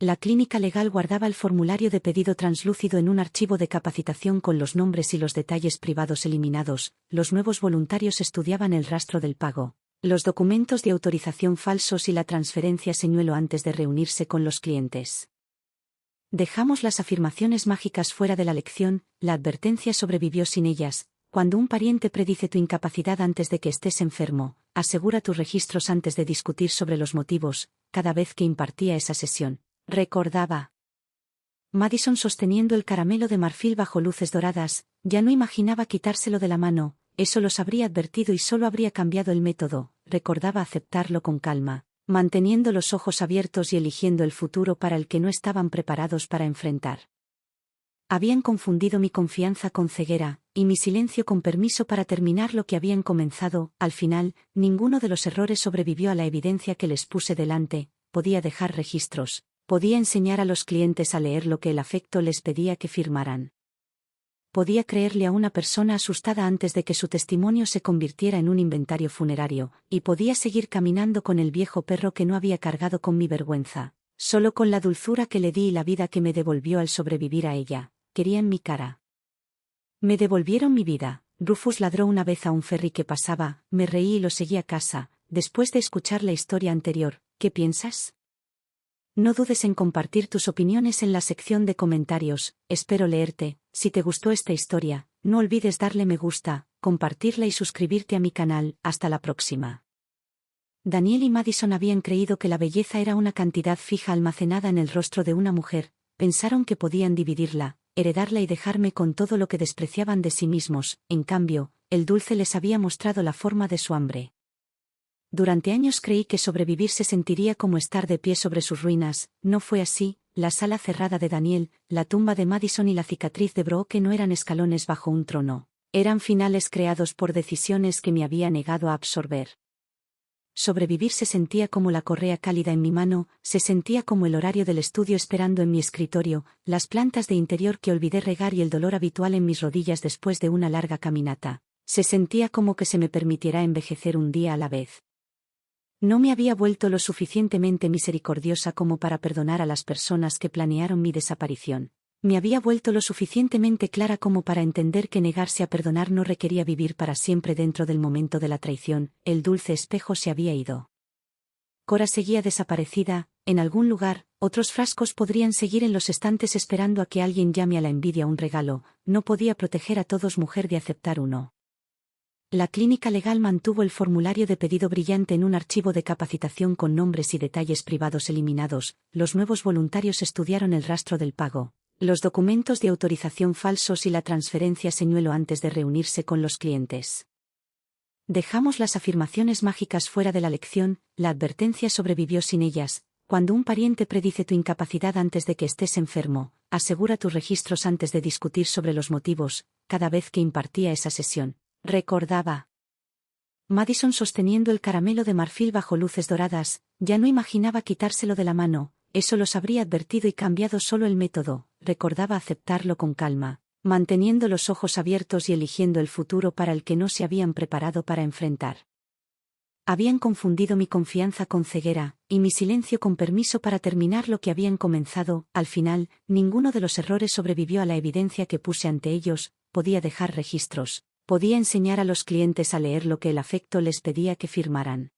La clínica legal guardaba el formulario de pedido translúcido en un archivo de capacitación con los nombres y los detalles privados eliminados, los nuevos voluntarios estudiaban el rastro del pago, los documentos de autorización falsos y la transferencia señuelo antes de reunirse con los clientes. Dejamos las afirmaciones mágicas fuera de la lección, la advertencia sobrevivió sin ellas. Cuando un pariente predice tu incapacidad antes de que estés enfermo, asegura tus registros antes de discutir sobre los motivos, cada vez que impartía esa sesión. Recordaba. Madison sosteniendo el caramelo de marfil bajo luces doradas, ya no imaginaba quitárselo de la mano, eso los habría advertido y solo habría cambiado el método, recordaba aceptarlo con calma, manteniendo los ojos abiertos y eligiendo el futuro para el que no estaban preparados para enfrentar. Habían confundido mi confianza con ceguera, y mi silencio con permiso para terminar lo que habían comenzado. Al final, ninguno de los errores sobrevivió a la evidencia que les puse delante, podía dejar registros. Podía enseñar a los clientes a leer lo que el afecto les pedía que firmaran. Podía creerle a una persona asustada antes de que su testimonio se convirtiera en un inventario funerario, y podía seguir caminando con el viejo perro que no había cargado con mi vergüenza, solo con la dulzura que le di y la vida que me devolvió al sobrevivir a ella. Querían mi cara. Me devolvieron mi vida. Rufus ladró una vez a un ferry que pasaba, me reí y lo seguí a casa, después de escuchar la historia anterior. ¿Qué piensas? No dudes en compartir tus opiniones en la sección de comentarios, espero leerte. Si te gustó esta historia, no olvides darle me gusta, compartirla y suscribirte a mi canal. Hasta la próxima. Daniel y Madison habían creído que la belleza era una cantidad fija almacenada en el rostro de una mujer, pensaron que podían dividirla, heredarla y dejarme con todo lo que despreciaban de sí mismos. En cambio, el dulce les había mostrado la forma de su hambre. Durante años creí que sobrevivir se sentiría como estar de pie sobre sus ruinas. No fue así. La sala cerrada de Daniel, la tumba de Madison y la cicatriz de Brooke no eran escalones bajo un trono. Eran finales creados por decisiones que me había negado a absorber. Sobrevivir se sentía como la correa cálida en mi mano, se sentía como el horario del estudio esperando en mi escritorio, las plantas de interior que olvidé regar y el dolor habitual en mis rodillas después de una larga caminata. Se sentía como que se me permitiera envejecer un día a la vez. No me había vuelto lo suficientemente misericordiosa como para perdonar a las personas que planearon mi desaparición. Me había vuelto lo suficientemente clara como para entender que negarse a perdonar no requería vivir para siempre dentro del momento de la traición. El dulce espejo se había ido. Cora seguía desaparecida, en algún lugar, otros frascos podrían seguir en los estantes esperando a que alguien llame a la envidia un regalo, no podía proteger a todos mujer de aceptar uno. La clínica legal mantuvo el formulario de pedido brillante en un archivo de capacitación con nombres y detalles privados eliminados. Los nuevos voluntarios estudiaron el rastro del pago, los documentos de autorización falsos y la transferencia señuelo antes de reunirse con los clientes. Dejamos las afirmaciones mágicas fuera de la lección, la advertencia sobrevivió sin ellas. Cuando un pariente predice tu incapacidad antes de que estés enfermo, asegura tus registros antes de discutir sobre los motivos. Cada vez que impartía esa sesión, recordaba. Madison sosteniendo el caramelo de marfil bajo luces doradas, ya no imaginaba quitárselo de la mano, eso los habría advertido y cambiado solo el método. Recordaba aceptarlo con calma, manteniendo los ojos abiertos y eligiendo el futuro para el que no se habían preparado para enfrentar. Habían confundido mi confianza con ceguera, y mi silencio con permiso para terminar lo que habían comenzado. Al final, ninguno de los errores sobrevivió a la evidencia que puse ante ellos. Podía dejar registros, podía enseñar a los clientes a leer lo que el afecto les pedía que firmaran.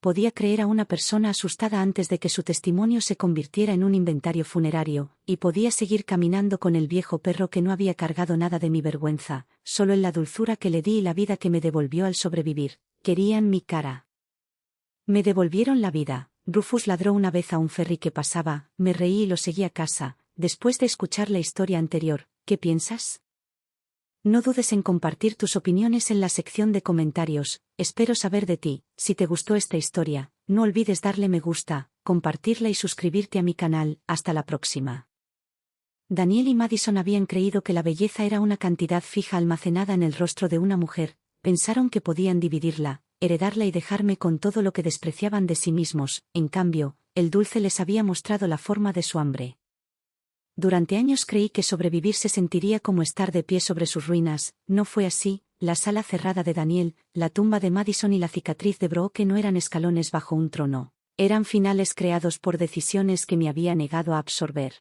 podía creer a una persona asustada antes de que su testimonio se convirtiera en un inventario funerario, y podía seguir caminando con el viejo perro que no había cargado nada de mi vergüenza, solo en la dulzura que le di y la vida que me devolvió al sobrevivir. Querían mi cara. Me devolvieron la vida. Rufus ladró una vez a un ferry que pasaba, me reí y lo seguí a casa. Después de escuchar la historia anterior, ¿qué piensas? No dudes en compartir tus opiniones en la sección de comentarios. Espero saber de ti. Si te gustó esta historia, no olvides darle me gusta, compartirla y suscribirte a mi canal. Hasta la próxima. Daniel y Madison habían creído que la belleza era una cantidad fija almacenada en el rostro de una mujer. Pensaron que podían dividirla, heredarla y dejarme con todo lo que despreciaban de sí mismos. En cambio, el dulce les había mostrado la forma de su hambre. Durante años creí que sobrevivir se sentiría como estar de pie sobre sus ruinas. No fue así. La sala cerrada de Daniel, la tumba de Madison y la cicatriz de Brooke no eran escalones bajo un trono. Eran finales creados por decisiones que me había negado a absorber.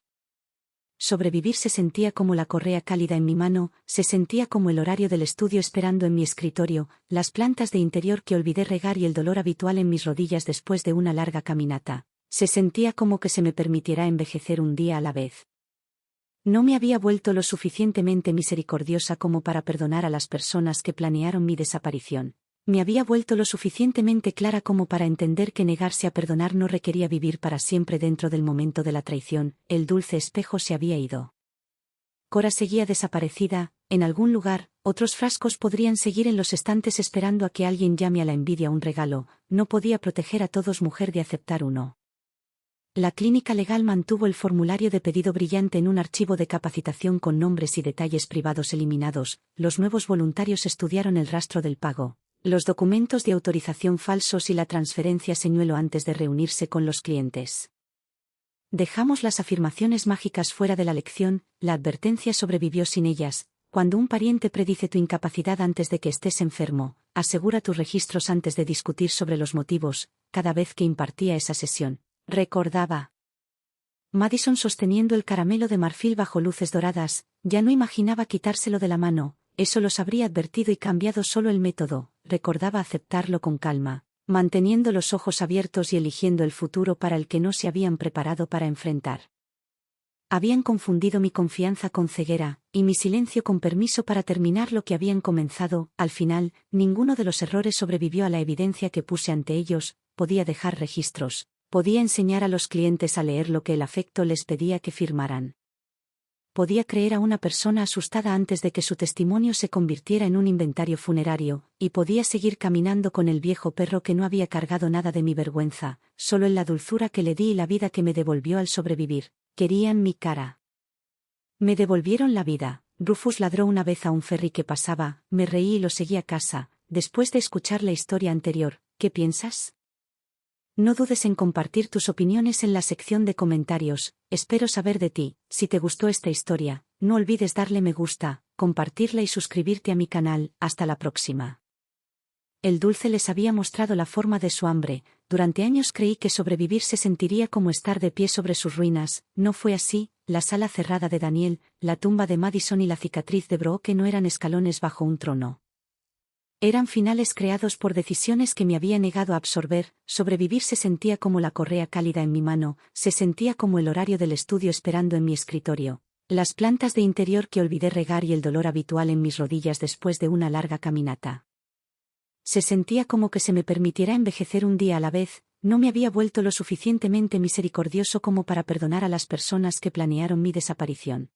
Sobrevivir se sentía como la correa cálida en mi mano, se sentía como el horario del estudio esperando en mi escritorio, las plantas de interior que olvidé regar y el dolor habitual en mis rodillas después de una larga caminata. Se sentía como que se me permitiera envejecer un día a la vez. No me había vuelto lo suficientemente misericordiosa como para perdonar a las personas que planearon mi desaparición. Me había vuelto lo suficientemente clara como para entender que negarse a perdonar no requería vivir para siempre dentro del momento de la traición. El dulce espejo se había ido. Cora seguía desaparecida, en algún lugar. Otros frascos podrían seguir en los estantes esperando a que alguien llame a la envidia un regalo. No podía proteger a todos mujer de aceptar uno. La clínica legal mantuvo el formulario de pedido brillante en un archivo de capacitación con nombres y detalles privados eliminados. Los nuevos voluntarios estudiaron el rastro del pago, los documentos de autorización falsos y la transferencia señuelo antes de reunirse con los clientes. Dejamos las afirmaciones mágicas fuera de la lección. La advertencia sobrevivió sin ellas. Cuando un pariente predice tu incapacidad antes de que estés enfermo, asegura tus registros antes de discutir sobre los motivos. Cada vez que impartía esa sesión, recordaba. Madison sosteniendo el caramelo de marfil bajo luces doradas, ya no imaginaba quitárselo de la mano, eso los habría advertido y cambiado solo el método. Recordaba aceptarlo con calma, manteniendo los ojos abiertos y eligiendo el futuro para el que no se habían preparado para enfrentar. Habían confundido mi confianza con ceguera, y mi silencio con permiso para terminar lo que habían comenzado. Al final, ninguno de los errores sobrevivió a la evidencia que puse ante ellos. Podía dejar registros, podía enseñar a los clientes a leer lo que el afecto les pedía que firmaran. Podía creer a una persona asustada antes de que su testimonio se convirtiera en un inventario funerario, y podía seguir caminando con el viejo perro que no había cargado nada de mi vergüenza, solo en la dulzura que le di y la vida que me devolvió al sobrevivir. Querían mi cara. Me devolvieron la vida. Rufus ladró una vez a un ferry que pasaba, me reí y lo seguí a casa. Después de escuchar la historia anterior, ¿qué piensas? No dudes en compartir tus opiniones en la sección de comentarios. Espero saber de ti. Si te gustó esta historia, no olvides darle me gusta, compartirla y suscribirte a mi canal. Hasta la próxima. El dulce les había mostrado la forma de su hambre. Durante años creí que sobrevivir se sentiría como estar de pie sobre sus ruinas. No fue así. La sala cerrada de Daniel, la tumba de Madison y la cicatriz de Brooke no eran escalones bajo un trono. Eran finales creados por decisiones que me había negado a absorber. Sobrevivir se sentía como la correa cálida en mi mano, se sentía como el horario del estudio esperando en mi escritorio, las plantas de interior que olvidé regar y el dolor habitual en mis rodillas después de una larga caminata. Se sentía como que se me permitiera envejecer un día a la vez. No me había vuelto lo suficientemente misericordioso como para perdonar a las personas que planearon mi desaparición.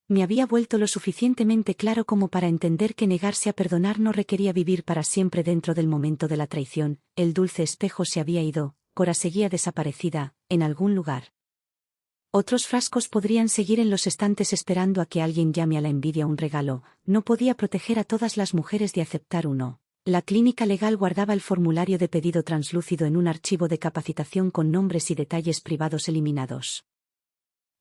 Me había vuelto lo suficientemente claro como para entender que negarse a perdonar no requería vivir para siempre dentro del momento de la traición. El dulce espejo se había ido, Cora seguía desaparecida, en algún lugar. Otros frascos podrían seguir en los estantes esperando a que alguien llame a la envidia un regalo. No podía proteger a todas las mujeres de aceptar uno. La clínica legal guardaba el formulario de pedido translúcido en un archivo de capacitación con nombres y detalles privados eliminados.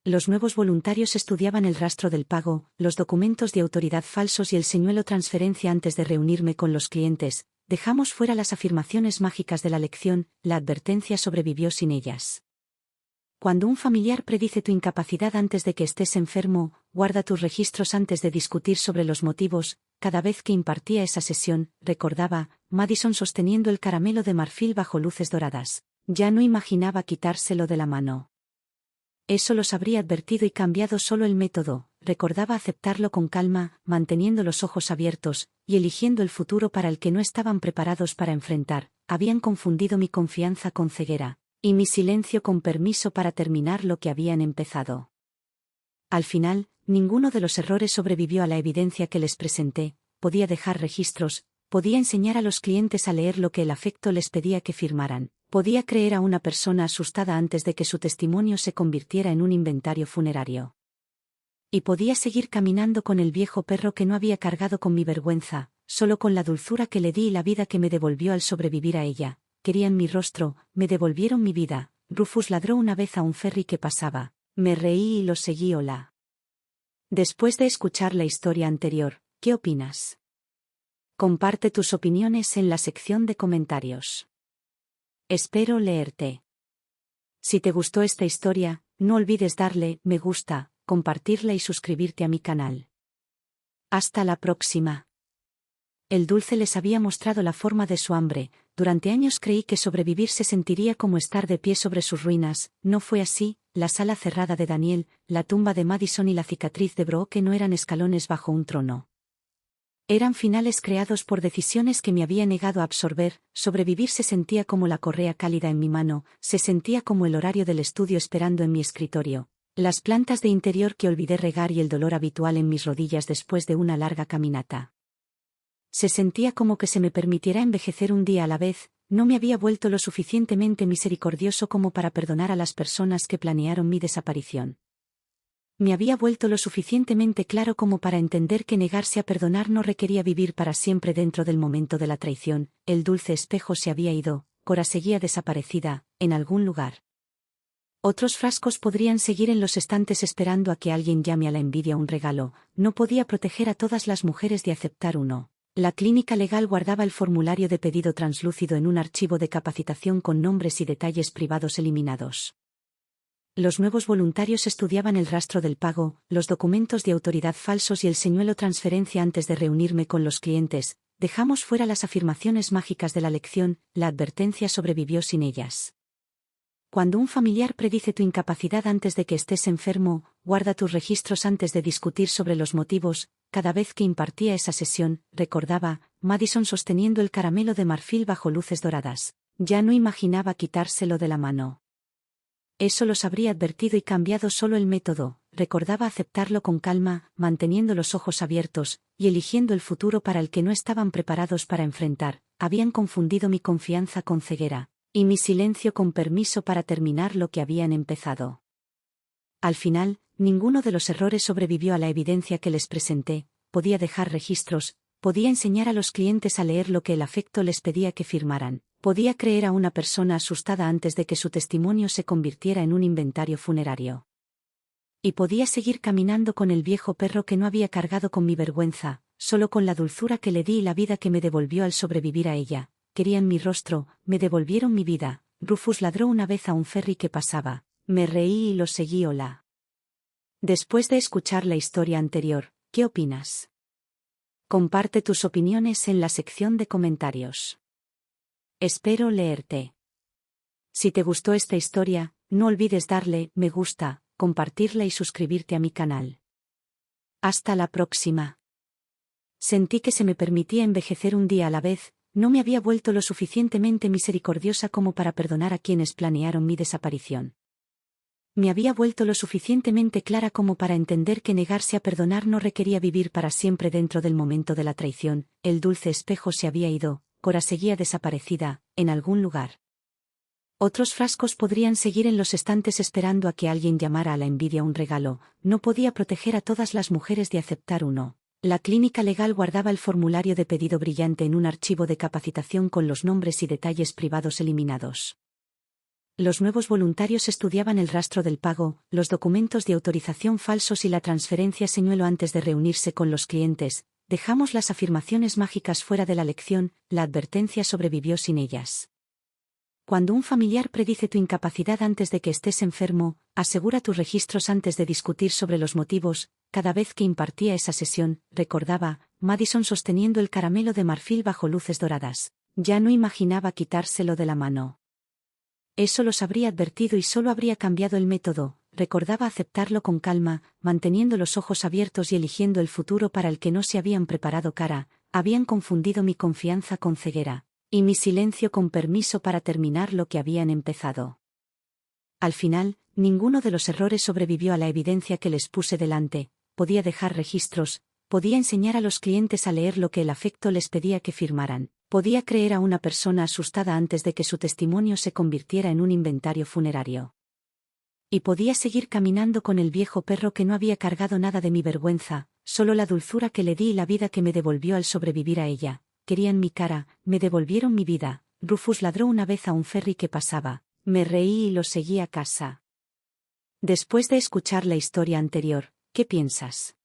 Los nuevos voluntarios estudiaban el rastro del pago, los documentos de autoridad falsos y el señuelo transferencia antes de reunirme con los clientes. Dejamos fuera las afirmaciones mágicas de la lección. La advertencia sobrevivió sin ellas. Cuando un familiar predice tu incapacidad antes de que estés enfermo, guarda tus registros antes de discutir sobre los motivos. cada vez que impartía esa sesión, recordaba, Madison sosteniendo el caramelo de marfil bajo luces doradas. Ya no imaginaba quitárselo de la mano. Eso los habría advertido y cambiado solo el método, recordaba aceptarlo con calma, manteniendo los ojos abiertos, y eligiendo el futuro para el que no estaban preparados para enfrentar. Habían confundido mi confianza con ceguera, y mi silencio con permiso para terminar lo que habían empezado. Al final, ninguno de los errores sobrevivió a la evidencia que les presenté, podía dejar registros, podía enseñar a los clientes a leer lo que el afecto les pedía que firmaran, podía creer a una persona asustada antes de que su testimonio se convirtiera en un inventario funerario. Y podía seguir caminando con el viejo perro que no había cargado con mi vergüenza, solo con la dulzura que le di y la vida que me devolvió al sobrevivir a ella. Querían mi rostro, me devolvieron mi vida. Rufus ladró una vez a un ferry que pasaba. Me reí y lo seguí. Hola. Después de escuchar la historia anterior, ¿qué opinas? Comparte tus opiniones en la sección de comentarios. Espero leerte. Si te gustó esta historia, no olvides darle me gusta, compartirla y suscribirte a mi canal. Hasta la próxima. El dulce les había mostrado la forma de su hambre. Durante años creí que sobrevivir se sentiría como estar de pie sobre sus ruinas. No fue así. La sala cerrada de Daniel, la tumba de Madison y la cicatriz de Brooke no eran escalones bajo un trono. Eran finales creados por decisiones que me había negado a absorber. Sobrevivir se sentía como la correa cálida en mi mano, se sentía como el horario del estudio esperando en mi escritorio, las plantas de interior que olvidé regar y el dolor habitual en mis rodillas después de una larga caminata. Se sentía como que se me permitiera envejecer un día a la vez. No me había vuelto lo suficientemente misericordioso como para perdonar a las personas que planearon mi desaparición. Me había vuelto lo suficientemente claro como para entender que negarse a perdonar no requería vivir para siempre dentro del momento de la traición. El dulce espejo se había ido, Cora seguía desaparecida, en algún lugar. Otros frascos podrían seguir en los estantes esperando a que alguien llame a la envidia un regalo. No podía proteger a todas las mujeres de aceptar uno. La clínica legal guardaba el formulario de pedido translúcido en un archivo de capacitación con nombres y detalles privados eliminados. Los nuevos voluntarios estudiaban el rastro del pago, los documentos de autoridad falsos y el señuelo transferencia antes de reunirme con los clientes. Dejamos fuera las afirmaciones mágicas de la lección, la advertencia sobrevivió sin ellas. Cuando un familiar predice tu incapacidad antes de que estés enfermo, guarda tus registros antes de discutir sobre los motivos. Cada vez que impartía esa sesión, recordaba, Madison sosteniendo el caramelo de marfil bajo luces doradas. Ya no imaginaba quitárselo de la mano. Eso los habría advertido y cambiado solo el método. Recordaba aceptarlo con calma, manteniendo los ojos abiertos, y eligiendo el futuro para el que no estaban preparados para enfrentar. Habían confundido mi confianza con ceguera, y mi silencio con permiso para terminar lo que habían empezado. Al final, ninguno de los errores sobrevivió a la evidencia que les presenté. Podía dejar registros, podía enseñar a los clientes a leer lo que el afecto les pedía que firmaran, podía creer a una persona asustada antes de que su testimonio se convirtiera en un inventario funerario. Y podía seguir caminando con el viejo perro que no había cargado con mi vergüenza, solo con la dulzura que le di y la vida que me devolvió al sobrevivir a ella. Querían mi rostro, me devolvieron mi vida. Rufus ladró una vez a un ferry que pasaba. Me reí y lo seguí. Hola. Después de escuchar la historia anterior, ¿qué opinas? Comparte tus opiniones en la sección de comentarios. Espero leerte. Si te gustó esta historia, no olvides darle me gusta, compartirla y suscribirte a mi canal. Hasta la próxima. Sentí que se me permitía envejecer un día a la vez. No me había vuelto lo suficientemente misericordiosa como para perdonar a quienes planearon mi desaparición. Me había vuelto lo suficientemente clara como para entender que negarse a perdonar no requería vivir para siempre dentro del momento de la traición. El dulce espejo se había ido, Cora seguía desaparecida, en algún lugar. Otros frascos podrían seguir en los estantes esperando a que alguien llamara a la envidia un regalo. No podía proteger a todas las mujeres de aceptar uno. La clínica legal guardaba el formulario de pedido brillante en un archivo de capacitación con los nombres y detalles privados eliminados. Los nuevos voluntarios estudiaban el rastro del pago, los documentos de autorización falsos y la transferencia señuelo antes de reunirse con los clientes. Dejamos las afirmaciones mágicas fuera de la lección, la advertencia sobrevivió sin ellas. Cuando un familiar predice tu incapacidad antes de que estés enfermo, asegura tus registros antes de discutir sobre los motivos. Cada vez que impartía esa sesión, recordaba, Madison sosteniendo el caramelo de marfil bajo luces doradas. Ya no imaginaba quitárselo de la mano. Eso los habría advertido y solo habría cambiado el método. Recordaba aceptarlo con calma, manteniendo los ojos abiertos y eligiendo el futuro para el que no se habían preparado cara. Habían confundido mi confianza con ceguera, y mi silencio con permiso para terminar lo que habían empezado. Al final, ninguno de los errores sobrevivió a la evidencia que les puse delante. Podía dejar registros, podía enseñar a los clientes a leer lo que el afecto les pedía que firmaran, podía creer a una persona asustada antes de que su testimonio se convirtiera en un inventario funerario. Y podía seguir caminando con el viejo perro que no había cargado nada de mi vergüenza, solo la dulzura que le di y la vida que me devolvió al sobrevivir a ella. Querían mi cara, me devolvieron mi vida. Rufus ladró una vez a un ferry que pasaba. Me reí y lo seguí a casa. Después de escuchar la historia anterior, ¿qué piensas?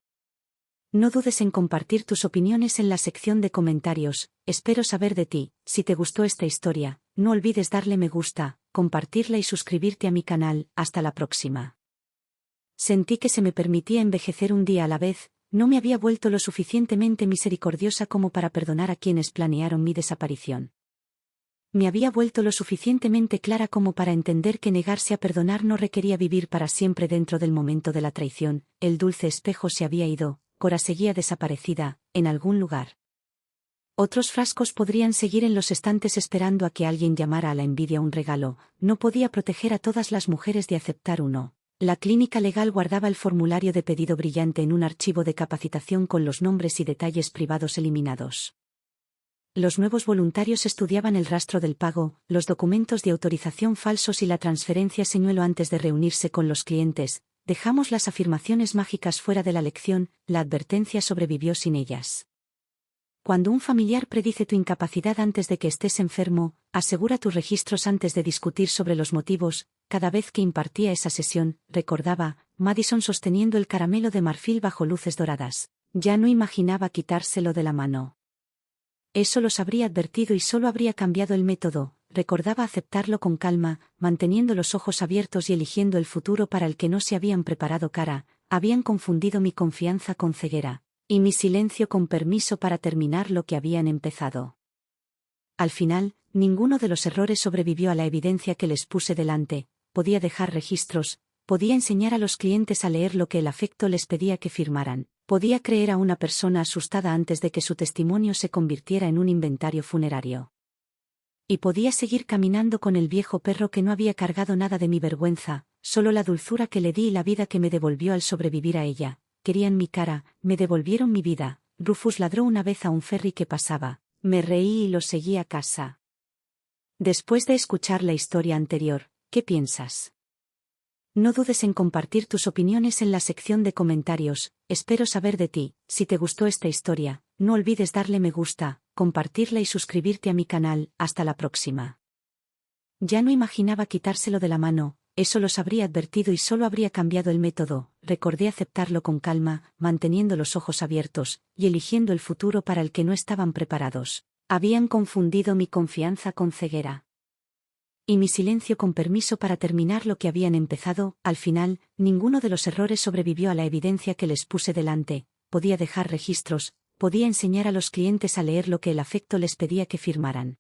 No dudes en compartir tus opiniones en la sección de comentarios. Espero saber de ti. Si te gustó esta historia, no olvides darle me gusta, compartirla y suscribirte a mi canal. Hasta la próxima. Sentí que se me permitía envejecer un día a la vez. No me había vuelto lo suficientemente misericordiosa como para perdonar a quienes planearon mi desaparición. Me había vuelto lo suficientemente clara como para entender que negarse a perdonar no requería vivir para siempre dentro del momento de la traición. El dulce espejo se había ido, Cora seguía desaparecida, en algún lugar. Otros frascos podrían seguir en los estantes esperando a que alguien llamara a la envidia un regalo. No podía proteger a todas las mujeres de aceptar uno. La clínica legal guardaba el formulario de pedido brillante en un archivo de capacitación con los nombres y detalles privados eliminados. Los nuevos voluntarios estudiaban el rastro del pago, los documentos de autorización falsos y la transferencia señuelo antes de reunirse con los clientes. Dejamos las afirmaciones mágicas fuera de la lección, la advertencia sobrevivió sin ellas. Cuando un familiar predice tu incapacidad antes de que estés enfermo, asegura tus registros antes de discutir sobre los motivos. Cada vez que impartía esa sesión, recordaba, Madison sosteniendo el caramelo de marfil bajo luces doradas. Ya no imaginaba quitárselo de la mano. Eso los habría advertido y solo habría cambiado el método. Recordaba aceptarlo con calma, manteniendo los ojos abiertos y eligiendo el futuro para el que no se habían preparado cara. Habían confundido mi confianza con ceguera, y mi silencio con permiso para terminar lo que habían empezado. Al final, ninguno de los errores sobrevivió a la evidencia que les puse delante. Podía dejar registros, podía enseñar a los clientes a leer lo que el afecto les pedía que firmaran. Podía creer a una persona asustada antes de que su testimonio se convirtiera en un inventario funerario. Y podía seguir caminando con el viejo perro que no había cargado nada de mi vergüenza, solo la dulzura que le di y la vida que me devolvió al sobrevivir a ella. Querían mi cara, me devolvieron mi vida. Rufus ladró una vez a un ferry que pasaba. Me reí y lo seguí a casa. Después de escuchar la historia anterior, ¿qué piensas? No dudes en compartir tus opiniones en la sección de comentarios. Espero saber de ti. Si te gustó esta historia, no olvides darle me gusta, compartirla y suscribirte a mi canal. Hasta la próxima. Ya no imaginaba quitárselo de la mano. Eso los habría advertido y solo habría cambiado el método. Recordé aceptarlo con calma, manteniendo los ojos abiertos, y eligiendo el futuro para el que no estaban preparados. Habían confundido mi confianza con ceguera. Y mi silencio con permiso para terminar lo que habían empezado. Al final, ninguno de los errores sobrevivió a la evidencia que les puse delante. Podía dejar registros, podía enseñar a los clientes a leer lo que el afecto les pedía que firmaran.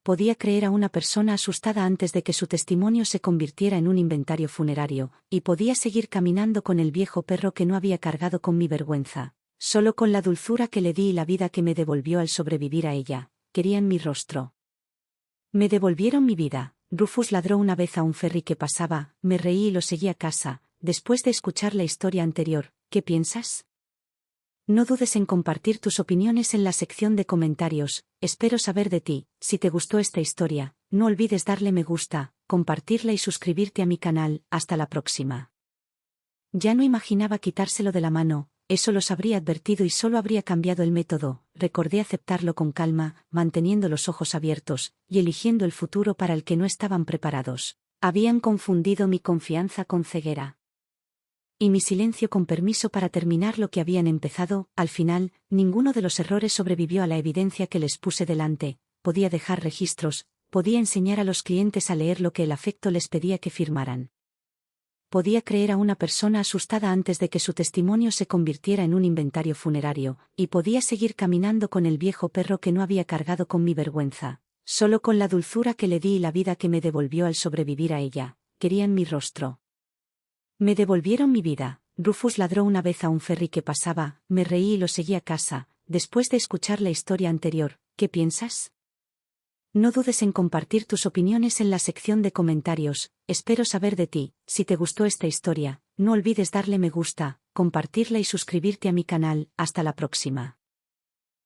Podía creer a una persona asustada antes de que su testimonio se convirtiera en un inventario funerario, y podía seguir caminando con el viejo perro que no había cargado con mi vergüenza, solo con la dulzura que le di y la vida que me devolvió al sobrevivir a ella. Querían mi rostro. Me devolvieron mi vida. Rufus ladró una vez a un ferry que pasaba. Me reí y lo seguí a casa. Después de escuchar la historia anterior, ¿qué piensas? No dudes en compartir tus opiniones en la sección de comentarios. Espero saber de ti. Si te gustó esta historia, no olvides darle me gusta, compartirla y suscribirte a mi canal. Hasta la próxima. Ya no imaginaba quitárselo de la mano. Eso los habría advertido y solo habría cambiado el método. Recordé aceptarlo con calma, manteniendo los ojos abiertos, y eligiendo el futuro para el que no estaban preparados. Habían confundido mi confianza con ceguera. Y mi silencio con permiso para terminar lo que habían empezado. Al final, ninguno de los errores sobrevivió a la evidencia que les puse delante. Podía dejar registros, podía enseñar a los clientes a leer lo que el afecto les pedía que firmaran. podía creer a una persona asustada antes de que su testimonio se convirtiera en un inventario funerario, y podía seguir caminando con el viejo perro que no había cargado con mi vergüenza. Solo con la dulzura que le di y la vida que me devolvió al sobrevivir a ella, querían mi rostro. Me devolvieron mi vida. Rufus ladró una vez a un ferry que pasaba, me reí y lo seguí a casa. Después de escuchar la historia anterior, ¿qué piensas? No dudes en compartir tus opiniones en la sección de comentarios. Espero saber de ti. Si te gustó esta historia, no olvides darle me gusta, compartirla y suscribirte a mi canal. Hasta la próxima.